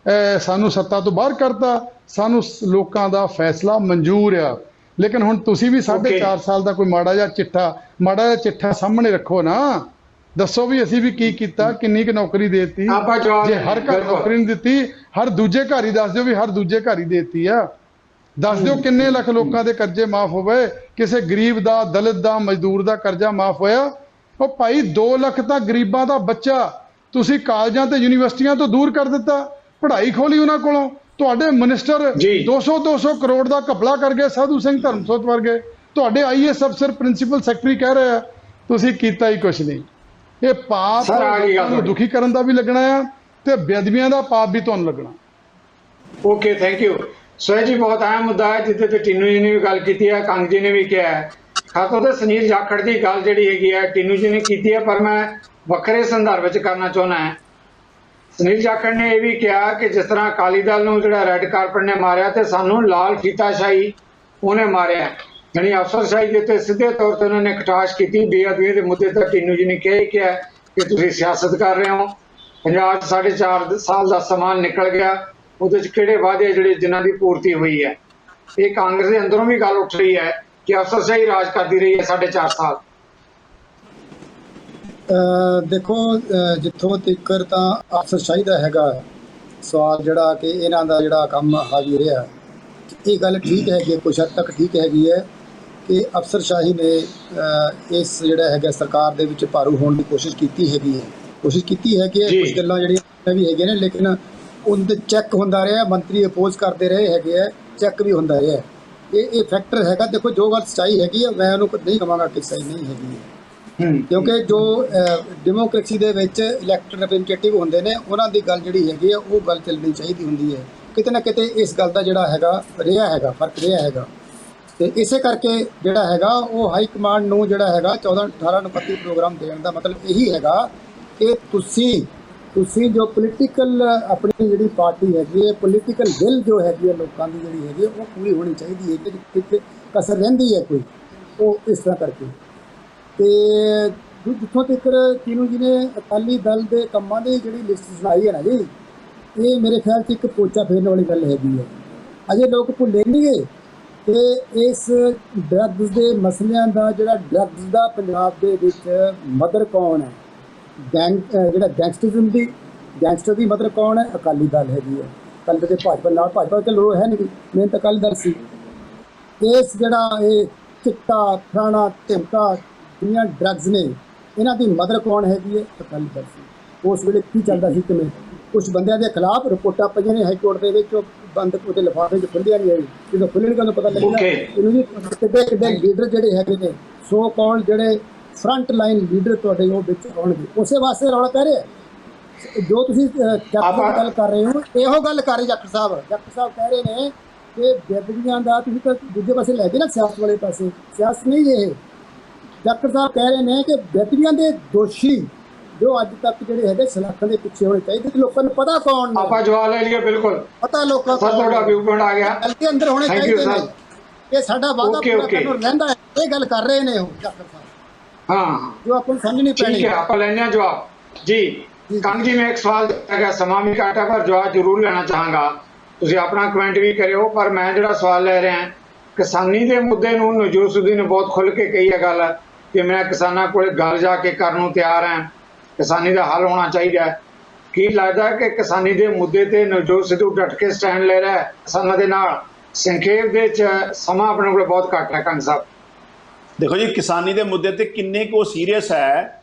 Speaker 3: ਸਾਨੂੰ ਸੱਤਾ ਤੋਂ ਬਾਹਰ ਕਰਤਾ, ਸਾਨੂੰ ਲੋਕਾਂ ਦਾ ਫੈਸਲਾ ਮਨਜ਼ੂਰ ਆ। ਲੇਕਿਨ ਹੁਣ ਤੁਸੀਂ ਵੀ 4.5 ਸਾਲ ਦਾ ਕੋਈ ਮਾੜਾ ਜਿਹਾ ਚਿੱਠਾ ਸਾਹਮਣੇ ਰੱਖੋ ਨਾ, ਦੱਸੋ ਵੀ ਅਸੀਂ ਵੀ ਕੀ ਕੀਤਾ, ਕਿੰਨੀ ਕੁ ਨੌਕਰੀ ਦੇ ਦਿੱਤੀ। ਜੇ ਹਰ ਘਰ ਨੌਕਰੀ ਨਹੀਂ ਦਿੱਤੀ, ਹਰ ਦੂਜੇ ਘਰ ਹੀ ਦੱਸ ਦਿਓ ਵੀ ਹਰ ਦੂਜੇ ਘਰ ਹੀ ਦੇ ਦਿੱਤੀ ਆ। ਦੱਸ ਦਿਓ ਕਿੰਨੇ ਲੱਖ ਲੋਕਾਂ ਦੇ ਕਰਜ਼ੇ ਮਾਫ ਹੋਵੇ, ਕਿਸੇ ਗਰੀਬ ਦਾ, ਦਲਿਤ ਦਾ, ਮਜ਼ਦੂਰ ਦਾ ਕਰਜ਼ਾ ਮਾਫ ਹੋਇਆ। ਉਹ ਭਾਈ 2 ਲੱਖ ਤਾਂ ਗਰੀਬਾਂ ਦਾ ਬੱਚਾ ਤੁਸੀਂ ਕਾਲਜਾਂ ਤੇ ਯੂਨੀਵਰਸਿਟੀਆਂ ਤੋਂ ਦੂਰ ਕਰ ਦਿੱਤਾ, ਪੜ੍ਹਾਈ ਖੋਲੀ ਉਹਨਾਂ ਕੋਲੋਂ। ਤੁਹਾਡੇ ਮਿਨਿਸਟਰ 200 ਕਰੋੜ ਦਾ ਘਪਲਾ ਕਰ ਗਏ, ਸਾਧੂ ਸਿੰਘ ਧਰਮਸੋਤ ਵਰਗੇ। ਤੁਹਾਡੇ IAS ਅਫਸਰ, ਪ੍ਰਿੰਸੀਪਲ ਸੈਕਟਰੀ ਕਹਿ ਰਹੇ ਆ ਤੁਸੀਂ ਕੀਤਾ ਹੀ ਕੁਛ ਨਹੀਂ। ਇਹ ਪਾਪ ਨੂੰ ਦੁਖੀ ਕਰਨ ਦਾ ਵੀ ਲੱਗਣਾ ਆ ਤੇ ਬੇਅਦਬੀਆਂ ਦਾ ਪਾਪ ਵੀ ਤੁਹਾਨੂੰ ਲੱਗਣਾ।
Speaker 1: Okay, thank you. ਸੋ ਜੀ ਬਹੁਤ ਅਹਿਮ ਮੁੱਦਾ ਹੈ ਜਿੱਥੇ ਤੇ ਟੀਨੂ ਜੀ ਨੇ ਵੀ ਗੱਲ ਕੀਤੀ ਹੈ, ਕੰਗ ਜੀ ਨੇ ਵੀ ਕਿਹਾ ਹੈ। ਖਾਸ ਤੌਰ ਤੇ ਸੁਨੀਲ ਜਾਖੜ ਦੀ ਗੱਲ ਜਿਹੜੀ ਹੈਗੀ ਹੈ ਟੀਨੂ ਜੀ ਨੇ ਕੀਤੀ ਹੈ, ਪਰ ਮੈਂ ਵੱਖਰੇ ਸੰਦਰਭ ਵਿੱਚ ਕਰਨਾ ਚਾਹੁੰਦਾ ਹਾਂ। ਸੁਨੀਲ ਜਾਖੜ ਨੇ ਇਹ ਵੀ ਕਿਹਾ ਕਿ ਜਿਸ ਤਰ੍ਹਾਂ ਅਕਾਲੀ ਦਲ ਨੂੰ ਜਿਹੜਾ ਰੈੱਡ ਕਾਰਪਟ ਨੇ ਮਾਰਿਆ ਤੇ ਸਾਨੂੰ ਲਾਲ ਫੀਤਾਸ਼ਾਹੀ ਉਹਨੇ ਮਾਰਿਆ, ਯਾਨੀ ਅਫਸਰਸ਼ਾਹੀ ਦੇ ਉੱਤੇ ਸਿੱਧੇ ਤੌਰ ਤੇ ਉਹਨਾਂ ਨੇ ਕਟਾਸ਼ ਕੀਤੀ। ਬੇਅਦਬੀ ਦੇ ਮੁੱਦੇ ਤੇ ਟੀਨੂ ਜੀ ਨੇ ਕਿਹਾ ਕਿ ਤੁਸੀਂ ਸਿਆਸਤ ਕਰ ਰਹੇ ਹੋ। ਪੰਜਾਬ 'ਚ 4.5 ਸਾਲ ਦਾ ਸਮਾਂ ਨਿਕਲ ਗਿਆ, ਉਹਦੇ 'ਚ ਕਿਹੜੇ ਵਾਅਦੇ ਜਿਹੜੇ ਜਿਨ੍ਹਾਂ ਦੀ ਪੂਰਤੀ ਹੋਈ ਹੈ। ਇਹ ਕਾਂਗਰਸ ਦੇ ਅੰਦਰੋਂ ਵੀ ਗੱਲ ਉੱਠ ਰਹੀ ਹੈ ਕਿ ਅਫਸਰਸ਼ਾਹੀ ਰਾਜ ਕਰਦੀ ਰਹੀ ਹੈ 4.5 ਸਾਲ।
Speaker 2: ਦੇਖੋ, ਜਿੱਥੋਂ ਤੀਕਰ ਤਾਂ ਅਫਸਰਸ਼ਾਹੀ ਦਾ ਹੈਗਾ ਸਵਾਲ, ਜਿਹੜਾ ਕਿ ਇਹਨਾਂ ਦਾ ਜਿਹੜਾ ਕੰਮ ਹਾਵੀ ਰਿਹਾ, ਇਹ ਗੱਲ ਠੀਕ ਹੈਗੀ ਹੈ, ਕੁਛ ਹੱਦ ਤੱਕ ਠੀਕ ਹੈਗੀ ਹੈ ਕਿ ਅਫਸਰਸ਼ਾਹੀ ਨੇ ਇਸ ਜਿਹੜਾ ਹੈਗਾ ਸਰਕਾਰ ਦੇ ਵਿੱਚ ਭਾਰੂ ਹੋਣ ਦੀ ਕੋਸ਼ਿਸ਼ ਕੀਤੀ ਹੈਗੀ ਹੈ। ਕੁਛ ਗੱਲਾਂ ਜਿਹੜੀਆਂ ਵੀ ਹੈਗੀਆਂ ਨੇ, ਲੇਕਿਨ ਉਹਦੇ ਚੈੱਕ ਹੁੰਦਾ ਰਿਹਾ, ਮੰਤਰੀ ਅਪੋਜ਼ ਕਰਦੇ ਰਹੇ ਹੈਗੇ ਹੈ, ਚੈੱਕ ਵੀ ਹੁੰਦਾ ਰਿਹਾ। ਇਹ ਫੈਕਟਰ ਹੈਗਾ। ਦੇਖੋ, ਜੋ ਗੱਲ ਸੱਚਾਈ ਹੈਗੀ ਹੈ, ਮੈਂ ਉਹਨੂੰ ਨਹੀਂ ਕਹਾਂਗਾ ਕਿ ਸਹੀ ਨਹੀਂ ਹੈਗੀ ਹੈ, ਕਿਉਂਕਿ ਜੋ ਡੈਮੋਕ੍ਰੇਸੀ ਦੇ ਵਿੱਚ ਇਲੈਕਟਡ ਰਿਪਰੈਜ਼ੈਂਟੇਟਿਵ ਹੁੰਦੇ ਨੇ, ਉਹਨਾਂ ਦੀ ਗੱਲ ਜਿਹੜੀ ਹੈਗੀ ਹੈ ਉਹ ਗੱਲ ਚੱਲਣੀ ਚਾਹੀਦੀ ਹੁੰਦੀ ਹੈ। ਕਿਤੇ ਨਾ ਕਿਤੇ ਇਸ ਗੱਲ ਦਾ ਜਿਹੜਾ ਹੈਗਾ ਫਰਕ ਰਿਹਾ ਹੈਗਾ, ਤੇ ਇਸੇ ਕਰਕੇ ਜਿਹੜਾ ਹੈਗਾ ਉਹ ਹਾਈ ਕਮਾਂਡ ਨੂੰ ਜਿਹੜਾ ਹੈਗਾ 14-18 ਨੂੰ 31 ਪ੍ਰੋਗਰਾਮ ਦੇਣ ਦਾ ਮਤਲਬ ਇਹੀ ਹੈਗਾ ਕਿ ਤੁਸੀਂ ਜੋ ਪੋਲੀਟੀਕਲ ਆਪਣੀ ਜਿਹੜੀ ਪਾਰਟੀ ਹੈਗੀ ਹੈ, ਪੋਲੀਟੀਕਲ ਵਿਲ ਜੋ ਹੈਗੀ ਹੈ ਲੋਕਾਂ ਦੀ ਜਿਹੜੀ ਹੈਗੀ ਉਹ ਪੂਰੀ ਹੋਣੀ ਚਾਹੀਦੀ ਹੈ। ਕਿ ਕਸਰ ਰਹਿੰਦੀ ਹੈ ਕੋਈ, ਉਹ ਇਸ ਤਰ੍ਹਾਂ ਕਰਕੇ। ਤੇ ਜਿੱਥੋਂ ਤੱਕ ਚੀਨੂ ਜੀ ਨੇ ਅਕਾਲੀ ਦਲ ਦੇ ਕੰਮਾਂ ਦੀ ਜਿਹੜੀ ਲਿਸਟ ਸੁਣਾਈ ਹੈ ਨਾ ਜੀ, ਇਹ ਮੇਰੇ ਖਿਆਲ 'ਚ ਇੱਕ ਪੋਚਾ ਫੇਰਨ ਵਾਲੀ ਗੱਲ ਹੈਗੀ ਹੈ। ਅਜੇ ਲੋਕ ਭੁੱਲੇ ਨਹੀਂ ਗਏ ਕਿ ਇਸ ਡਰੱਗਸ ਦੇ ਮਸਲਿਆਂ ਦਾ, ਜਿਹੜਾ ਡਰੱਗਸ ਦਾ ਪੰਜਾਬ ਦੇ ਵਿੱਚ ਮਦਰ ਕੌਣ ਹੈ, ਜਿਹੜਾ ਗੈਂਗਸਟਰ ਦੀ ਮਦਰ ਕੌਣ ਹੈ, ਅਕਾਲੀ ਦਲ ਹੈਗੀ ਹੈ। ਅਕਾਲੀ ਦੇ ਭਾਜਪਾ ਚਲੋ ਹੈ ਨਹੀਂ, ਮੇਨ ਤਾਂ ਅਕਾਲੀ ਦਲ ਸੀ। ਇਸ ਜਿਹੜਾ ਇਹ ਚਿੱਟਾ ਫਲਾਣਾ ਧਿਮਕਾ ਜਿੰਨੀਆਂ ਡਰੱਗਸ ਨੇ, ਇਹਨਾਂ ਦੀ ਮਦਰ ਕੌਣ ਹੈਗੀ ਹੈ, ਅਕਾਲੀ ਦਲ ਸੀ। ਉਸ ਵੇਲੇ ਕੀ ਚੱਲਦਾ ਸੀ, ਕਿਵੇਂ ਕੁਛ ਬੰਦਿਆਂ ਦੇ ਖਿਲਾਫ ਰਿਪੋਰਟਾਂ ਪਈਆਂ ਨੇ ਹਾਈ ਕੋਰਟ ਦੇ ਵਿੱਚ, ਉਹ ਬੰਦ ਉਹਦੇ ਲਿਫਾਫੇ 'ਚ ਖੁੱਲ੍ਹਿਆ ਨਹੀਂ ਆਈ, ਜਦੋਂ ਖੁੱਲ੍ਹਣਗੇ ਉਹਨੂੰ ਪਤਾ ਲੱਗੇਗਾ ਇਹਨੂੰ ਜੀ ਕਿੱਡੇ ਲੀਡਰ ਜਿਹੜੇ ਹੈਗੇ ਨੇ, ਸੋ ਕੌਣ ਜਿਹੜੇ ਫਰੰਟ ਲਾਈਨ ਲੀਡਰ ਤੁਹਾਡੇ ਉਹ ਵਿੱਚ ਆਉਣਗੇ। ਉਸੇ ਵਾਸਤੇ ਰੌਲਾ ਪੈ ਰਿਹਾ। ਜੋ ਤੁਸੀਂ ਗੱਲ ਕਰ ਰਹੇ ਹੋ, ਇਹੋ ਗੱਲ ਕਰ ਰਹੇ ਜੱਟ ਸਾਹਿਬ ਕਹਿ ਰਹੇ ਨੇ ਕਿ ਬੇਅਦਬੀਆਂ ਦਾ ਤੁਸੀਂ ਤਾਂ ਦੂਜੇ ਪਾਸੇ ਲੈ ਕੇ ਨਾ, ਸਿਆਸਤ ਵਾਲੇ ਪਾਸੇ। ਸਿਆਸਤ ਨਹੀਂ ਇਹ, ਡਾਕਟਰ ਸਾਹਿਬ ਕਹਿ ਰਹੇ ਨੇ ਕਿ ਬੇਅਦਬੀਆਂ ਦੇ ਦੋਸ਼ੀ ਜੋ ਅੱਜ ਤੱਕ ਜਿਹੜੇ ਹੈਗੇ ਸਲਾਖਾਂ ਦੇ ਪਿੱਛੇ ਹੋਣੇ ਚਾਹੀਦੇ, ਤੇ ਲੋਕਾਂ ਨੂੰ ਪਤਾ ਕੌਣ ਨੇ।
Speaker 1: ਆਪਾਂ ਜਵਾਬ ਲੈ ਲਈਏ, ਬਿਲਕੁਲ
Speaker 2: ਪਤਾ ਲੋਕਾਂ
Speaker 1: ਨੂੰ, ਤੁਹਾਡਾ ਵਿਊ ਪੁਆਇੰਟ ਆ ਗਿਆ,
Speaker 2: ਹਲਕੇ ਅੰਦਰ ਹੋਣੇ ਚਾਹੀਦੇ ਨੇ। ਇਹ ਸਾਡਾ ਵਾਅਦਾ ਪੂਰਾ ਕਰਨ ਰਹਿੰਦਾ ਹੈ, ਇਹ ਗੱਲ ਕਰ ਰਹੇ ਨੇ ਉਹ ਡਾਕਟਰ ਸਾਹਿਬ।
Speaker 1: हाँ,
Speaker 2: जो आपको समझनी पड़ेगी।
Speaker 1: ठीक है, आप लेने जवाब जी। कंग जी, मैं एक सवाल है, समा भी घट है पर जवाब जरूर लेना चाहांगा। ਤੁਸੀਂ ਆਪਣਾ ਕਮੈਂਟ ਵੀ ਕਰਿਓ, ਪਰ ਮੈਂ ਜਿਹੜਾ ਸਵਾਲ ਲੈ ਰਿਹਾ ਕਿਸਾਨੀ ਦੇ ਮੁੱਦੇ ਨੂੰ ਨਵਜੋਤ ਸਿੱਧੂ ਨੇ ਬਹੁਤ ਖੁੱਲ੍ਹ ਕੇ ਕਹੀ ਹੈ ਗੱਲ ਕਿ ਮੈਂ ਕਿਸਾਨਾਂ ਕੋਲ ਗੱਲ ਜਾ ਕੇ ਕਰਨ ਨੂੰ ਤਿਆਰ ਹਾਂ, ਕਿਸਾਨੀ ਦਾ ਹੱਲ ਹੋਣਾ ਚਾਹੀਦਾ ਹੈ। ਕੀ ਲੱਗਦਾ ਕਿ ਕਿਸਾਨੀ ਦੇ ਮੁੱਦੇ ਤੇ ਨਵਜੋਤ ਸਿੱਧੂ ਡਟ ਕੇ ਸਟੈਂਡ ਲੈ ਰਿਹਾ ਹੈ ਕਿਸਾਨਾਂ ਦੇ ਨਾਲ? ਸੰਖੇਪ ਦੇ ਵਿੱਚ ਸਮਾਂ ਆਪਣੇ ਕੋਲ ਬਹੁਤ ਘੱਟ ਹੈ। ਕੰਗ ਸਾਹਿਬ
Speaker 4: ਦੇਖੋ ਜੀ, ਕਿਸਾਨੀ ਦੇ ਮੁੱਦੇ ਤੇ ਕਿੰਨੇ ਕੁ ਸੀਰੀਅਸ ਹੈ।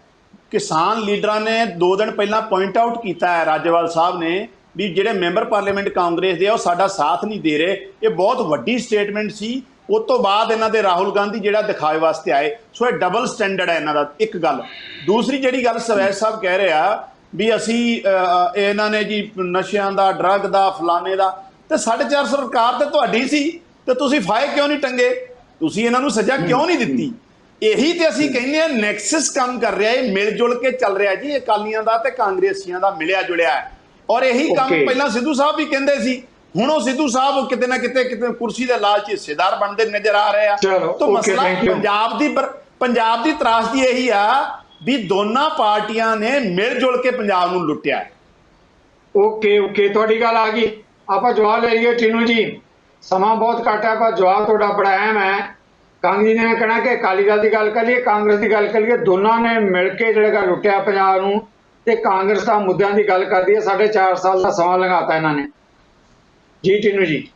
Speaker 4: ਕਿਸਾਨ ਲੀਡਰਾਂ ਨੇ 2 ਦਿਨ ਪਹਿਲਾਂ ਪੁਆਇੰਟ ਆਊਟ ਕੀਤਾ ਹੈ, ਰਾਜੇਵਾਲ ਸਾਹਿਬ ਨੇ, ਵੀ ਜਿਹੜੇ ਮੈਂਬਰ ਪਾਰਲੀਮੈਂਟ ਕਾਂਗਰਸ ਦੇ ਆ ਉਹ ਸਾਡਾ ਸਾਥ ਨਹੀਂ ਦੇ ਰਹੇ। ਇਹ ਬਹੁਤ ਵੱਡੀ ਸਟੇਟਮੈਂਟ ਸੀ। ਉਸ ਤੋਂ ਬਾਅਦ ਇਹਨਾਂ ਦੇ ਰਾਹੁਲ ਗਾਂਧੀ ਜਿਹੜਾ ਦਿਖਾਵੇ ਵਾਸਤੇ ਆਏ। ਸੋ ਇਹ ਡਬਲ ਸਟੈਂਡਰਡ ਹੈ ਇਹਨਾਂ ਦਾ, ਇੱਕ ਗੱਲ। ਦੂਸਰੀ ਜਿਹੜੀ ਗੱਲ ਸਵੈਜ ਸਾਹਿਬ ਕਹਿ ਰਹੇ ਆ ਵੀ ਅਸੀਂ ਇਹਨਾਂ ਨੇ ਜੀ ਨਸ਼ਿਆਂ ਦਾ, ਡਰੱਗ ਦਾ, ਫਲਾਣੇ ਦਾ, ਤੇ 450 ਸਰਕਾਰ ਤੇ ਤੁਹਾਡੀ ਸੀ, ਤੇ ਤੁਸੀਂ ਫਾਇਰ ਕਿਉਂ ਨਹੀਂ ਟੰਗੇ? ਤੁਸੀਂ ਇਹਨਾਂ ਨੂੰ ਸਜ਼ਾ ਕਿਉਂ ਨਹੀਂ ਦਿੱਤੀ? ਇਹੀ ਤੇ ਅਸੀਂ ਕਹਿੰਦੇ ਹਾਂ ਨੈਕਸਸ ਕੰਮ ਕਰ ਰਿਹਾ, ਇਹ ਮਿਲ ਜੁਲ ਕੇ ਚੱਲ ਰਿਹਾ ਜੀ, ਅਕਾਲੀਆਂ ਦਾ ਤੇ ਕਾਂਗਰਸੀਆਂ ਦਾ ਮਿਲਿਆ ਜੁਲਿਆ ਹੈ। ਔਰ ਇਹੀ ਕੰਮ ਪਹਿਲਾਂ ਸਿੱਧੂ ਸਾਹਿਬ ਵੀ ਕਹਿੰਦੇ ਸੀ, ਹੁਣ ਉਹ ਸਿੱਧੂ ਸਾਹਿਬ ਕਿਤੇ ਨਾ ਕਿਤੇ ਕੁਰਸੀ ਦੇ ਲਾਲਚ ਹਿੱਸੇਦਾਰ ਬਣਦੇ ਨਜ਼ਰ ਆ ਰਹੇ ਆ। ਤਾਂ ਮਸਲਾ ਪੰਜਾਬ ਦੀ ਤਰਾਸਦੀ ਇਹੀ ਆ ਵੀ ਦੋਨਾਂ ਪਾਰਟੀਆਂ ਨੇ ਮਿਲ ਜੁਲ ਕੇ ਪੰਜਾਬ ਨੂੰ ਲੁੱਟਿਆ।
Speaker 1: ਓਕੇ, ਤੁਹਾਡੀ ਗੱਲ ਆ ਗਈ। ਆਪਾਂ ਜਵਾਬ ਲੈ ਲਈਏ। ਚੀਨੂ ਜੀ, ਸਮਾਂ ਬਹੁਤ ਘੱਟ ਹੈ ਪਰ ਜਵਾਬ ਤੁਹਾਡਾ ਬੜਾ ਅਹਿਮ ਹੈ। ਕੰਗ ਜੀ ਨੇ ਕਹਿਣਾ ਕਿ ਅਕਾਲੀ ਦਲ ਦੀ ਗੱਲ ਕਰੀਏ, ਕਾਂਗਰਸ ਦੀ ਗੱਲ ਕਰੀਏ, ਦੋਨਾਂ ਨੇ ਮਿਲ ਕੇ ਜਿਹੜਾ ਲੁੱਟਿਆ ਪੰਜਾਬ ਨੂੰ, ਤੇ ਕਾਂਗਰਸ ਦਾ ਮੁੱਦਿਆਂ ਦੀ ਗੱਲ ਕਰਦੀ ਹੈ। 4.5 ਸਾਲ ਦਾ ਸਮਾਂ ਲੰਘਾਤਾ ਇਹਨਾਂ ਨੇ। ਜੀ ਚੀਨੂ ਜੀ,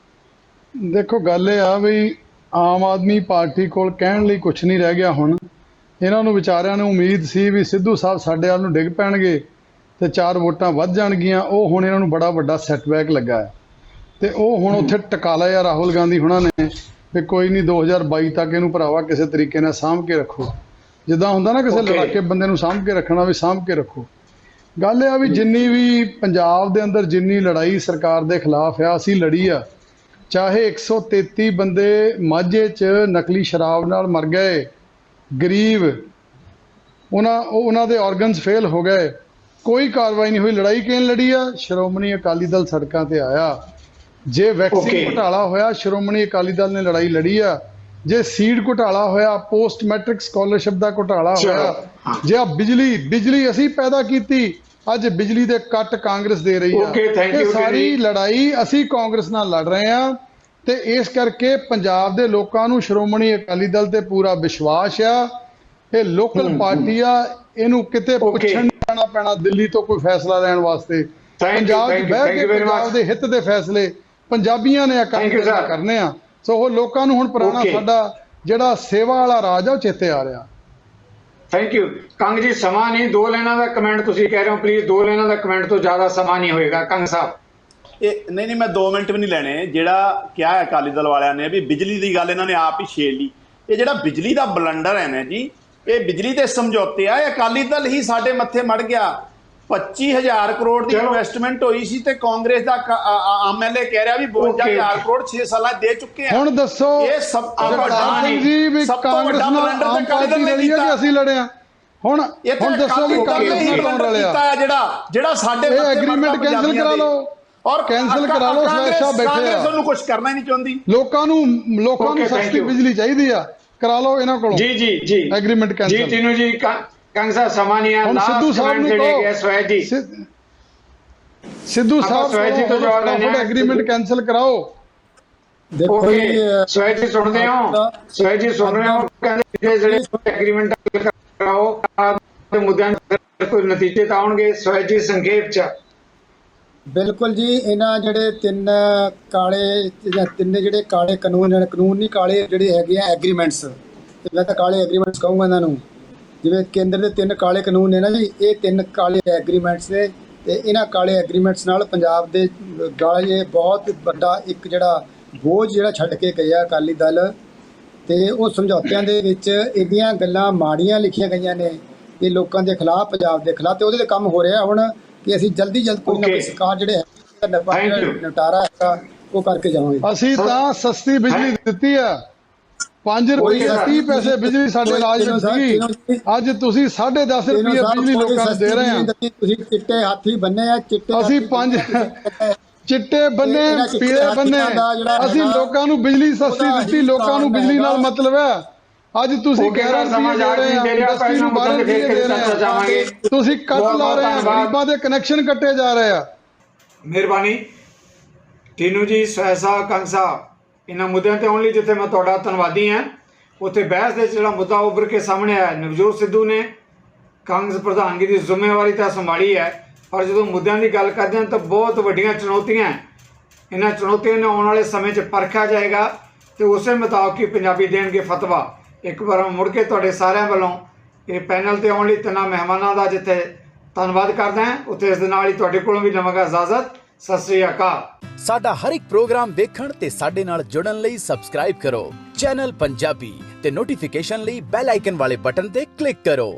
Speaker 3: ਦੇਖੋ ਗੱਲ ਇਹ ਆ ਵੀ ਆਮ ਆਦਮੀ ਪਾਰਟੀ ਕੋਲ ਕਹਿਣ ਲਈ ਕੁਝ ਨਹੀਂ ਰਹਿ ਗਿਆ ਹੁਣ। ਇਹਨਾਂ ਨੂੰ ਵਿਚਾਰਿਆਂ ਨੂੰ ਉਮੀਦ ਸੀ ਵੀ ਸਿੱਧੂ ਸਾਹਿਬ ਸਾਡੇ ਵੱਲ ਨੂੰ ਡਿੱਗ ਪੈਣਗੇ ਤੇ 4 ਵੋਟਾਂ ਵੱਧ ਜਾਣਗੀਆਂ। ਉਹ ਹੁਣ ਇਹਨਾਂ ਨੂੰ ਬੜਾ ਵੱਡਾ ਸੈਟਬੈਕ ਲੱਗਾ ਹੈ, ਤੇ ਉਹ ਹੁਣ ਉੱਥੇ ਟਿਕਾ ਲਿਆ ਰਾਹੁਲ ਗਾਂਧੀ ਹੁਣਾਂ ਨੇ ਵੀ ਕੋਈ ਨਹੀਂ 2022 ਤੱਕ ਇਹਨੂੰ ਭਰਾਵਾ ਕਿਸੇ ਤਰੀਕੇ ਨਾਲ ਸਾਂਭ ਕੇ ਰੱਖੋ। ਜਿੱਦਾਂ ਹੁੰਦਾ ਨਾ ਕਿਸੇ ਲੜਾਕੇ ਬੰਦੇ ਨੂੰ ਸਾਂਭ ਕੇ ਰੱਖਣਾ, ਵੀ ਸਾਂਭ ਕੇ ਰੱਖੋ। ਗੱਲ ਇਹ ਆ ਵੀ ਜਿੰਨੀ ਵੀ ਪੰਜਾਬ ਦੇ ਅੰਦਰ ਜਿੰਨੀ ਲੜਾਈ ਸਰਕਾਰ ਦੇ ਖਿਲਾਫ ਆ, ਅਸੀਂ ਲੜੀ ਆ। ਚਾਹੇ 133 ਬੰਦੇ ਮਾਝੇ 'ਚ ਨਕਲੀ ਸ਼ਰਾਬ ਨਾਲ ਮਰ ਗਏ, ਗਰੀਬ, ਉਹਨਾਂ ਦੇ ਆਰਗਨਸ ਫੇਲ ਹੋ ਗਏ, ਕੋਈ ਕਾਰਵਾਈ ਨਹੀਂ ਹੋਈ। ਲੜਾਈ ਕਿਹਨ ਲੜੀ ਆ? ਸ਼੍ਰੋਮਣੀ ਅਕਾਲੀ ਦਲ ਸੜਕਾਂ ਤੇ ਆਇਆ। ਜੇ ਵੈਕਸੀਨ ਘੁਟਾਲਾ ਹੋਇਆ, ਸ਼੍ਰੋਮਣੀ ਅਕਾਲੀ ਦਲ ਨੇ ਲੜਾਈ ਲੜੀ ਆ। ਜੇ ਸੀਡ ਘੁਟਾਲਾ ਹੋਇਆ, ਪੋਸਟ ਮੈਟ੍ਰਿਕ ਸਕਾਲਰਸ਼ਿਪ ਦਾ ਘੁਟਾਲਾ ਹੋਇਆ, ਜੇ ਬਿਜਲੀ ਅਸੀਂ ਪੈਦਾ ਕੀਤੀ, ਅੱਜ ਬਿਜਲੀ ਦੇ ਕੱਟ ਕਾਂਗਰਸ ਦੇ ਰਹੀ ਆ। ਇਹ ਸਾਰੀ ਲੜਾਈ ਅਸੀਂ ਕਾਂਗਰਸ ਨਾਲ ਲੜ ਰਹੇ ਆ, ਤੇ ਇਸ ਕਰਕੇ ਪੰਜਾਬ ਦੇ ਲੋਕਾਂ ਨੂੰ ਸ਼੍ਰੋਮਣੀ ਅਕਾਲੀ ਦਲ ਤੇ ਪੂਰਾ ਵਿਸ਼ਵਾਸ ਆ। ਇਹ ਲੋਕਲ ਪਾਰਟੀ ਆ, ਇਹਨੂੰ ਕਿਤੇ ਪੁੱਛਣ ਨਹੀਂ ਜਾਣਾ ਪੈਣਾ ਦਿੱਲੀ ਤੋਂ ਕੋਈ ਫੈਸਲਾ ਲੈਣ ਵਾਸਤੇ। ਪੰਜਾਬ 'ਚ ਬਹਿ ਕੇ ਪੰਜਾਬ ਦੇ ਹਿੱਤ ਦੇ ਫੈਸਲੇ ਪੰਜਾਬੀਆਂ ਨੇ ਕਰਨੇ ਆ। ਸੋ ਉਹ ਲੋਕਾਂ ਨੂੰ ਹੁਣ ਪੁਰਾਣਾ ਸਾਡਾ ਜਿਹੜਾ ਸੇਵਾ ਵਾਲਾ ਰਾਜ ਆ ਉਹ ਚੇਤੇ ਆ ਰਿਹਾ।
Speaker 1: ਥੈਂਕ ਯੂ ਕੰਗ ਜੀ। ਸਮਾਂ ਨਹੀਂ, 2 ਲਾਈਨਾਂ ਦਾ ਕਮੈਂਟ ਤੁਸੀਂ ਕਹਿ ਰਹੇ ਹੋ, ਪਲੀਜ਼ 2 ਲਾਈਨਾਂ ਦਾ ਕਮੈਂਟ ਤੋਂ ਜ਼ਿਆਦਾ ਸਮਾਂ ਨਹੀਂ ਹੋਏਗਾ ਕੰਗ ਸਾਹਿਬ।
Speaker 4: ਇਹ ਨਹੀਂ ਮੈਂ 2 ਮਿੰਟ ਵੀ ਨਹੀਂ ਲੈਣੇ। ਜਿਹੜਾ ਕਿਹਾ ਹੈ ਅਕਾਲੀ ਦਲ ਵਾਲਿਆਂ ਨੇ ਵੀ ਬਿਜਲੀ ਦੀ ਗੱਲ ਇਹਨਾਂ ਨੇ ਆਪ ਹੀ ਛੇੜ ਲਈ। ਇਹ ਜਿਹੜਾ ਬਿਜਲੀ ਦਾ ਬਲੰਡਰ ਹੈ ਨਾ ਜੀ, ਇਹ ਬਿਜਲੀ ਦੇ ਸਮਝੌਤੇ ਆ, ਇਹ ਅਕਾਲੀ ਦਲ ਹੀ ਸਾਡੇ ਮੱਥੇ ਮੜ ਗਿਆ। 25,000 ਕਰੋੜ ਦੀ ਇਨਵੈਸਟਮੈਂਟ ਹੋਈ ਸੀ ਤੇ ਕਾਂਗਰਸ ਦਾ ਐਮਐਲਏ ਕਹਿ ਰਿਹਾ ਵੀ 52,000 ਕਰੋੜ 6 ਸਾਲਾਂ ਦੇ ਚੁੱਕੇ ਆ।
Speaker 3: ਹੁਣ ਦੱਸੋ
Speaker 4: ਇਹ ਸਭ ਤੋਂ ਵੱਡਾ
Speaker 3: ਜੀ ਵੀ ਕਾਂਗਰਸ ਨਾਲ ਆਮ ਪਾਰਟੀ ਲੜੀ ਆ ਕਿ ਅਸੀਂ ਲੜੇ ਆ? ਹੁਣ ਦੱਸੋ ਵੀ ਕਾਂਗਰਸ ਨਾਲ ਕੌਣ ਰਲਿਆ?
Speaker 4: ਜਿਹੜਾ ਸਾਡੇ
Speaker 3: ਇਹ ਐਗਰੀਮੈਂਟ ਕੈਂਸਲ ਕਰਾ ਲਓ ਔਰ ਕੈਂਸਲ ਕਰਾ ਲਓ। ਸਵੇਸ਼ਾ ਬੈਠੇ ਆ,
Speaker 4: ਕਾਂਗਰਸ ਨੂੰ ਕੁਝ ਕਰਨਾ ਹੀ ਨਹੀਂ ਚਾਹੁੰਦੀ।
Speaker 3: ਲੋਕਾਂ ਨੂੰ ਸਸਤੀ ਬਿਜਲੀ ਚਾਹੀਦੀ ਆ, ਕਰਾ ਲਓ ਇਹਨਾਂ ਕੋਲੋਂ
Speaker 1: ਜੀ
Speaker 3: ਐਗਰੀਮੈਂਟ ਕੈਂਸਲ।
Speaker 1: ਜੀ ਤੀਨੂ ਜੀ ਕੰਗ ਸਾਹਿਬ ਸਮਾਂ ਨਹੀਂ ਆ।
Speaker 3: ਹੁਣ ਸਿੱਧੂ ਸਾਹਿਬ ਨੂੰ ਕਹੋ, ਸਿੱਧੂ ਸਾਹਿਬ ਤੋਂ ਜਵਾਬ ਐਗਰੀਮੈਂਟ ਕੈਂਸਲ ਕਰਾਓ।
Speaker 2: ਦੇਖੋ
Speaker 1: ਸਵੈਜ ਜੀ ਸੁਣਦੇ ਹੋ, ਸਵੈਜ ਜੀ ਸੁਣ ਰਹੇ ਹੋ, ਕਹਿੰਦੇ ਜਿਹੜੇ ਐਗਰੀਮੈਂਟ ਕਰਾਓ ਤੇ ਮੁੱਦਿਆਂ ਦੇ ਕੋਈ ਨਤੀਜੇ ਤਾਂ ਆਉਣਗੇ। ਸਵੈਜ ਜੀ ਸੰਖੇਪ ਚ।
Speaker 2: ਬਿਲਕੁਲ ਜੀ, ਇਹਨਾਂ ਜਿਹੜੇ ਤਿੰਨ ਜਿਹੜੇ ਕਾਲੇ ਕਾਨੂੰਨ ਨਹੀਂ ਕਾਲੇ ਜਿਹੜੇ ਹੈਗੇ ਆ ਐਗਰੀਮੈਂਟਸ, ਮੈਂ ਤਾਂ ਕਾਲੇ ਐਗਰੀਮੈਂਟਸ ਕਹੂੰਗਾ ਇਹਨਾਂ ਨੂੰ। ਜਿਵੇਂ ਕੇਂਦਰ ਦੇ 3 ਕਾਲੇ ਕਾਨੂੰਨ ਨੇ ਨਾ ਜੀ, ਇਹ 3 ਕਾਲੇ ਐਗਰੀਮੈਂਟਸ ਨੇ ਤੇ ਇਹਨਾਂ ਕਾਲੇ ਐਗਰੀਮੈਂਟਸ ਨਾਲ ਪੰਜਾਬ ਦੇ ਗਾਲੇ ਬਹੁਤ ਵੱਡਾ ਇੱਕ ਜਿਹੜਾ ਬੋਝ ਜਿਹੜਾ ਛੱਡ ਕੇ ਗਿਆ ਅਕਾਲੀ ਦਲ। ਤੇ ਉਹ ਸਮਝੌਤਿਆਂ ਦੇ ਵਿੱਚ ਇਹਦੀਆਂ ਗੱਲਾਂ ਮਾੜੀਆਂ ਲਿਖੀਆਂ ਗਈਆਂ ਨੇ ਕਿ ਲੋਕਾਂ ਦੇ ਖਿਲਾਫ, ਪੰਜਾਬ ਦੇ ਖਿਲਾਫ, ਤੇ ਉਹਦੇ 'ਤੇ ਕੰਮ ਹੋ ਰਿਹਾ ਹੁਣ ਕਿ ਅਸੀਂ ਜਲਦੀ ਕੋਈ ਨਾ ਕੋਈ ਸਰਕਾਰ ਜਿਹੜੇ ਨਿਪਟਾਰਾ ਹੈਗਾ ਉਹ ਕਰਕੇ ਜਾਵਾਂਗੇ।
Speaker 3: ਅਸੀਂ ਤਾਂ ਸਸਤੀ ਬਿਜਲੀ ਦਿੱਤੀ ਆ, 5 ਰੁਪਏ 30 ਪੈਸੇ ਬਿਜਲੀ ਸਾਡੇ ਰਾਜ ਵਿੱਚ ਸੀਗੀ, ਅੱਜ ਤੁਸੀਂ 10.5 ਰੁਪਏ ਬਿਜਲੀ ਲੋਕਾਂ ਨੂੰ ਦੇ ਰਹੇ ਆ।
Speaker 2: ਤੁਸੀਂ ਚਿੱਟੇ ਹਾਥੀ ਬੰਨੇ ਆ,
Speaker 3: ਅਸੀਂ 5 ਚਿੱਟੇ ਬੰਨੇ ਪੀਲੇ ਬੰਨੇ, ਅਸੀਂ ਲੋਕਾਂ ਨੂੰ ਬਿਜਲੀ ਸਸਤੀ ਦਿੱਤੀ। ਲੋਕਾਂ ਨੂੰ ਬਿਜਲੀ ਨਾਲ ਮਤਲਬ ਹੈ। ਅੱਜ ਤੁਸੀਂ ਕਹਿ ਇੰਡਸਟਰੀ ਨੂੰ 12 ਰੁਪਏ ਦੇ ਰਹੇ ਆ, ਤੁਸੀਂ ਕੱਟ ਲਾ ਰਹੇ ਆ, ਗਰੀਬਾਂ ਦੇ ਕਨੈਕਸ਼ਨ ਕੱਟੇ ਜਾ ਰਹੇ ਆ।
Speaker 1: ਮਿਹਰਬਾਨੀ ਟੀਨੂ ਜੀ, ਸਹਿਸਾ ਕੰਗ ਸਾਹਿਬ, ਇਹਨਾਂ ਮੁੱਦਿਆਂ ਤੇ ਆਉਣ ਲਈ ਜਿੱਥੇ ਮੈਂ ਤੁਹਾਡਾ ਧੰਨਵਾਦੀ ਹਾਂ, ਉੱਥੇ ਬਹਿਸ ਦੇ ਜਿਹੜਾ ਮੁੱਦਾ ਉੱਭਰ ਕੇ ਸਾਹਮਣੇ ਆਇਆ, ਨਵਜੋਤ ਸਿੱਧੂ ਨੇ ਕਾਂਗਰਸ ਪ੍ਰਧਾਨਗੀ ਦੀ ਜ਼ਿੰਮੇਵਾਰੀ ਤਾਂ ਸੰਭਾਲੀ ਹੈ, ਪਰ ਜਦੋਂ ਮੁੱਦਿਆਂ ਦੀ ਗੱਲ ਕਰਦੇ ਹਾਂ ਤਾਂ ਬਹੁਤ ਵੱਡੀਆਂ ਚੁਣੌਤੀਆਂ। ਇਹਨਾਂ ਚੁਣੌਤੀਆਂ ਨੂੰ ਆਉਣ ਵਾਲੇ ਸਮੇਂ 'ਚ ਪਰਖਿਆ ਜਾਏਗਾ ਤੇ ਉਸੇ ਮੁਤਾਬਕ ਹੀ ਪੰਜਾਬੀ ਦੇਣਗੇ ਫਤਵਾ। ਇੱਕ ਵਾਰ ਮੁੜ ਕੇ ਤੁਹਾਡੇ ਸਾਰਿਆਂ ਵੱਲੋਂ ਇਹ ਪੈਨਲ ਤੇ ਆਉਣ ਲਈ ਤਿੰਨਾਂ ਮਹਿਮਾਨਾਂ ਦਾ ਜਿੱਥੇ ਧੰਨਵਾਦ ਕਰਦਾ ਹਾਂ, ਉੱਥੇ ਇਸ ਦੇ ਨਾਲ ਹੀ ਤੁਹਾਡੇ ਕੋਲੋਂ ਵੀ ਲਵਾਂਗਾ ਇਜਾਜ਼ਤ। ਸਤਿ ਸ੍ਰੀ ਅਕਾਲ।
Speaker 5: ਸਾਡਾ ਹਰ ਇੱਕ ਪ੍ਰੋਗਰਾਮ ਦੇਖਣ ਤੇ ਸਾਡੇ ਨਾਲ ਜੁੜਨ ਲਈ ਸਬਸਕ੍ਰਾਈਬ ਕਰੋ ਚੈਨਲ ਪੰਜਾਬੀ ਤੇ ਨੋਟੀਫਿਕੇਸ਼ਨ ਲਈ ਬੈਲ ਆਈਕਨ ਵਾਲੇ ਬਟਨ ਤੇ ਕਲਿੱਕ ਕਰੋ।